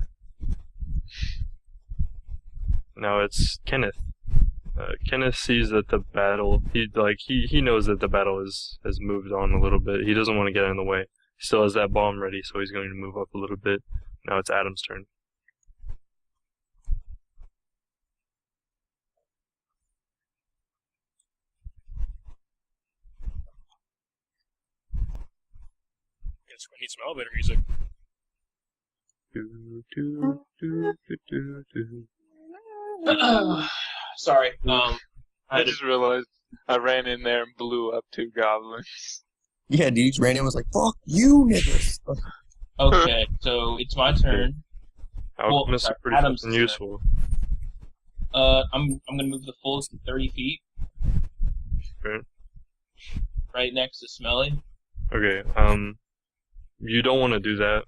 Now it's Kenneth. Kenneth sees that the battle, he knows that the battle has moved on a little bit. He doesn't want to get in the way. He He still has that bomb ready, so he's going to move up a little bit. Now it's Adam's turn. Guess we need some elevator music. Do, do, do, do, do, do. Sorry. I just realized I ran in there and blew up 2 goblins. Yeah, dude, just ran in and was like, fuck you, niggas. Okay, so it's my turn. Alchemists are pretty Adam's fucking useful. I'm gonna move the full 30 feet. Okay. Right next to Smelly. Okay, you don't want to do that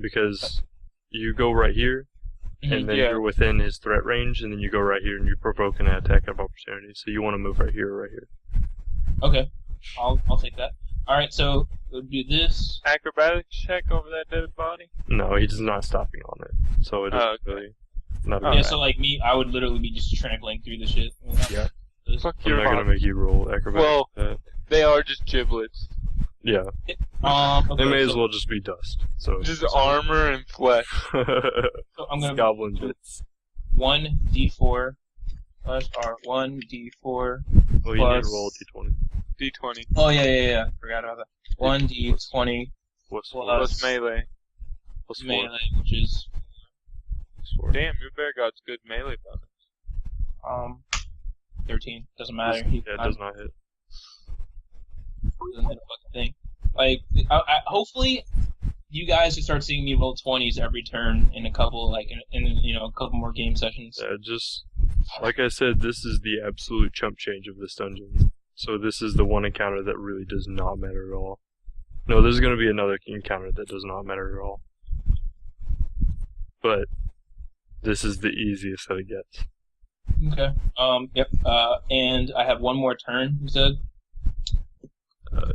because you go right here, and then Yeah. you're within his threat range, and then you go right here and you provoke an attack of opportunity. So you want to move right here or right here. Okay, I'll take that. All right, so we'll do this. Acrobatics check over that dead body. No, he's not stopping on it. So it Oh, is really not a Oh, Yeah, bad. so like me, I would literally be just trampling through the shit. Yeah. Fuck I'm your not gonna body. make you roll acrobatics. Well, for that. they are just giblets. Yeah, Okay, they may as so- well just be dust. So Just armor and flesh. So I'm gonna goblin bits. 1d4 plus our 1d4. Well, you need to Plus- roll d20 D20 Oh yeah. Forgot about that. 1d20 plus Well, 4. plus melee. Plus 4. melee, which is Plus 4. Damn, your bear god's good melee bonus. 13. Doesn't matter. He Yeah, it does not hit. doesn't hit a fucking thing. Like, hopefully, you guys will start seeing me roll 20s every turn in a couple, like, in a couple more game sessions. Yeah, just like I said, this is the absolute chump change of this dungeon. So this is the one encounter that really does not matter at all. No, there's going to be another encounter that does not matter at all. But this is the easiest that it gets. Okay. Yep. And I have one more turn. You said.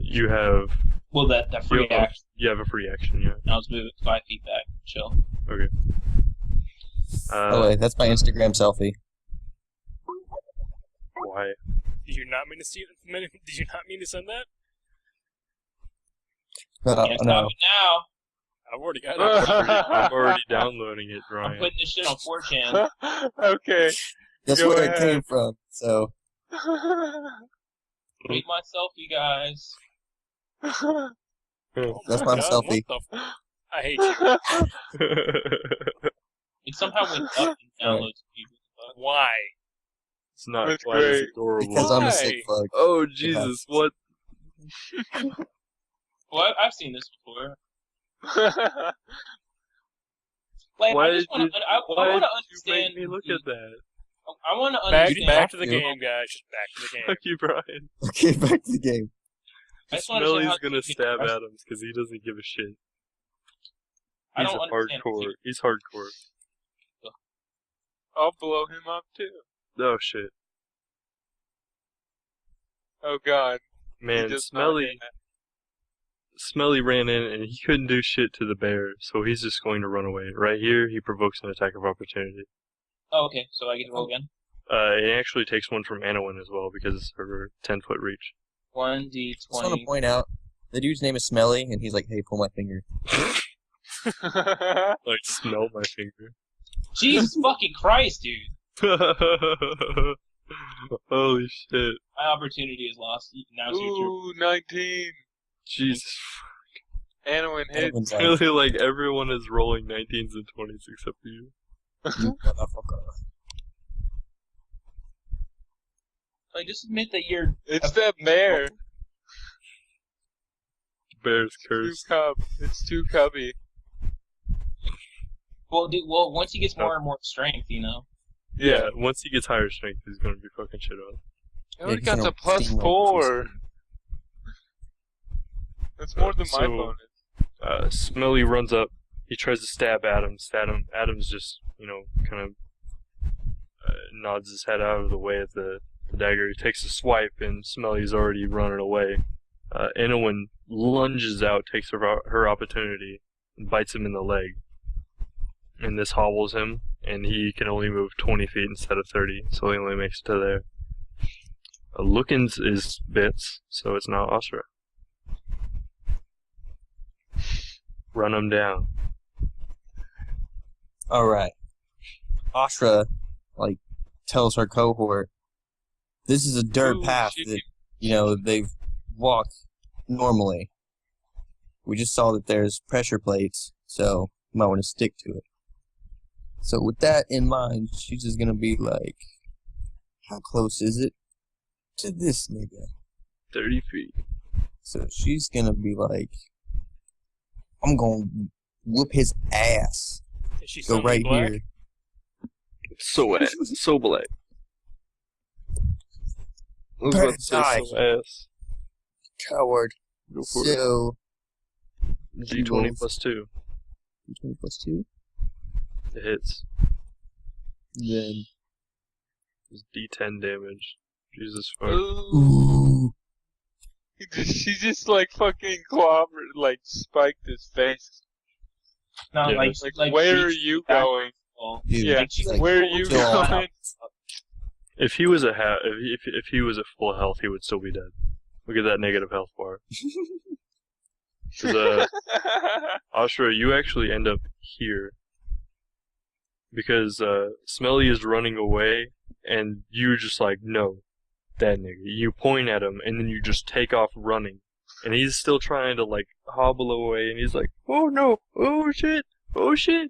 You have Well, that free you have, action. you have a free action, yeah. I'll just move it 5 feet back. Chill. Okay. Oh, wait, that's my Instagram selfie. Why? Did you not mean to see? Did you not mean to send that? Can't stop No. it now. I've already got I'm it. already downloading it, I'm Ryan. putting this shit on 4chan. Okay. That's Go where ahead. it came from. So, Read my selfie, guys. Oh That's my my God, selfie. what the I hate you. It somehow went up in downloads. People. Why? It's not That's quite as great. adorable. because I'm a Why? sick fuck. Oh, Jesus, what? Well, I've seen this before. Like, Why I just did want to. I Why want to did you understand. make me look at that? I want to Back, understand. back to the game, guys. Just back to the game. Fuck you, Brian. Okay, back to the game. I just want to understand Smelly's how gonna people stab are- Adams because he doesn't give a shit. I He's don't a understand. hardcore. He's hardcore. I'll blow him up too. Oh shit, Oh god. He man! does not Smelly, hit that. Smelly ran in and he couldn't do shit to the bear, so he's just going to run away. Right here, he provokes an attack of opportunity. Oh, okay. So I get to roll again. It actually takes one from Anowin as well because it's her 10-foot reach. 1d20. Just want to point out, the dude's name is Smelly, and he's like, hey, pull my finger. Like, smell my finger. Jesus fucking Christ, dude! Holy shit. My opportunity is lost. Now it's your turn. Ooh, 19. Jesus. Anowin hit. Everyone's like, Really, like, everyone is rolling 19s and 20s except for you. you motherfucker. Like, just admit that you're. It's that bear. Bear's Too curse. cub. It's too cubby. Well, dude. Well, once he gets more and more strength, you know. Yeah, once he gets higher strength, he's gonna be fucking shit up. I already he's got gonna the plus steamroll 4. That's more than my So- bonus. Smelly runs up. He tries to stab Adams. Adams just, kind of nods his head out of the way of the dagger. He takes a swipe, and Smelly's already running away. Anowin lunges out, takes her opportunity, and bites him in the leg. And this hobbles him, and he can only move 20 feet instead of 30, so he only makes it to there. Lookins is bits, so it's now Osra. Run them down. All right. Ashra, like, tells her cohort, this is a dirt Ooh, path she that, they've walked normally. We just saw that there's pressure plates, so you might want to stick to it. So with that in mind, she's just gonna be like, how close is it to this nigga? 30 feet. So she's gonna be like, I'm gonna whoop his ass. Is she Go suddenly right black? here. So black. I was about to say Die. so ass. Coward. Go for So, it. D20 plus 2. D20 plus 2. It hits. Then, It's D10 damage. Jesus fuck. Ooh. She just like fucking clobbered, like spiked his face. No, Yeah. Like, where are you going? dude, Yeah, she's like, where are you "Go on." going? If he was if he was at full health, he would still be dead. Look at that negative health bar. 'Cause, Ashra, you actually end up here because Smelly is running away, and you're just like, no, that nigga. You point at him, and then you just take off running, and he's still trying to like hobble away, and he's like, oh no, oh shit, and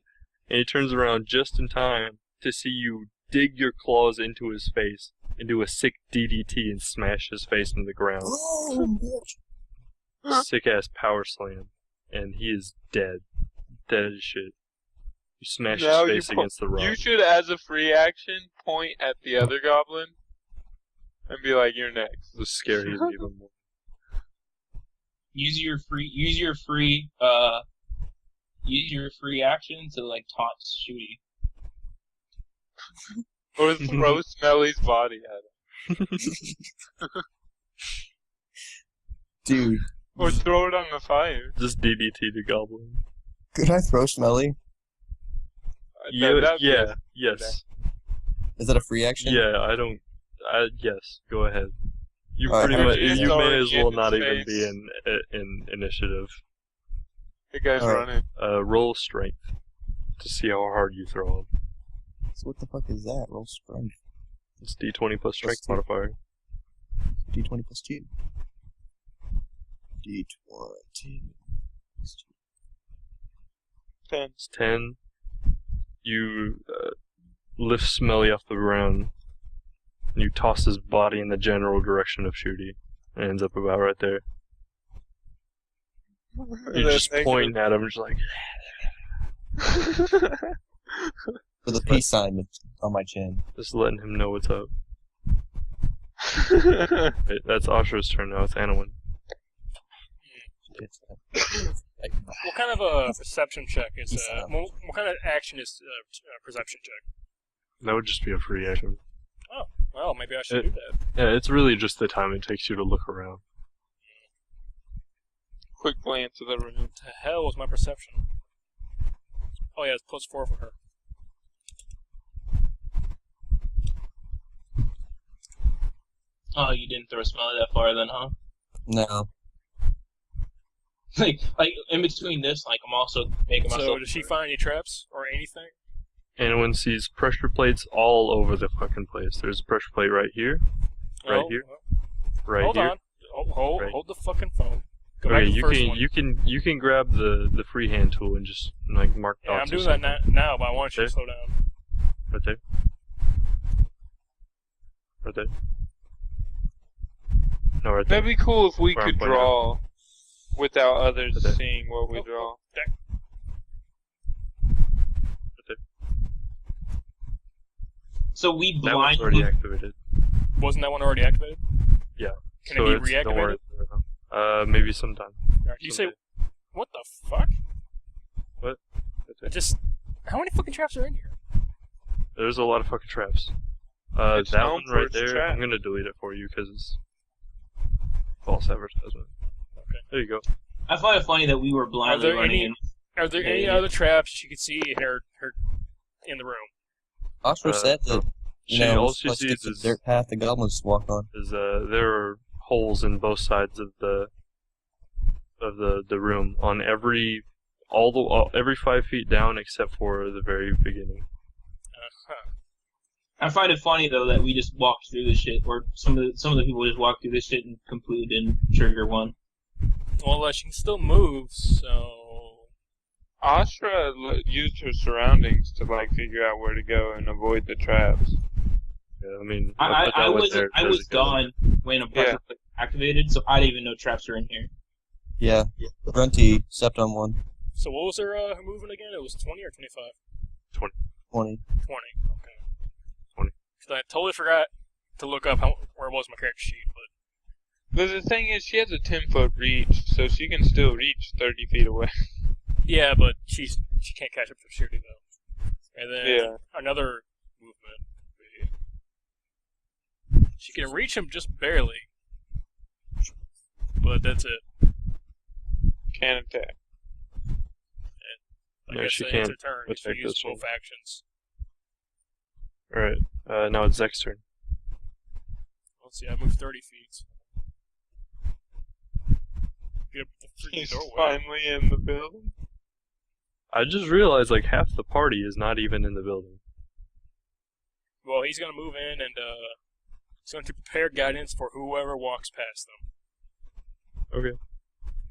he turns around just in time to see you dig your claws into his face and do a sick DDT and smash his face into the ground. Oh, bitch. Sick ass power slam, and he is dead. Dead as shit. You smash Now his face against the rock. You should, as a free action, point at the other goblin and be like, "You're next." This scare him even more. Use your free action to like taunt Shooty. Or throw Smelly's body at him. Dude, Or throw it on the fire. Just DDT the goblin. could I throw Smelly? Yes. Is that a free action? Yeah, yes, go ahead. You Alright. pretty much, Just you throw may it as well in not his even face. be in initiative. The guy's Alright. running. Roll strength to see how hard you throw him. So what the fuck is that? Roll strength. It's D20 plus strength Plus 2. modifier. D20 plus 2. D20 plus 2. 10. It's 10. You lift Smelly off the ground. And you toss his body in the general direction of Shooty. It ends up about right there. You're just pointing at him, just like, For the peace sign on my chin. just letting him know what's up. Right, that's Ashra's turn now. It's Anowin. Like, What kind of a perception check is? He's What kind of action is perception check? That would just be a free action. Well, maybe I should do that. Yeah, it's really just the time it takes you to look around. Quick glance of the room. To hell was my perception? Oh yeah, it's +4 for her. Oh, you didn't throw Smelly that far then, huh? no. like in between this, like I'm also making myself. So, did she find any traps or anything? Anowin sees pressure plates all over the fucking place. There's a pressure plate right here, Right Oh, here? well, right hold here. on. Hold Right. the fucking phone. Go back Okay, to the you first can one. you can grab the freehand tool and just like mark Yeah, I'm dots or doing that something. now, but I want you to Okay. slow down. Right there. Right there. No, right there. That'd be cool if we Where I'm could pointing draw without others Okay. seeing what we Oh, draw. So we That one's already blindly. activated. Wasn't that one already activated? Yeah. Can So it it's- be don't worry. reactivated? Maybe sometime. Alright, you say, Someday. what the fuck? Right there. How many fucking traps are in here? There's a lot of fucking traps. It's That known one for right its there, trap. I'm gonna delete it for you because it's false advertisement. Okay. There you go. I find it funny that we were blindly there running any- in. Are there any Yeah. other traps you could see in her in the room? Ashra said that, All she let's sees get the is dirt path the goblins walk on. there are holes in both sides of the room. On every every 5 feet down except for the very beginning. I find it funny though that we just walked through this shit, or some of the people just walked through this shit and completely didn't trigger one. Well, she can still move, so... Astra used her surroundings to like figure out where to go and avoid the traps. Yeah, I mean, I was gone when a pressure plate activated, so I didn't even know traps were in here. Yeah. Grunty stepped on one. So what was her movement again? It was 20 or 25? 20. 20. 20, okay. 20. 'Cause I totally forgot to look up where it was on my character sheet, but... But the thing is, she has a 10-foot reach, so she can still reach 30 feet away. Yeah, but she can't catch up to Shooty, though. And then Yeah. another movement would be... She can reach him just barely. But that's it. Can't attack. I No, guess she it's can't her turn if she attack uses this both one. actions. Alright, now it's Zek's turn. Let's see, I moved 30 feet. Get up the freaking He's doorway. finally in the building. I just realized like half the party is not even in the building. Well, he's gonna move in and he's going to prepare guidance for whoever walks past them. Okay.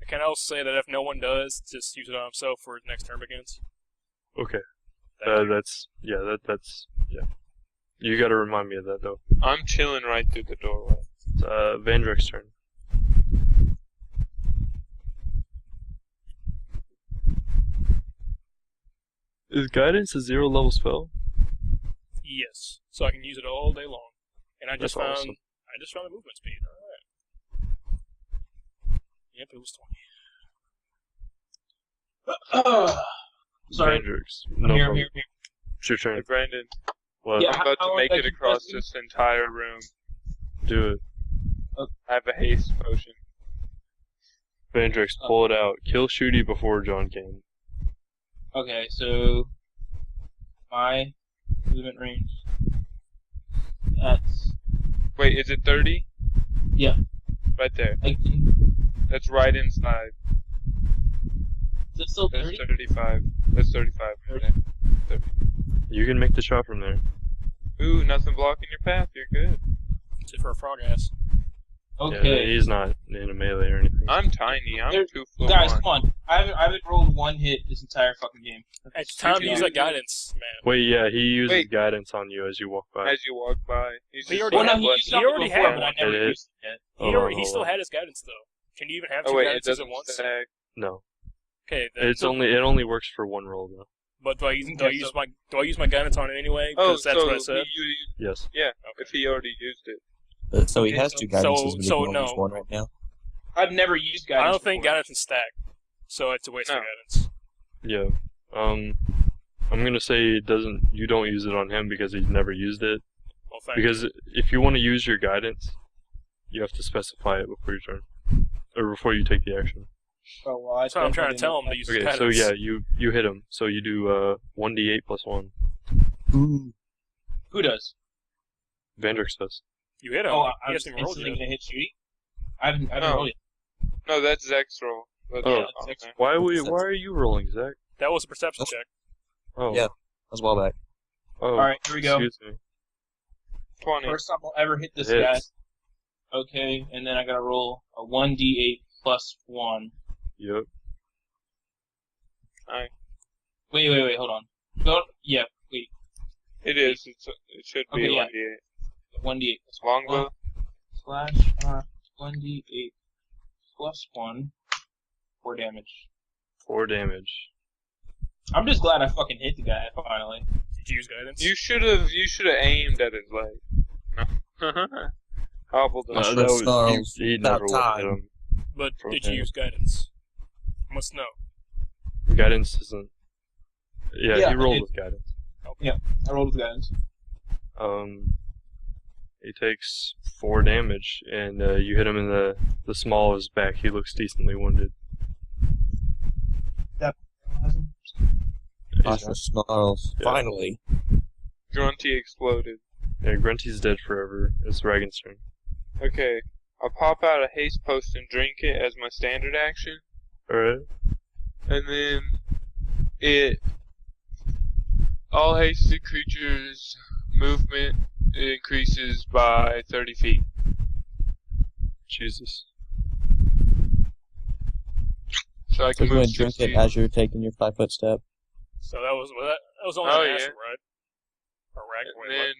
I can also say that if no one does, just use it on himself for his next turn begins. Okay. Thank you. That's You gotta remind me of that though. I'm chilling right through the doorway. It's Vandrek's turn. Is guidance a 0-level spell? Yes, so I can use it all day long. And I That's just found awesome. the movement speed. All right. Yep, it was 20. Sorry. Vandrek's. I'm No here, problem. I'm here. It's your Hey, turn. Brandon, What? Yeah. I'm about how to long make did it you across press me? this entire room. Do it. I have a haste potion. Vandrek's, pull it out. Kill Shooty before John can. Okay, so my movement range. That's Wait, is it 30? Yeah. Right there. I That's right inside. is it still That's 30? 35. That's 35 right there. You can make the shot from there. Ooh, nothing blocking your path. You're good. It's it for a frog ass. Okay. Yeah, he's not in a melee or anything. I'm tiny. I'm There- 2 foot Guys, 1. come on. I haven't rolled one hit this entire fucking game. It's time to you use do that guidance, man. Wait, yeah, he uses Wait. guidance on you as you walk by. As you walk by. He's He just already Well, like no, he had- used he something already before, had but I one. never It is. used it yet. He still had his guidance though. Can you even have two Oh wait, it guidances doesn't at once? stack. No, Okay, then, it only works for one roll though. but do I Okay, use so- my guidance on it anyway? Oh, Because that's so what I said. Yes. if he already used it. So he Okay, has so- two guidances, but he so can only use no. one right now. I've never used guidance. I don't think before. guidance can stack, so it's a waste of No. guidance. Yeah. I'm gonna say you don't use it on him because he's never used it. Well, thank you. Because if you want to use your guidance, you have to specify it before your turn. Or before you take the action. Oh, well, I That's what I'm trying to definitely tell him didn't- to use his Okay, guidance. so yeah, you hit him. So you do 1d8 plus 1. Ooh. Who does? Vandrix does. You hit him. Oh, he I'm hasn't even rolled instantly yet. gonna hit Shooty. I haven't No. rolled it. No, that's Zek's roll. That's Oh. not Zek's- okay. Why are you rolling, Zach? That was a perception That's- check. Oh. Yeah. That was a while back. Oh. Alright, here we go. Excuse me. 20. First time I'll ever hit this Hits. guy. Okay, and then I gotta roll a 1d8 plus 1. Yep. Wait, hold on. Yeah, wait. It is. It should be Okay, yeah. 1d8. 1d8 plus Longbow? slash 1d8 plus 1 for damage. 4 damage. I'm just glad I fucking hit the guy finally. Did you use guidance? You should have aimed at his leg. Hobbled him. Mushroom that was- snarls. he About never would hit time. him. But for did you him. use guidance? I must know. Guidance isn't. Yeah, Yeah, he rolled it- with guidance. I rolled with guidance. He takes 4 damage, and you hit him in the small of his back. He looks decently wounded. He's Mushroom snarls. Yeah. Finally. Grunty exploded. Yeah, Grunty's dead forever. It's Dragon's turn. Okay. I'll pop out a haste post and drink it as my standard action. Alright. And then all hasted creatures' movement increases by 30 feet. Jesus. So I So can you're move gonna drink 6 it feet. as you're taking your 5-foot step. So that was only Oh, an yeah. Astral, right? Or Rack. And Wait, then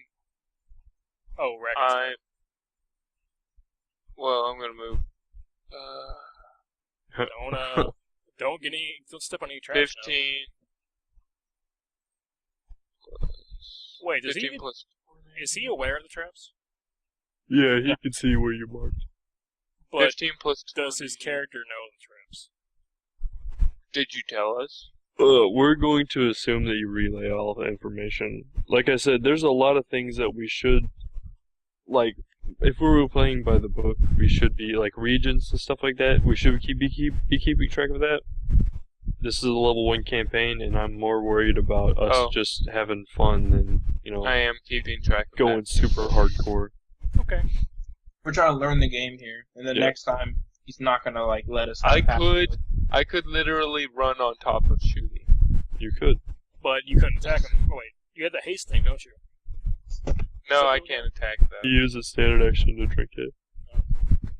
what? Oh, Rack. I'm gonna move. Don't step on any traps. now. 15. Wait, does 15 plus. is he aware of the traps? Yeah, he can see where you marked. But 15 plus 20. does his character know the traps? Did you tell us? We're going to assume that you relay all the information. Like I said, there's a lot of things that we should, like, if we were playing by the book, we should be, like, regions and stuff like that. We should be keeping track of that. This is a level 1 campaign, and I'm more worried about us just having fun than, I am keeping track of going super hardcore. Okay. We're trying to learn the game here, and then Yeah. next time he's not gonna like let us. I pass could- it. I could literally run on top of Shooty. You could. But you couldn't attack him. Oh, wait, you had the haste thing, don't you? No, I can't attack that. You use a standard action to drink it.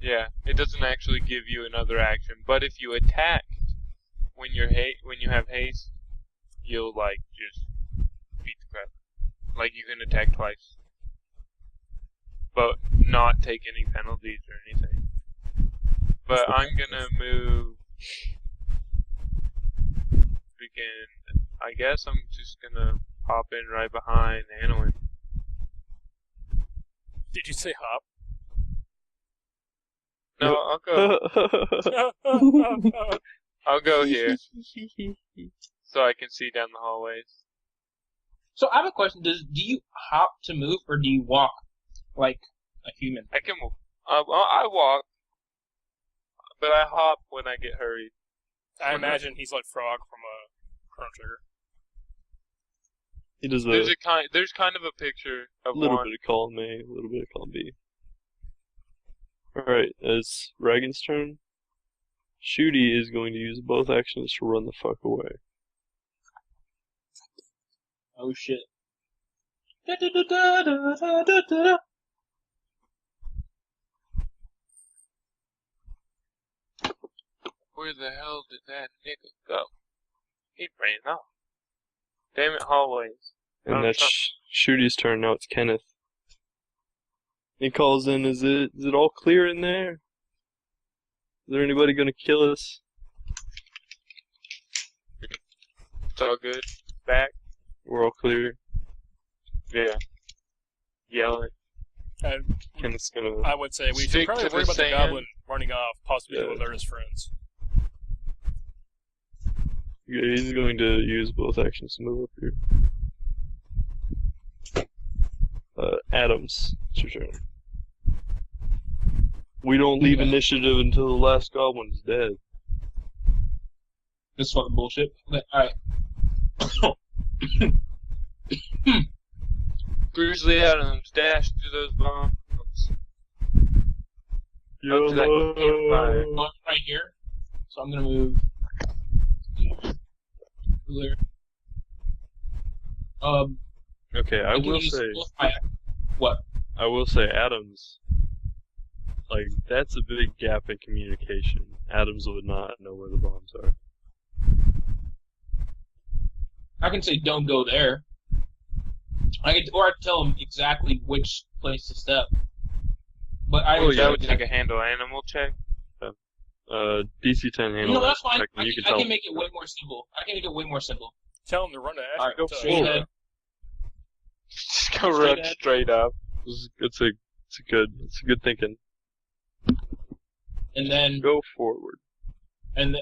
Yeah, it doesn't actually give you another action. But if you attack when you have haste, you'll like just beat the crap. Like you can attack twice, but not take any penalties or anything. But I'm gonna move. I guess I'm just gonna hop in right behind Anowin. Did you say hop? No, I'll go here so I can see down the hallways. So I have a question: do you hop to move, or do you walk like a human? I can move. I walk, but I hop when I get hurried. I imagine he's like Frog from Chrono Trigger. He does There's kind of a picture of a little one. bit of column A, a little bit of column B. Alright, it's Ragon's turn. Shooty is going to use both actions to run the fuck away. Oh shit! Where the hell did that nigga go? He ran off. Damn it, hallways. And that's Shooty's turn, now it's Kenneth. He calls in, is it all clear in there? Is there anybody gonna kill us? It's all good. Back. We're all clear. Yeah. Yelling. And Kenneth's gonna... I would say we should Stick probably to worry the about the sand. goblin running off, possibly to Yeah. alert his friends. Yeah, he's going to use both actions to move up here. Adams, it's your turn. We don't leave initiative until the last goblin is dead. This fucking bullshit. Alright. Grizzly Adams dashed through those bombs. Up to that campfire. I'm right here, so I'm gonna move. There. Okay, I can will use say, both my- What? I will say, Adams, like, that's a big gap in communication. Adams would not know where the bombs are. I can say don't go there. I could tell him exactly which place to step. But I Oh, that would take a handle animal check. DC 10 handle. No, that's fine. check, I and you can, can I tell. can make it way more simple. Tell him to run to Asher. Alright, go Tell straight him. ahead. Just go run ahead. straight up. It's a good thinking. And then Go forward. I can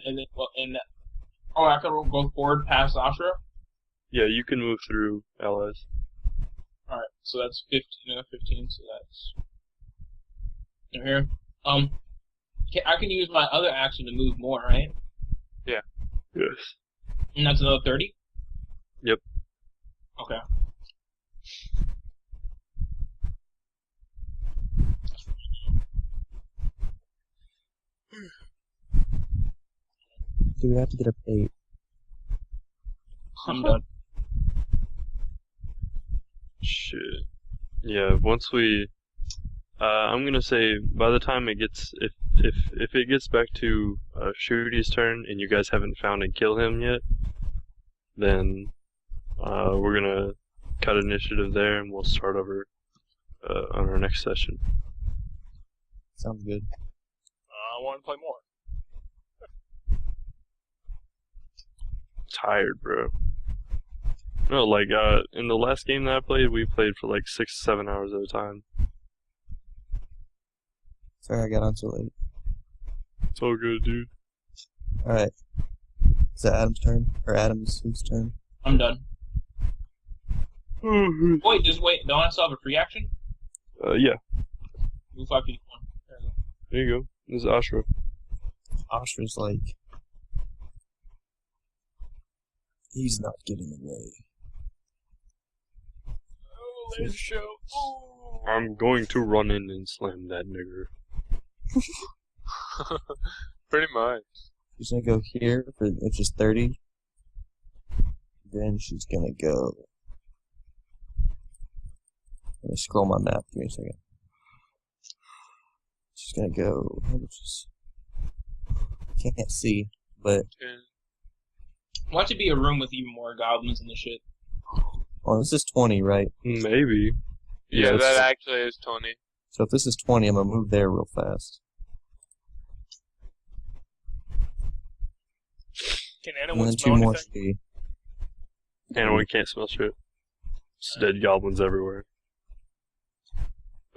go forward past Ashra. Yeah, you can move through allies. Alright, so that's 15, so that's here. I can use my other action to move more, right? Yes. And that's another 30? Yep. Okay. Do we have to get a bait? I'm done. Shit. Yeah, once we, I'm gonna say by the time it gets, if it gets back to Shooty's turn and you guys haven't found and kill him yet, then we're gonna cut initiative there and we'll start over on our next session. Sounds good. I want to play more. Tired, bro. No, like in the last game that I played, we played for like 6 to 7 hours at a time. Sorry I got on so late. It's all good, dude. Alright. Is that Adam's turn? Or Adam's whose turn? I'm done. Wait, don't I still have a free action? Yeah. Move 5 feet. There we go. There you go. This is Ashra. Ostra's like... He's not getting away. Oh, laser show. Oh. I'm going to run in and slam that nigger. Pretty much. She's gonna go here for inches 30. Then she's gonna go... Let me scroll my map. Give me a second. She's gonna go... How much is... Can't see, but... Watch it be a room with even more goblins and the shit. Oh, this is 20, right? Maybe. Yeah, it's- that actually is 20. So if this is 20, I'm gonna move there real fast. Can And anyone then 2 smell more anything? speed. And we can't smell shit. It's dead goblins everywhere.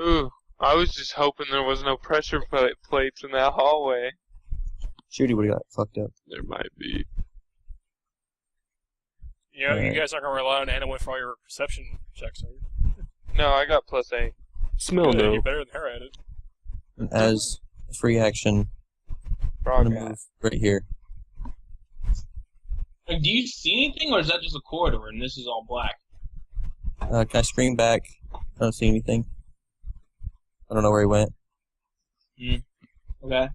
Ooh, I was just hoping there was no pressure plates in that hallway. Shooty would've got fucked up. There might be. You know, you Right. guys aren't going to rely on anyone for all your perception checks, are you? No, I got +8. Smell Good, no. You're better than her at it. And as a free action, I'm Frog gonna ass. move right here. Like, do you see anything, or is that just a corridor and this is all black? Can I scream back? I don't see anything. I don't know where he went. Okay.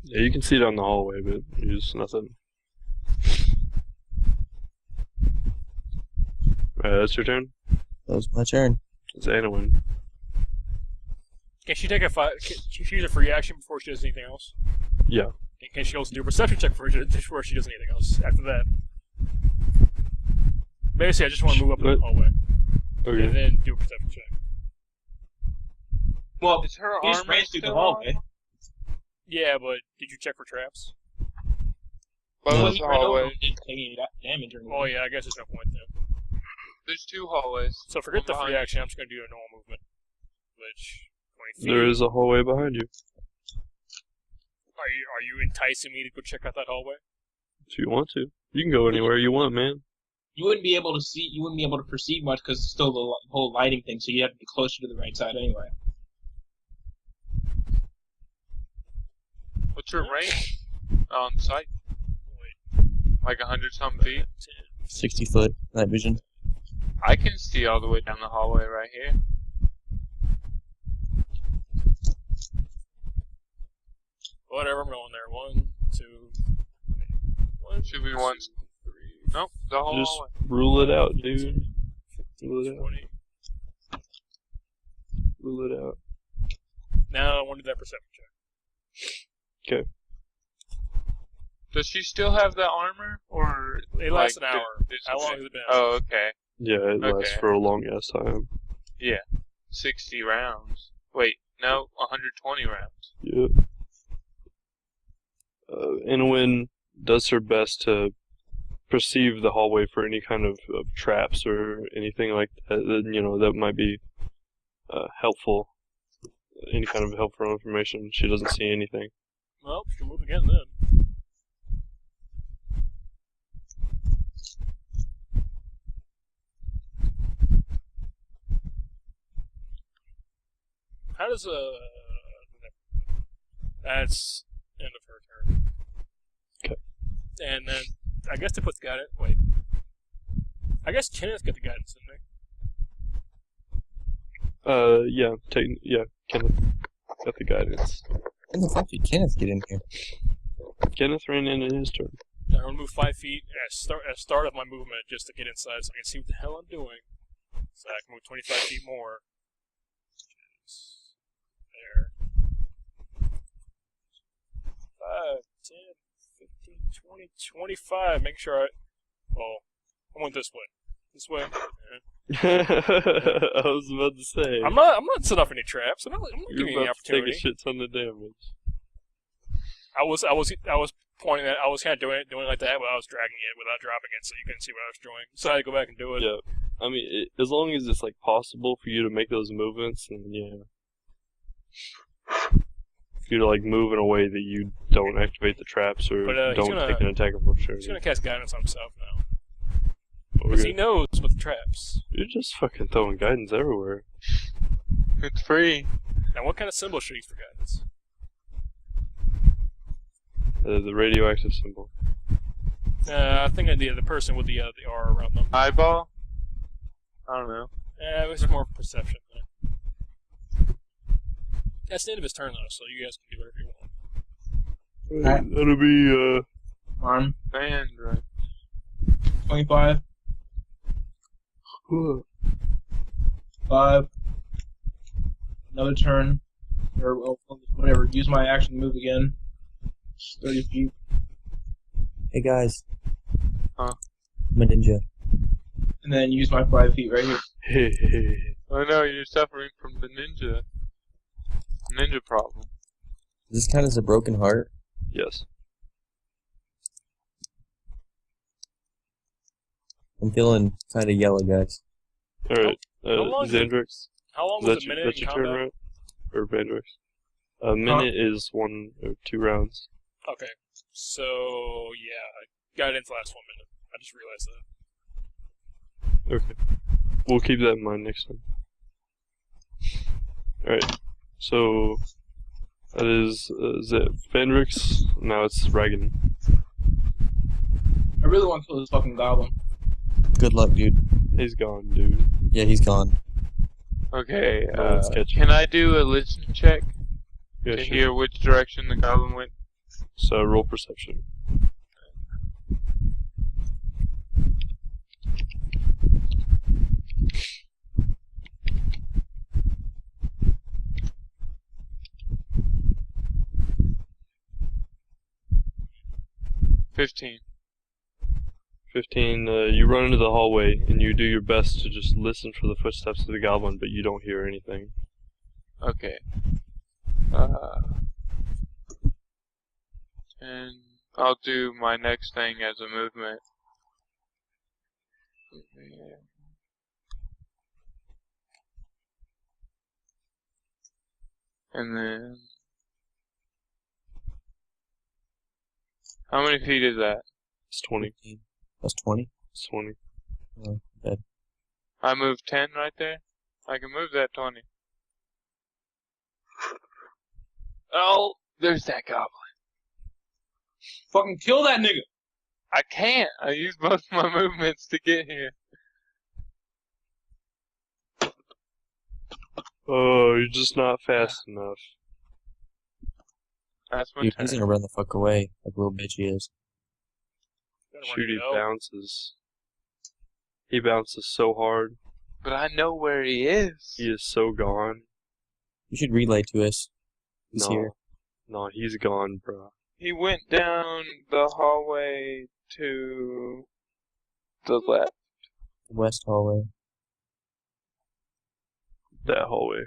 Yeah, you can see down the hallway, but there's nothing. That's your turn. That was my turn. It's Anowin. Can she take a can she use a free action before she does anything else? Yeah. And can she also do a perception check before she does anything else after that? Basically, I just want to move up in the What? hallway Okay. and then do a perception check. Well, Is her you just armor ran through the still hallway. on? Yeah, but did you check for traps? But No. Well, what's he the ran over hallway? and didn't take any damage or anything. Oh yeah, I guess there's no point then. There's 2 hallways. So forget One the free behind. action. I'm just gonna do a normal movement, which 20 feet. There is a hallway behind you. Are you enticing me to go check out that hallway? If you want to. You can go anywhere you want, man. You wouldn't be able to see. You wouldn't be able to perceive much because it's still the whole lighting thing. So you have to be closer to the right side anyway. What's your range on site? Wait, Like 100-some feet? 60 foot night vision. I can see all the way down the hallway right here. Whatever, I'm going there. 1, 2, wait, 1, Should be 2, one. 3, Nope, the whole Just hallway. rule it out, dude. Rule it out. 20. Rule it out. Now I want to do that perception check. Does she still have that armor? Or It lasts like, an hour. did How she long say- has it been? Oh, okay. Yeah, it lasts Okay. for a long ass time. 60 rounds. Wait, no, 120 rounds. Yep. Anowin does her best to perceive the hallway for any kind of traps or anything like that, that might be helpful. Any kind of helpful information. She doesn't see anything. Well, she can move again then. How does that's end of her turn. Okay. And then I guess to put the guidance. Wait. I guess Kenneth got the guidance, didn't they? Kenneth got the guidance. When the fuck did Kenneth get in here? Kenneth ran in his turn. I'm gonna move 5 feet at start of my movement just to get inside so I can see what the hell I'm doing. So I can move 25 feet more. There. 5, 10, 15, 20, 25. Make sure I. Oh, I went this way. This way. I was about to say. I'm not setting off any traps. I'm not You're giving you any about to take opportunity. a shit ton of damage. I was pointing that. I was kind of doing it like that, but I was dragging it without dropping it, so you couldn't see what I was doing. So I had to go back and do it. Yeah. I mean, as long as it's like possible for you to make those movements, then yeah. If you're like move in a way that you don't activate the traps or But, he's don't gonna- take an attack of opportunity. He's gonna cast guidance on himself now Okay. because he knows with the traps. You're just fucking throwing guidance everywhere. It's free. Now, what kind of symbol should he use for guidance? The radioactive symbol. I think the person with the R around them. Eyeball? I don't know. It was more perception. That's the end of his turn, though, so you guys can do whatever you want. Alright. That'll be On And right. 25. 5. Another turn. Or well, whatever. Use my action to move again. 30 feet. Hey guys. Huh? I'm a ninja. And then use my 5 feet right here. Oh no, you're suffering from the ninja problem. Does this count as a broken heart? Yes. I'm feeling kind of yellow, guys. Alright. How long is it? Xandrix. How long Is was that a minute that's in your turn, combat? right? Or Vandrix? A minute is 1 or 2 rounds. Okay, so yeah, guidance lasts 1 minute. I just realized that. Okay. We'll keep that in mind next time. Alright. So, that is Vandrix. Now it's Ragan. I really want to kill this fucking goblin. Good luck, dude. He's gone, dude. Yeah, he's gone. Okay, No one's catching. can I do a listen check Yeah, to sure. hear which direction the goblin went? So, roll perception. $15. 15, you run into the hallway, and you do your best to just listen for the footsteps of the goblin, but you don't hear anything. Okay. And I'll do my next thing as a movement. And then... How many feet is that? It's 20. 15. That's 20. It's 20. Oh, bad. I moved 10 right there? I can move that 20. Oh, there's that goblin. Fucking kill that nigga! I can't. I used both my movements to get here. Oh, you're just not fast enough. That's my Dude, turn. he's gonna run the fuck away, like little bitch he is. Gotta run Shoot, he it out. bounces. He bounces so hard. But I know where he is. He is so gone. You should relay to us. He's No. here. No, he's gone, bro. He went down the hallway to the left. West hallway. That hallway.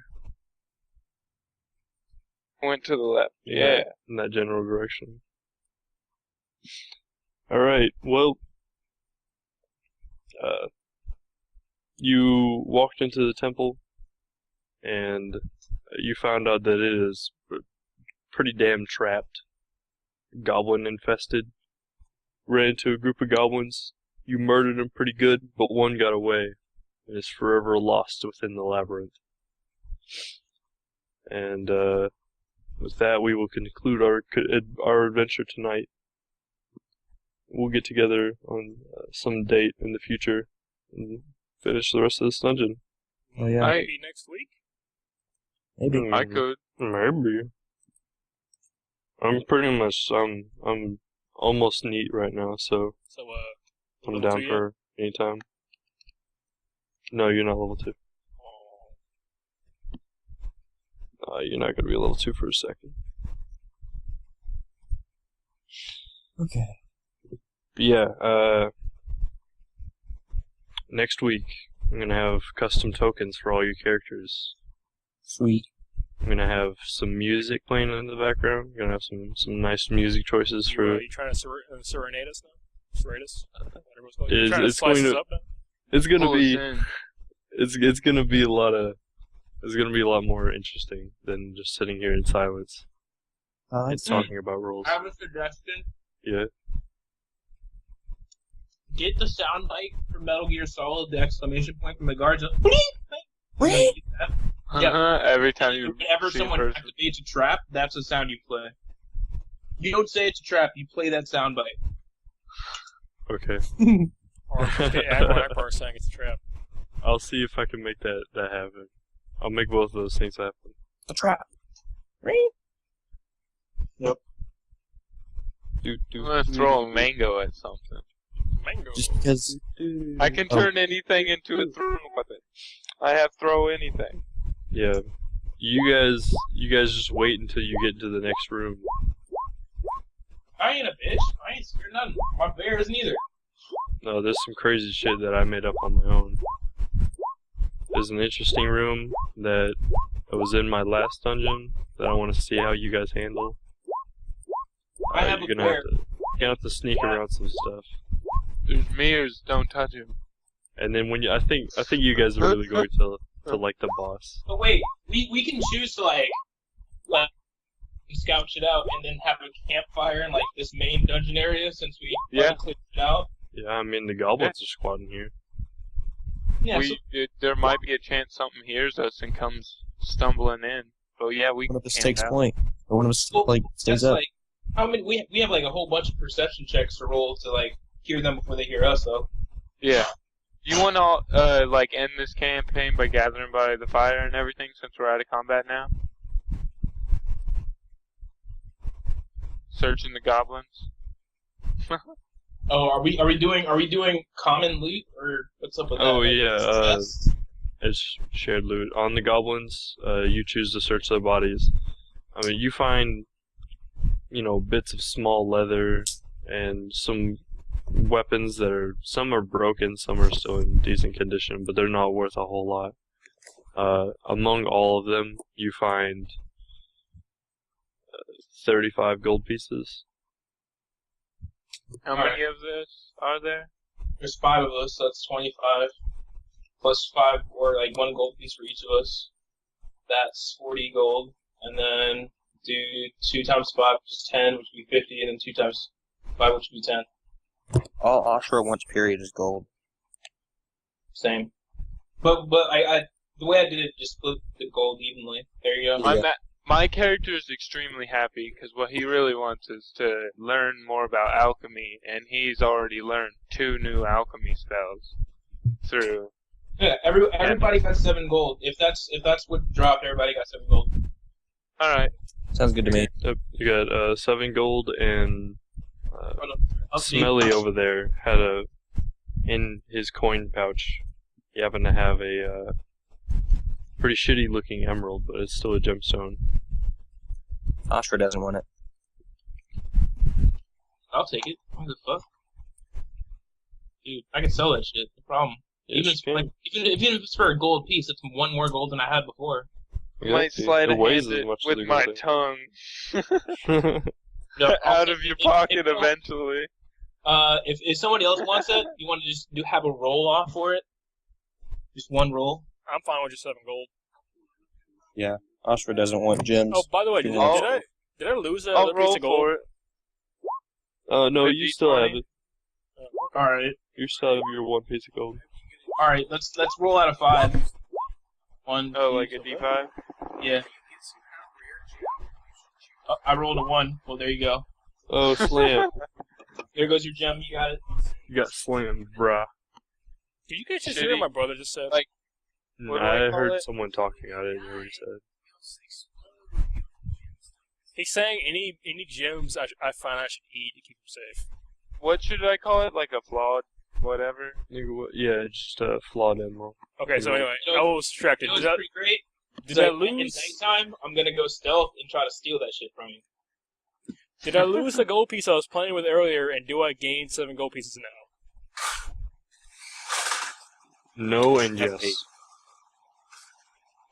Went to the left. Yeah. In that general direction. Alright, well, you walked into the temple, and you found out that it is pretty damn trapped. Goblin infested. Ran into a group of goblins. You murdered them pretty good, but one got away, and is forever lost within the labyrinth. And, with that, we will conclude our adventure tonight. We'll get together on some date in the future and finish the rest of this dungeon. Oh yeah. Maybe next week. Maybe. I could. Maybe. I'm pretty much I'm almost neat right now, so So, I'm level down 2 yet? for any time. No, you're not level 2. You're not gonna be level 2 for a second. Okay. But yeah, next week I'm gonna have custom tokens for all your characters. Sweet. I'm gonna have some music playing in the background. I'm gonna have some nice music choices for. You trying to serenade us now? Serenade us? Whatever it's called. Is- You trying to it's slice going us to- up now? It's gonna Pull us be. in. It's gonna be a lot of. It's gonna be a lot more interesting than just sitting here in silence and talking about rules. I have a suggestion. Yeah. Get the soundbite from Metal Gear Solid, the exclamation point from the guards. Yeah. Every time you Whenever see a someone person. activates a trap, that's the sound you play. You don't say it's a trap, you play that soundbite. Okay. Or Akbar saying it's a trap. I'll see if I can make that happen. I'll make both of those things happen. A trap. Do, I'm gonna throw a mango at something. Mango. Just because. I can turn anything into a throwing weapon. I have throw anything. Yeah. You guys just wait until you get into the next room. I ain't a bitch. I ain't scared of nothing. My bear isn't either. No, there's some crazy shit that I made up on my own. There's an interesting room that was in my last dungeon that I want to see how you guys handle. I have you're a gonna bear. you're gonna have to sneak around some stuff. There's mirrors, don't touch him. And then when I think you guys are really going to like the boss. But wait, we can choose to like scout shit out and then have a campfire in like this main dungeon area since we Yeah. cleared it out. Yeah, I mean the goblins are squatting here. Yeah, so There might be a chance something hears us and comes stumbling in. But yeah, we One of us camp takes out. point. Or one of us Well, stays that's up. like how many we have like a whole bunch of perception checks to roll to like hear them before they hear us though. Yeah. You want to like end this campaign by gathering by the fire and everything since we're out of combat now? Searching the goblins. Oh, are we doing common loot or what's up with that? Oh, Like, yeah, yes? It's shared loot. On the goblins, you choose to search their bodies. I mean, you find, bits of small leather and some weapons that some are broken, some are still in decent condition, but they're not worth a whole lot. Among all of them, you find 35 gold pieces. How many of this are there? There's 5 of us, so that's 25. Plus 5 or like 1 gold piece for each of us. That's 40 gold. And then do 2 times 5, which is 10, which would be 50, and then 2 times 5, which would be 10. All Ashra wants period is gold. Same. But I the way I did it, just split the gold evenly. There you go. My character is extremely happy because what he really wants is to learn more about alchemy, and he's already learned 2 new alchemy spells through. Yeah, everybody got 7 gold. If that's what dropped, everybody got 7 gold. All right. Sounds good to me. Yep, you got 7 gold, and Update. Smelly over there had in his coin pouch. He happened to have a pretty shitty looking emerald, but it's still a gemstone. Ashra doesn't want it. I'll take it. What the fuck? Dude, I can sell that shit. No problem. Yes, Even if it's for a gold piece, it's 1 more gold than I had before. Yeah, Might slide it a weighs hand as it much as with they're my gonna tongue No, I'll out take of your it. pocket If- eventually. If somebody else wants it, you want to just have a roll off for it? Just 1 roll? I'm fine with just 7 gold. Ashra doesn't want gems. Oh, by the way, did I'll- I lose a I'll little roll piece of gold? for it. No, The you still have D20. it. Alright. You still have your 1 piece of gold. Alright, let's roll out of 5. 1. Oh, 2, like a D5? Yeah. Oh, I rolled a 1. Well, there you go. Oh, slam! There goes your gem. You got it. You got slammed, brah. Did you guys just Shitty. hear what my brother just said? Like- What do I I call heard it? someone talking. I didn't hear what he said. He's saying any gems I find I should eat to keep him safe. What should I call it? Like a flawed whatever? Yeah, just a flawed emerald. Okay, so anyway, You know- I was distracted. It was Did pretty great. I At lose? nighttime, I'm gonna go stealth and try to steal that shit from you. Did I lose the gold piece I was playing with earlier, and do I gain 7 gold pieces now? No and yes.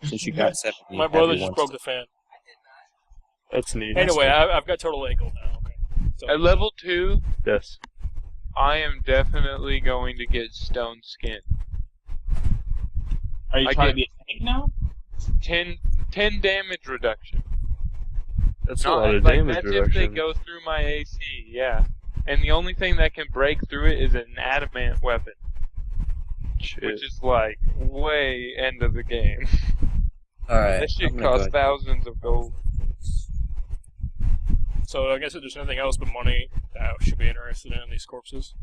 Since you got 7. My brother just broke the fan. That's neat. Anyway, I've got total 8 gold now. Okay. So, At level 2, Yes. I am definitely going to get stone skin. Are you I trying get- to be a tank now? 10 damage reduction. That's a No, lot of like, damage that's if they reduction. go through my AC, yeah. And the only thing that can break through it is an adamant weapon, Shit. which is like way end of the game. Alright. That shit costs thousands of gold. so I guess if there's nothing else but money that I should be interested in these corpses.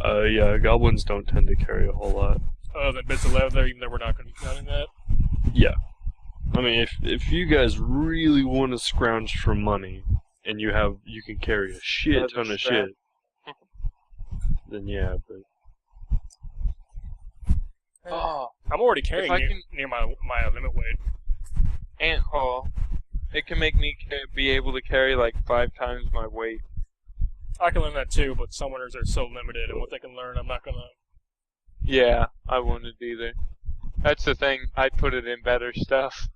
Yeah, goblins don't tend to carry a whole lot. Other than bits of leather, even though we're not going to be counting that. Yeah. I mean, if you guys really want to scrounge for money, and you can carry a shit Leather ton of strap. shit, then yeah, but Oh, I'm already carrying I near, can- near my limit weight. ant haul. It can make me be able to carry like 5 times my weight. I can learn that too, but summoners are so limited in what they can learn. I'm not gonna. Yeah, I wouldn't either. That's the thing. I'd put it in better stuff.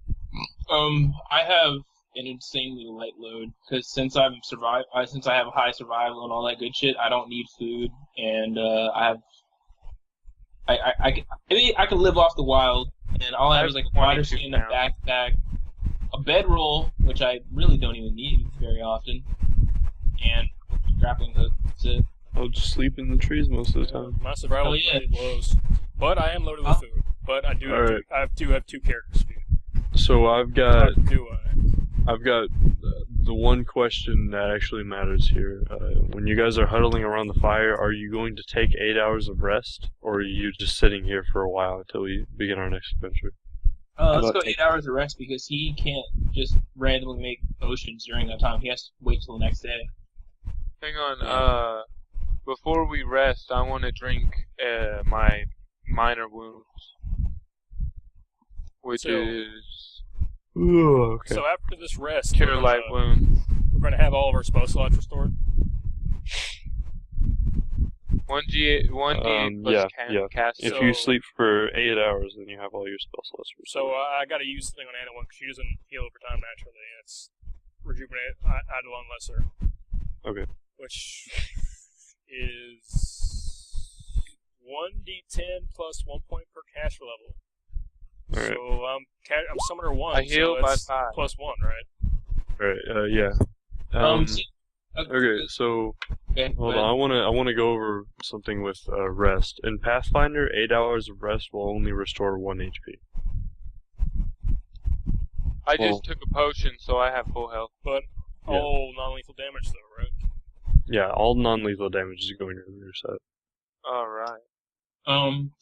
I have an insanely light load because since I have high survival and all that good shit, I don't need food, and I can live off the wild, and all I have is like a water 22 skin, a pounds. backpack, a bedroll, which I really don't even need very often, and a grappling hook. That's it. I'll just sleep in the trees most of the time. My survival Oh, is yeah. really lows, but I am loaded with food. But I do have Alright. I have 2 characters. So I've got Do I? the one question that actually matters here. When you guys are huddling around the fire, are you going to take 8 hours of rest, or are you just sitting here for a while until we begin our next adventure? Let's about go take- 8 hours of rest because he can't just randomly make potions during that time. He has to wait till the next day. Hang on, before we rest, I want to drink my minor wounds. Which So- is Ooh, okay. So after this rest, cure light wounds. we're gonna have all of our spell slots restored. 1d8 plus yeah. cast. If So- you sleep for 8 hours, then you have all your spell slots restored. So I gotta use something on Anna one because she doesn't heal over time naturally. It's rejuvenate Eidolon Lesser. Okay. Which is 1d10 plus 1 point per caster level. Alright. So I'm summoner 1. I heal so by it's 5. plus 1, right? Alright, yeah. Okay, so Okay, hold go on. ahead. I want to go over something with rest. In Pathfinder, 8 hours of rest will only restore 1 HP. I Well- just took a potion, so I have full health. But Yeah. all non-lethal damage though, right? Yeah, all non-lethal damage is going to reset. Alright.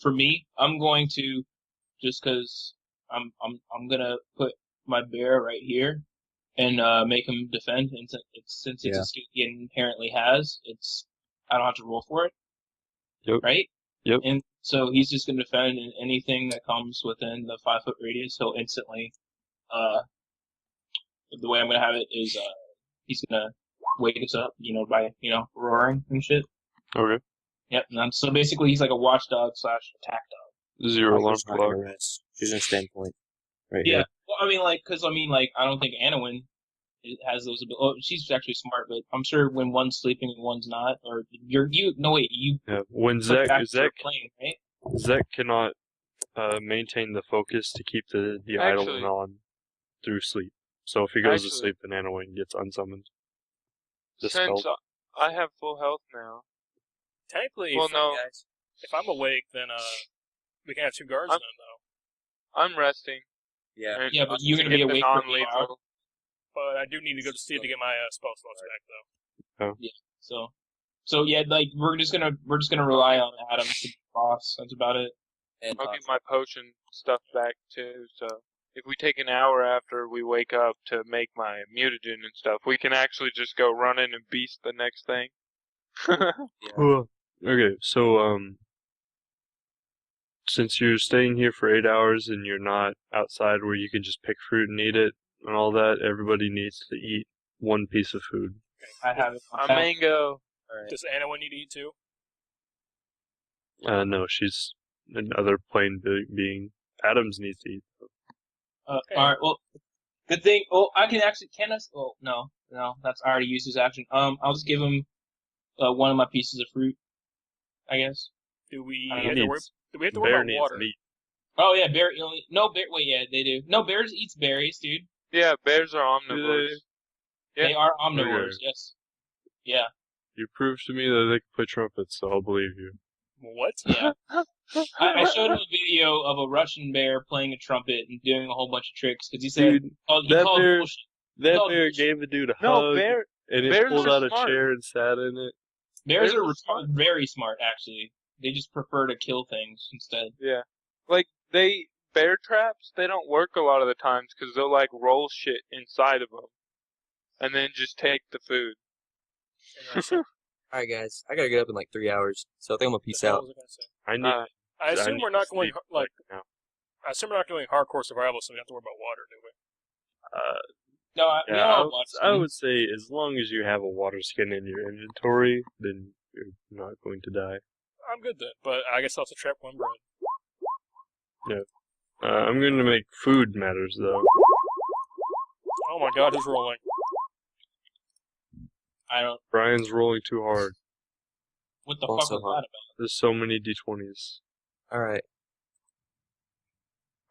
For me, I'm going to just because I'm gonna put my bear right here and make him defend. And since it's a skill he inherently has, I don't have to roll for it. Yep. Right. Yep. And so he's just gonna defend, and anything that comes within the 5-foot radius, he'll instantly. The way I'm gonna have it is he's gonna wake us up, by roaring and shit. Okay. Yep. And so basically, he's like a watchdog / attack dog. 0 alarm She's not gonna clock. rest. She's in standpoint. Right Yeah. here. Well, I don't think Anowin has those abilities. Oh, she's actually smart, but I'm sure when one's sleeping and one's not, or you Yeah. When put back to Zek playing, right? Zek cannot maintain the focus to keep the Actually- Eidolon on through sleep. So if he goes to Actually- sleep, then Anowin gets unsummoned. Since Dispelled. I have full health now. Technically, Well, if, no. if I'm awake, then we can have 2 guards I'm- then, though. I'm resting. Yeah. and Yeah, but you're to gonna be get the awake for a while. non-lethal. But I do need to go to sleep to get my spell slots back, though. So yeah, like we're just gonna rely on Adam to be the boss. That's about it. And I'll get my potion stuff back too, so if we take an hour after we wake up to make my mutagen and stuff, we can actually just go run in and beast the next thing. Cool. Okay, so since you're staying here for 8 hours and you're not outside where you can just pick fruit and eat it and all that, everybody needs to eat one piece of food. I have it. A mango. Does Anna need to eat too? No, she's another plain being. Adams needs to eat. All right. Well, good thing. Oh, I can actually. Can I? Oh, no. That's I already used his action. I'll just give him one of my pieces of fruit. I guess. Do we I have don't to worry? Do we have to worry Bear about needs water? meat. Oh yeah, bear. No bear. Wait, yeah, they do. No, bears eats berries, dude. Yeah, bears are omnivores. Yeah. They are omnivores. Okay. Yes. Yeah. You proved to me that they can play trumpets, so I'll believe you. What? Yeah. I showed him a video of a Russian bear playing a trumpet and doing a whole bunch of tricks because he said Dude, he that called bear- bullshit. that No, bear it's- gave a dude a No, hug, bear. and it bears pulled are out a smart. chair and sat in it. Bears Bears are are smart. very smart, actually. They just prefer to kill things instead. Yeah. Like, bear traps, they don't work a lot of the times because they'll, like, roll shit inside of them. And then just take the food. Alright, guys. I gotta get up in like 3 hours, so I think I'm gonna peace The hell out. was I gonna say? I need. I assume need we're to not going sleep like. right now. I assume we're not doing hardcore survival, so we don't have to worry about water, do we? No, we Yeah, all watch I them. would say as long as you have a water skin in your inventory, then you're not going to die. I'm good then, but I guess I'll have to trap one bread. I'm going to make food matters though. Oh my god, who's rolling? I don't. Brian's rolling too hard. What the Also fuck was hard. that about? There's so many d20s. Alright.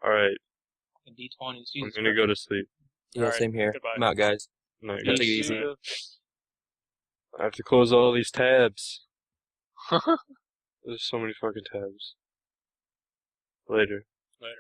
Alright, Fucking D20s. I'm Jesus gonna go to sleep. Yeah, Alright, same here. goodbye. I'm out, guys. Night, Yeah, guys. take it easy. I have to close all these tabs. There's so many fucking tabs. Later. Later.